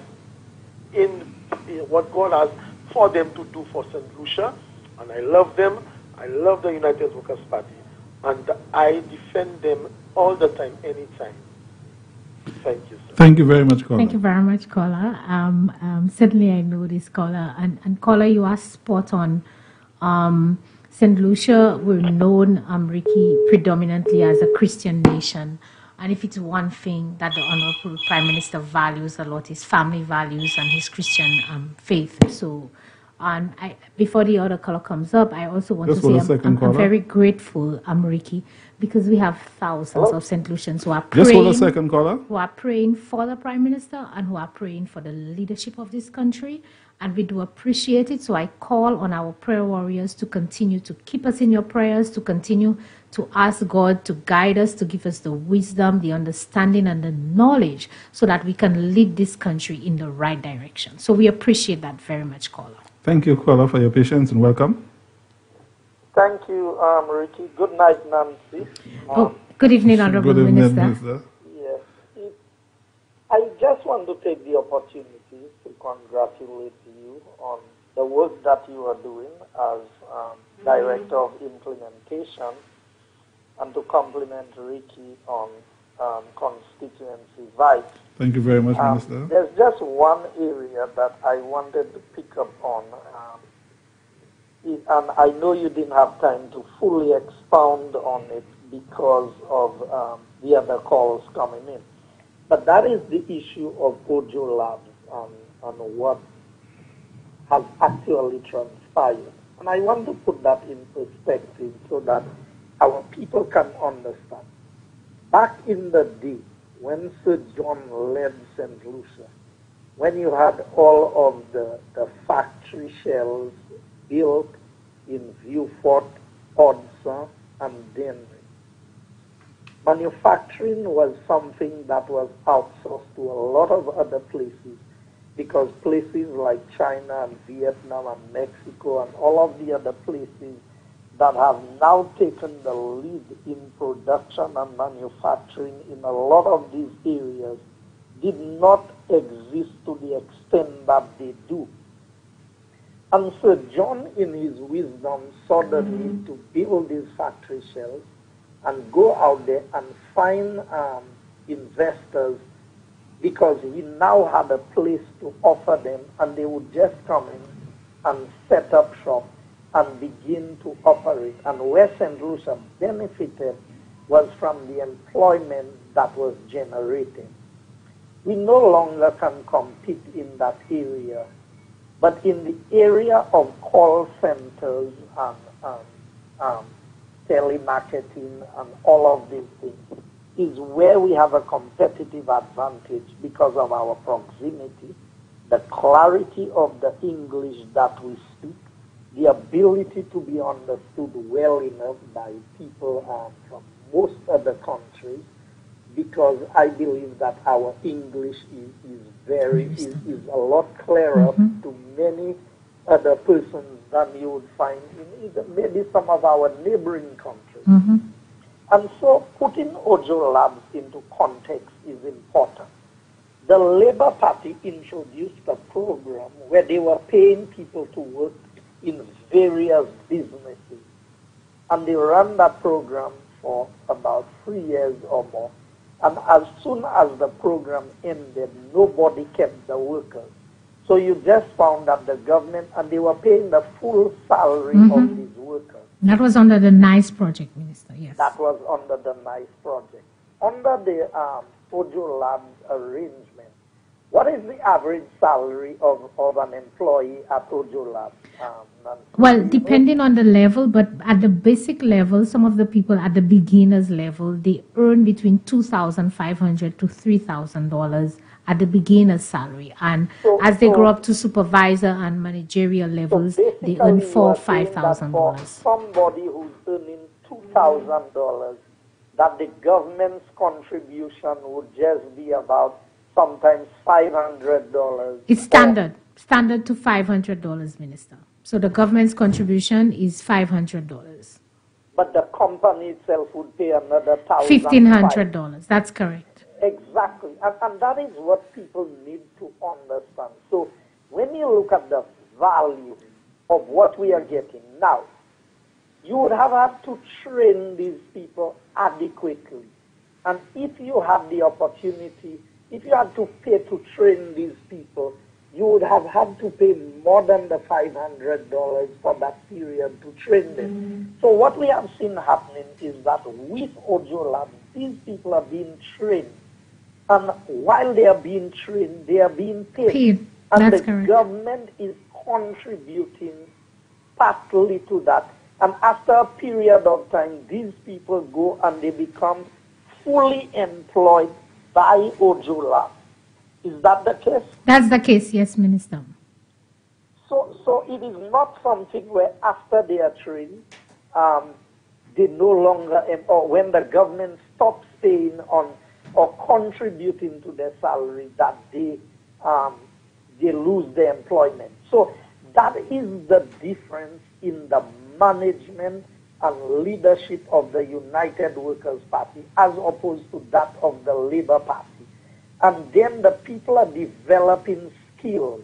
for them to do for St. Lucia, and I love them. I love the United Workers' Party, and I defend them all the time, anytime. Thank you, sir. Thank you very much, caller. Thank you very much, caller. Certainly I know this caller, and caller, you are spot on. St. Lucia, we're known, Ricky, predominantly as a Christian nation. And if it's one thing that the Honorable Prime Minister values a lot, his family values and his Christian faith. So, before the other caller comes up, I also want to say I'm very grateful, Ricky, because we have thousands of St. Lucians who are praying. Just hold a second, caller. Who are praying for the Prime Minister and who are praying for the leadership of this country. And we do appreciate it. So I call on our prayer warriors to continue to keep us in your prayers, to continue to ask God to guide us, to give us the wisdom, the understanding, and the knowledge so that we can lead this country in the right direction. So we appreciate that very much, caller. Thank you, caller, for your patience, and welcome. Thank you, Ricky. Good night, Nancy. Good evening, Honorable Minister. Yes. I just want to take the opportunity to congratulate you on the work that you are doing as Director of Implementation, and to compliment Ricky on Constituency Vibes. Thank you very much, Minister. There's just one area that I wanted to pick up on. and I know you didn't have time to fully expound on it because of the other calls coming in. But that is the issue of Ojo Labs and what has actually transpired. And I want to put that in perspective so that our people can understand. Back in the day, when Sir John led St. Lucia, when you had all of the factory shells built in Vieux-Fort, Hudson, and Denver, manufacturing was something that was outsourced to a lot of other places because places like China and Vietnam and Mexico and all of the other places that have now taken the lead in production and manufacturing in a lot of these areas did not exist to the extent that they do. And Sir John, in his wisdom, saw the need to build these factory shells and go out there and find investors because he now had a place to offer them, and they would just come in and set up shop and begin to operate. And where St. Lucia benefited was from the employment that was generated. We no longer can compete in that area, but in the area of call centers and telemarketing and all of these things is where we have a competitive advantage because of our proximity, the clarity of the English that we speak, the ability to be understood well enough by people from most other countries, because I believe that our English is a lot clearer to many other persons than you would find in maybe some of our neighboring countries. And so putting Ojo Labs into context is important. The Labour Party introduced a program where they were paying people to work in various businesses. And they ran that program for about 3 years or more. And as soon as the program ended, nobody kept the workers. So you just found that the government, and they were paying the full salary of these workers. That was under the NICE project, Minister, yes. That was under the NICE project. Under the Ojo Labs arrangement, what is the average salary of an employee at Ojo Labs? Well, depending on the level, but at the basic level, some of the people at the beginner's level, they earn between $2,500 to $3,000 at the beginner's salary. And as they grow up to supervisor and managerial levels, they earn $4,000 or $5,000. Somebody who's earning $2,000, that the government's contribution would just be about sometimes $500. It's standard to $500, Minister. So the government's contribution is $500. But the company itself would pay another $1,500. That's correct. Exactly. And that is what people need to understand. So when you look at the value of what we are getting now, you would have had to train these people adequately. And if you had the opportunity, if you had to pay to train these people, you would have had to pay more than the $500 for that period to train them. So what we have seen happening is that with Ojo Labs, these people are being trained. And while they are being trained, they are being paid. And That's the correct. government is contributing partly to that. And after a period of time, these people go and they become fully employed by Ojo Labs. Is that the case? That's the case, yes, Minister. So it is not something where after they are trained, they no longer, or when the government stops paying on or contributing to their salary, that they lose their employment. So that is the difference in the management and leadership of the United Workers' Party as opposed to that of the Labour Party. And then the people are developing skills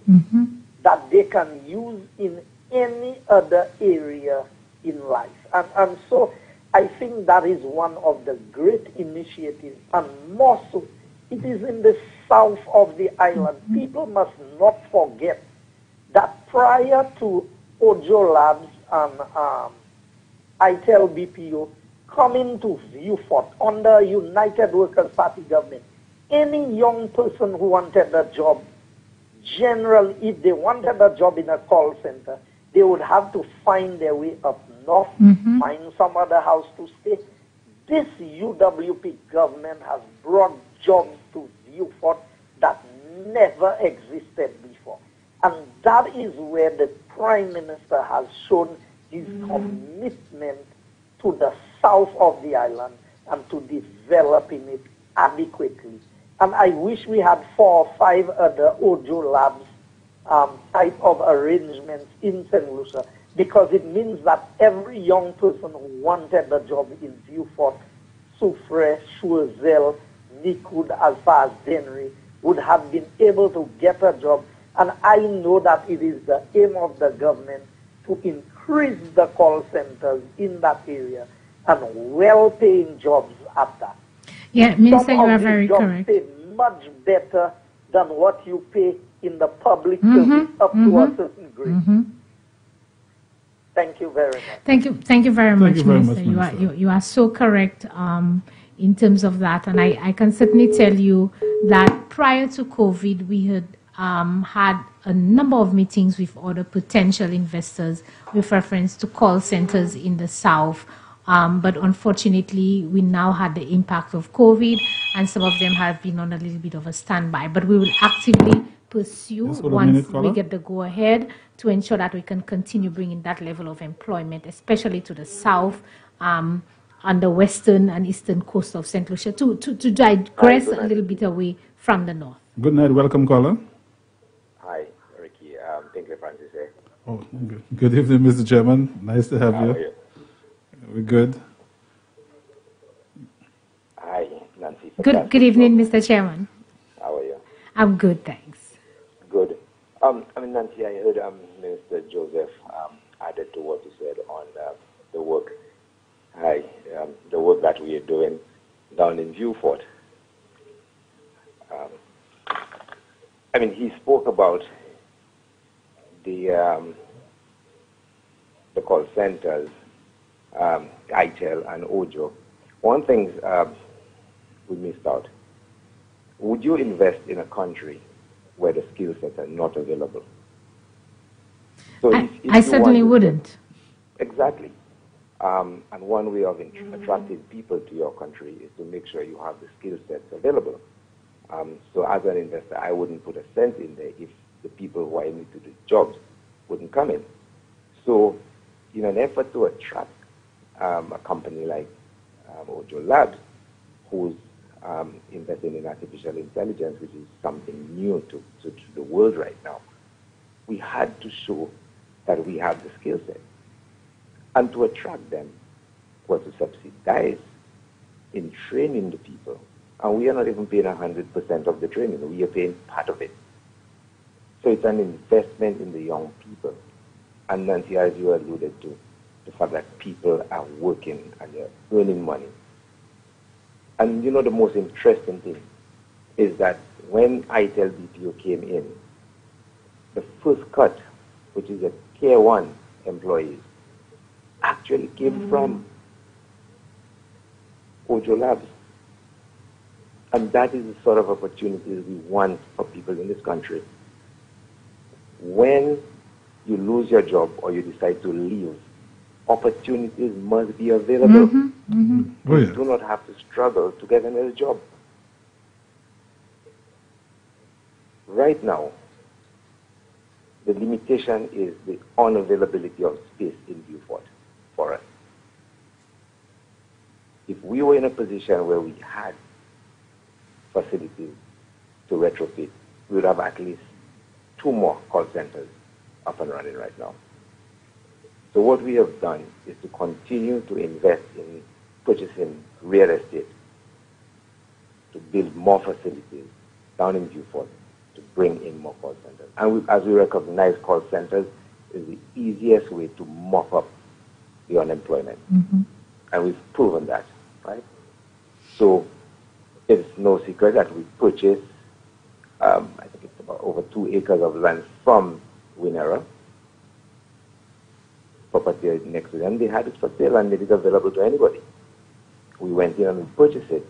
that they can use in any other area in life. And so I think that is one of the great initiatives, and more so, it is in the south of the island. People must not forget that prior to Ojo Labs and ITEL BPO coming to Viewfort under United Workers Party government, any young person who wanted a job, generally, if they wanted a job in a call center, they would have to find their way up north, find some other house to stay. This UWP government has brought jobs to Viewfort that never existed before. And that is where the Prime Minister has shown his commitment to the south of the island and to developing it adequately. And I wish we had 4 or 5 other Ojo Labs type of arrangements in St. Lucia, because it means that every young person who wanted a job in Viewfort, Soufrière, Choiseul, Nicoud, as far as Dennery, would have been able to get a job. And I know that it is the aim of the government to increase the call centers in that area and well-paying jobs at that. Yeah, Minister, you are very correct. Pay much better than what you pay in the public service up to a certain grade. Thank you very much. Thank you very much, Minister. You are so correct in terms of that, and I can certainly tell you that prior to COVID, we had had a number of meetings with other potential investors with reference to call centers in the South. But unfortunately, we now had the impact of COVID, and some of them have been on a little bit of a standby. But we will actively pursue once we get the go-ahead to ensure that we can continue bringing that level of employment, especially to the South, on the western and eastern coast of St. Lucia, to digress a little bit away from the north. Good night. Welcome, caller. Hi, Ricky. Tinkley Francis here. Oh, good evening, Mr. Chairman. Nice to have you. How are you? We're good. Hi, Nancy. Good evening, Mr. Chairman. How are you? I'm good, thanks. Good. Nancy, I heard Minister Joseph added to what you said on the work. The work that we are doing down in Viewfort. He spoke about the call centers, ITEL and Ojo. One thing we missed out. Would you invest in a country where the skill sets are not available? So I certainly wouldn't. Exactly. And one way of attracting people to your country is to make sure you have the skill sets available. So as an investor, I wouldn't put a cent in there if the people who I need to do jobs wouldn't come in. So in an effort to attract a company like Ojo Labs, who's investing in artificial intelligence, which is something new to the world right now, we had to show that we have the skill set. And to attract them was to subsidize in training the people. And we are not even paying 100% of the training. We are paying part of it. So it's an investment in the young people. And Nancy, as you alluded to, the fact that people are working and they're earning money. And the most interesting thing is that when ITEL BPO came in, the first cut, which is a Tier 1 employees, actually came from Ojo Labs. And that is the sort of opportunities we want for people in this country. When you lose your job or you decide to leave, opportunities must be available. Oh, yeah. You do not have to struggle to get another job. Right now, the limitation is the unavailability of space in Viewfort for us. If we were in a position where we had facilities to retrofit, we would have at least 2 more call centers up and running right now. So what we have done is to continue to invest in purchasing real estate, to build more facilities down in Viewfort, to bring in more call centers. And as we recognize call centers is the easiest way to mop up the unemployment. And we've proven that, right? So it's no secret that we purchased, I think it's about over 2 acres of land from Winera for property next to them. They had it for sale and made it available to anybody. We went in and we purchased it.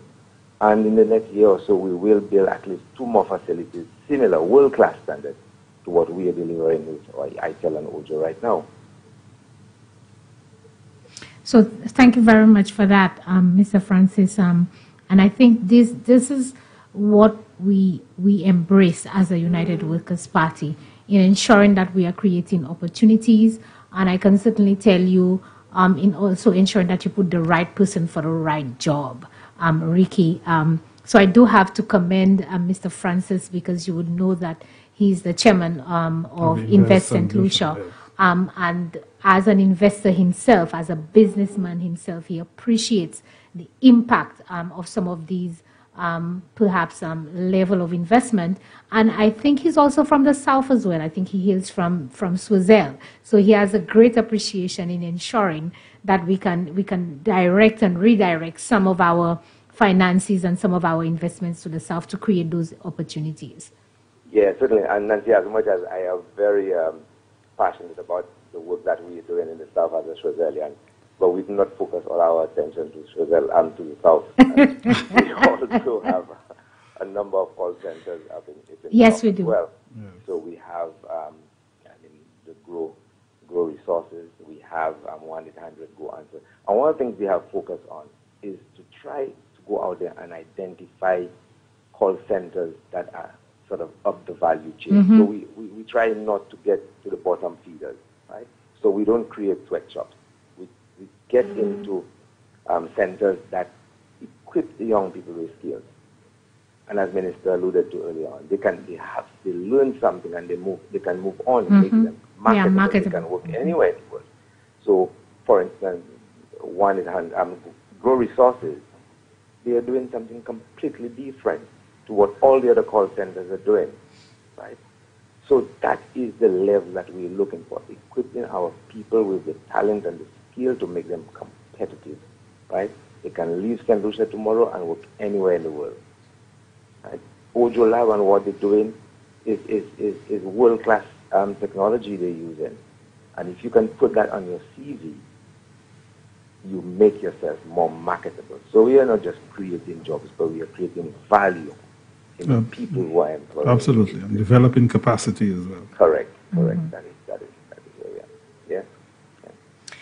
And in the next year or so, we will build at least 2 more facilities, similar, world-class standards to what we are delivering with ITEL and Ojo right now. So thank you very much for that, Mr. Francis. And I think this is what we embrace as a United Workers' Party, in ensuring that we are creating opportunities. And I can certainly tell you, in also ensuring that you put the right person for the right job, Ricky. So I do have to commend Mr. Francis, because you would know that he's the chairman of Invest St. Lucia. And as an investor himself, as a businessman himself, he appreciates the impact of some of these perhaps level of investment. And I think he's also from the South as well. I think he hails from Swazel. So he has a great appreciation in ensuring that we can direct and redirect some of our finances and some of our investments to the South to create those opportunities. Yeah, certainly. And Nancy, as much as I am very passionate about the work that we are doing in the South as a Swazelian, but we do not focus all our attention to Swazel and to the South. We also have a number of call centers up in yes, South we do. as well. Yes. So we have the Grow Resources. We have 1-800 Go Answer. And one of the things we have focused on is to try to go out there and identify call centers that are sort of up the value chain. So we try not to get to the bottom feeders, right? So we don't create sweatshops. We get into centers that equip the young people with skills. And as Minister alluded to earlier on, they learn something and they can move on and make them marketable. They can work anywhere in the world. So, for instance, 1-800 Grow Resources, they are doing something completely different to what all the other call centers are doing, right? So that is the level that we're looking for, equipping our people with the talent and the skill to make them competitive, right? They can leave St. Lucia tomorrow and work anywhere in the world, right? Ojo Lab and what they're doing is world-class technology they're using. And if you can put that on your CV, you make yourself more marketable. So we are not just creating jobs, but we are creating value in the people who are employed. Absolutely, and developing capacity as well. Correct. That is where we are. Yeah.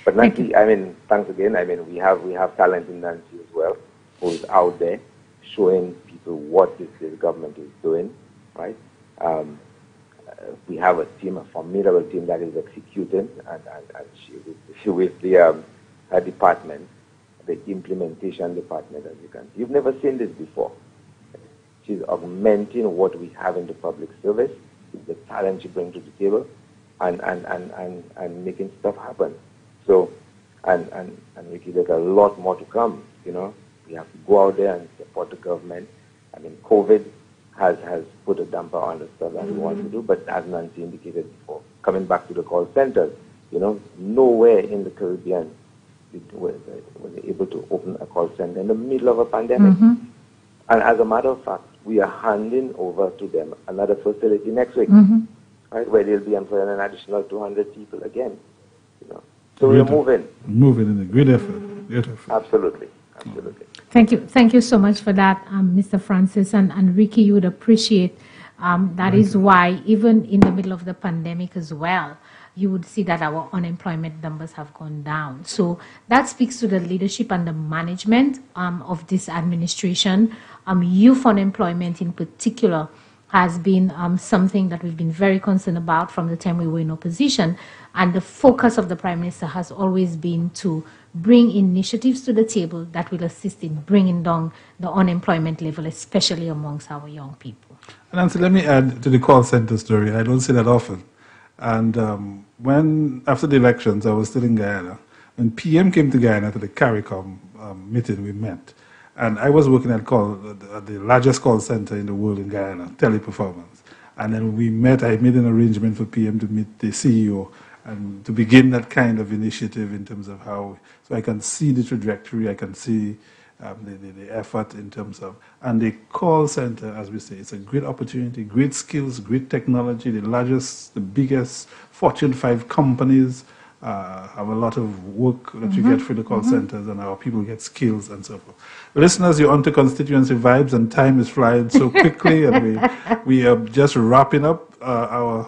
But Nancy, I mean, thanks again. I mean, we have talent in Nancy as well, who is out there showing people what this government is doing, right? We have a team, a formidable team that is executing, and she with the her department, the implementation department, as you can see. You've never seen this before. She's augmenting what we have in the public service, the talent she brings to the table, and making stuff happen. So, and Ricky, there's a lot more to come, you know. We have to go out there and support the government. I mean, COVID has put a damper on the stuff that we want to do, but as Nancy indicated before, coming back to the call centers, you know, nowhere in the Caribbean were they able to open a call center in the middle of a pandemic. And as a matter of fact, we are handing over to them another facility next week, right, where they'll be employing an additional 200 people again. You know, so we're moving. Moving in a great effort. Great effort. Absolutely. Thank you so much for that, Mr. Francis, and Ricky. You would appreciate that is why even in the middle of the pandemic as well, you would see that our unemployment numbers have gone down. So that speaks to the leadership and the management of this administration. Youth unemployment in particular has been something that we've been very concerned about from the time we were in opposition. And the focus of the Prime Minister has always been to bring initiatives to the table that will assist in bringing down the unemployment level, especially amongst our young people. Nancy, let me add to the call center story. I don't see that often. And when, after the elections, I was still in Guyana. When PM came to Guyana to the CARICOM meeting, we met. And I was working at the largest call center in the world in Guyana, Teleperformance. And then we met, I made an arrangement for PM to meet the CEO and to begin that kind of initiative in terms of how, so I can see the trajectory, I can see the effort in terms of, and the call center, as we say, it's a great opportunity, great skills, great technology, the largest, the biggest Fortune 5 companies have a lot of work that we get through the call centers, and our people get skills and so forth. Listeners, you're on to Constituency Vibes, and time is flying so quickly, and we are just wrapping up our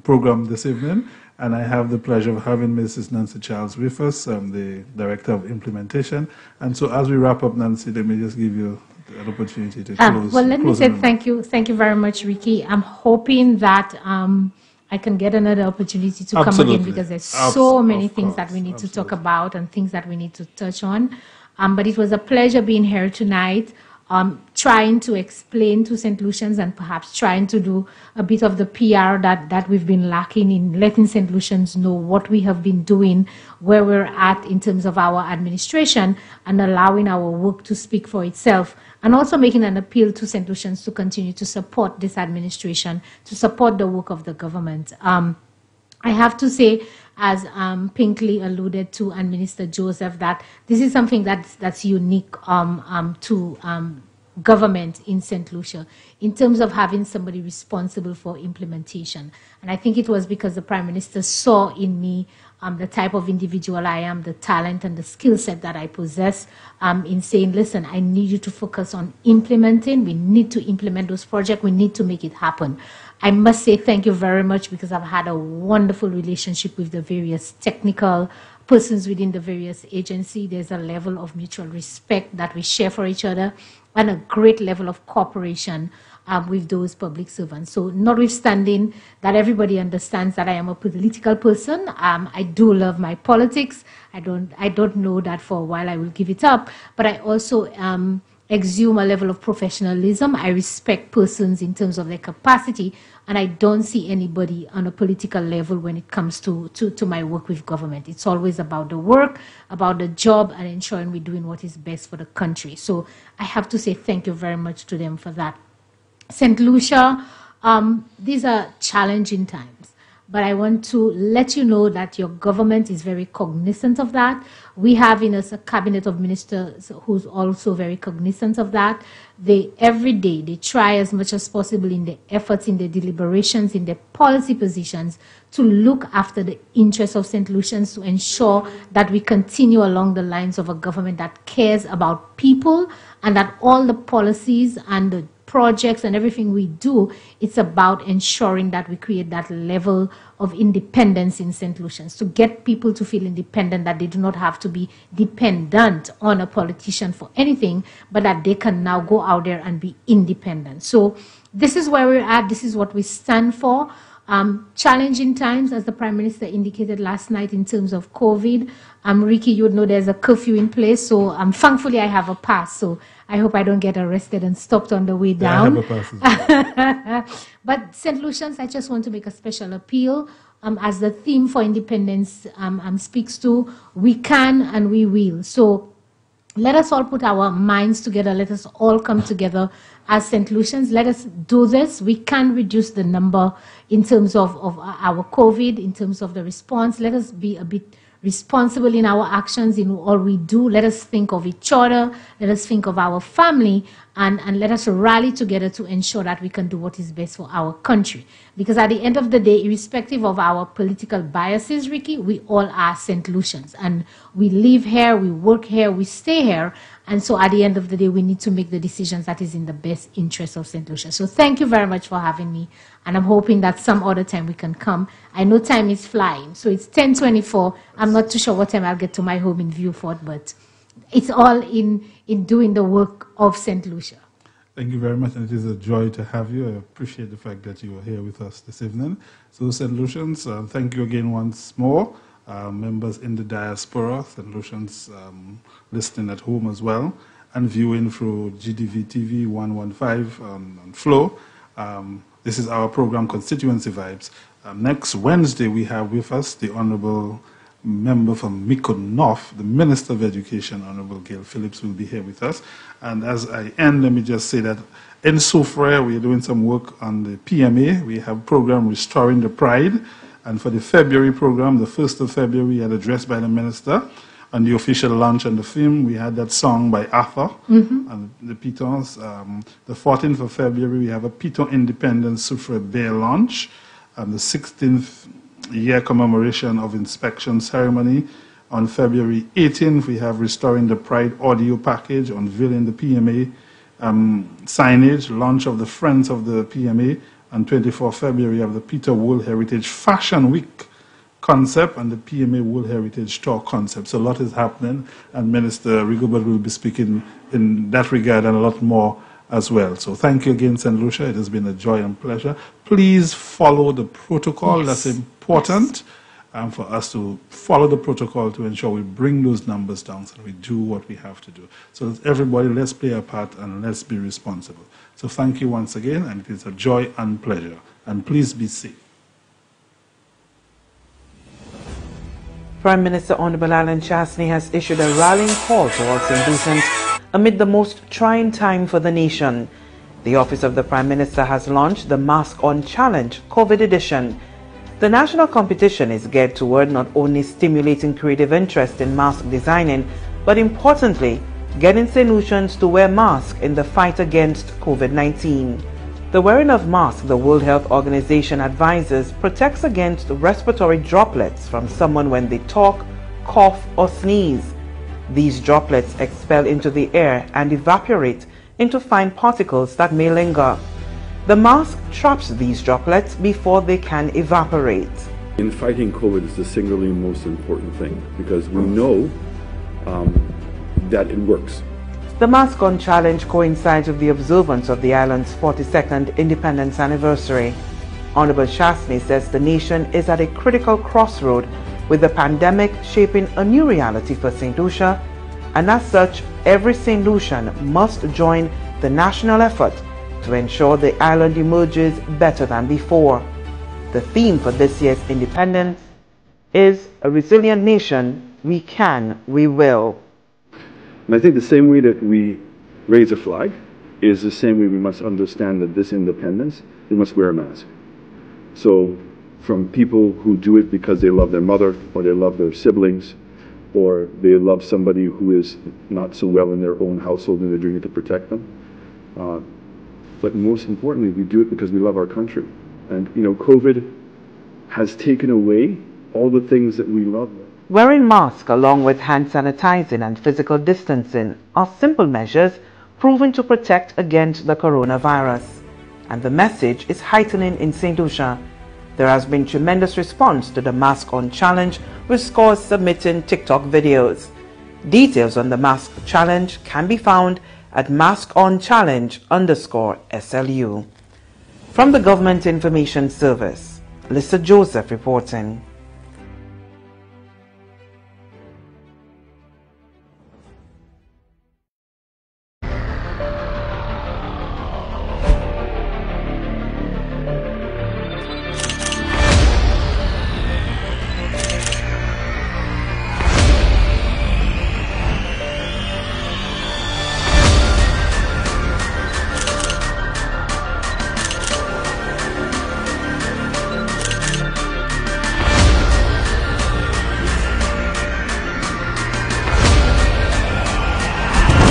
program this evening. And I have the pleasure of having Mrs. Nancy Charles with us, the Director of Implementation. And so as we wrap up, Nancy, let me just give you an opportunity to close. Well, let me say thank you. Thank you very much, Ricky. I'm hoping that I can get another opportunity to come again, because there's so many things that we need to talk about and things that we need to touch on. But it was a pleasure being here tonight, trying to explain to St. Lucians and perhaps trying to do a bit of the PR that we've been lacking in letting St. Lucians know what we have been doing, where we're at in terms of our administration, and allowing our work to speak for itself, and also making an appeal to St. Lucians to continue to support this administration, to support the work of the government. I have to say, as Pinkley alluded to, and Minister Joseph, that this is something that's unique to government in St. Lucia in terms of having somebody responsible for implementation. And I think it was because the Prime Minister saw in me the type of individual I am, the talent and the skill set that I possess, in saying, listen, I need you to focus on implementing. We need to implement those projects. We need to make it happen. I must say thank you very much, because I've had a wonderful relationship with the various technical persons within the various agencies. There's a level of mutual respect that we share for each other, and a great level of cooperation with those public servants. So notwithstanding that everybody understands that I am a political person, I do love my politics. I don't know that for a while I will give it up, but I also exhume a level of professionalism. I respect persons in terms of their capacity, and I don't see anybody on a political level when it comes to my work with government. It's always about the work, about the job, and ensuring we're doing what is best for the country. So I have to say thank you very much to them for that. St. Lucia, these are challenging times, but I want to let you know that your government is very cognizant of that. We have in us a cabinet of ministers who's also very cognizant of that. Every day, they try as much as possible in their efforts, in their deliberations, in their policy positions, to look after the interests of St. Lucians, to ensure that we continue along the lines of a government that cares about people, and that all the policies and the projects and everything we do, it's about ensuring that we create that level of independence in St. Lucians, to get people to feel independent, that they do not have to be dependent on a politician for anything, but that they can now go out there and be independent. So this is where we're at. This is what we stand for. Challenging times, as the Prime Minister indicated last night in terms of COVID. Ricky, you would know there's a curfew in place, so thankfully I have a pass, so I hope I don't get arrested and stopped on the way down. Yeah, I have a pass. But St. Lucians, I just want to make a special appeal. As the theme for independence speaks to, we can and we will. So let us all put our minds together. Let us all come together as St. Lucians. Let us do this. We can reduce the number in terms of our COVID, in terms of the response. Let us be a bit responsible in our actions, in all we do. Let us think of each other. Let us think of our family, and let us rally together to ensure that we can do what is best for our country. Because at the end of the day, irrespective of our political biases, Ricky, we all are St. Lucians, and we live here, we work here, we stay here. And so at the end of the day, we need to make the decisions that is in the best interest of St. Lucia. So thank you very much for having me. And I'm hoping that some other time we can come. I know time is flying. So it's 10:24. I'm not too sure what time I'll get to my home in Viewfort, but it's all in doing the work of St. Lucia. Thank you very much, and it is a joy to have you. I appreciate the fact that you are here with us this evening. So St. Lucians, thank you again once more. Members in the diaspora, St. Lucians listening at home as well, and viewing through GDV TV 115 on Flow. This is our program, Constituency Vibes. Next Wednesday, we have with us the Honorable Member from Miko North, the Minister of Education, Honorable Gail Phillips, will be here with us. And as I end, let me just say that in Soufriere, we are doing some work on the PMA. We have a program, Restoring the Pride. And for the February program, the 1st of February, we had address by the Minister. On the official launch on the film, we had that song by Arthur and the Pitons. The 14th of February, we have a Piton Independence Soufriere Bear launch. And the 16th year commemoration of inspection ceremony. On February 18th, we have Restoring the Pride audio package, unveiling the PMA signage, launch of the Friends of the PMA, and 24 February of the Peter World Heritage Fashion Week concept and the PMA World Heritage Store concept. So a lot is happening, and Minister Rigobert will be speaking in that regard and a lot more as well. So thank you again, St. Lucia. It has been a joy and pleasure. Please follow the protocol. Yes. That's important. For us to follow the protocol to ensure we bring those numbers down so that we do what we have to do. So everybody, let's play our part and let's be responsible. So thank you once again, and it is a joy and pleasure. And please be safe. Prime Minister Honorable Alan Chastney has issued a rallying call to all St. Lucians amid the most trying time for the nation. The Office of the Prime Minister has launched the Mask On Challenge COVID edition. The national competition is geared toward not only stimulating creative interest in mask designing, but importantly, getting St. Lucians to wear masks in the fight against COVID-19. The wearing of masks, the World Health Organization advises, protects against respiratory droplets from someone when they talk, cough, or sneeze. These droplets expel into the air and evaporate into fine particles that may linger. The mask traps these droplets before they can evaporate. In fighting COVID, it's the singularly most important thing because we know that it works. The Mask On Challenge coincides with the observance of the island's 42nd independence anniversary. Honorable Chastney says the nation is at a critical crossroad with the pandemic shaping a new reality for St. Lucia, and as such, every St. Lucian must join the national effort to ensure the island emerges better than before. The theme for this year's independence is a resilient nation, we can, we will. And I think the same way that we raise a flag is the same way we must understand that this independence, we must wear a mask. So from people who do it because they love their mother or they love their siblings or they love somebody who is not so well in their own household and they're doing it to protect them. But most importantly, we do it because we love our country. And, you know, COVID has taken away all the things that we love. Wearing masks along with hand sanitizing and physical distancing are simple measures proven to protect against the coronavirus. And the message is heightening in St. Lucia. There has been tremendous response to the Mask On Challenge, with scores submitting TikTok videos. Details on the Mask Challenge can be found at maskonchallenge_SLU. From the Government Information Service, Lisa Joseph reporting.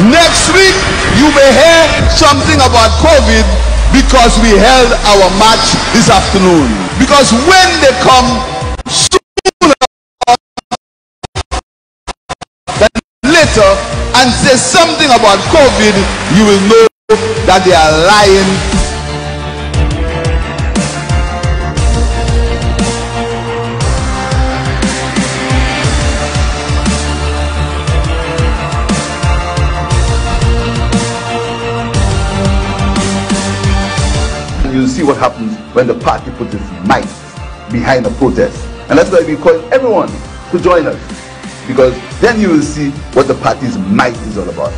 Next week, you may hear something about COVID because we held our match this afternoon. Because when they come sooner than later and say something about COVID, you will know that they are lying. You'll see what happens when the party puts its might behind a protest. And that's why we call everyone to join us, because then you will see what the party's might is all about.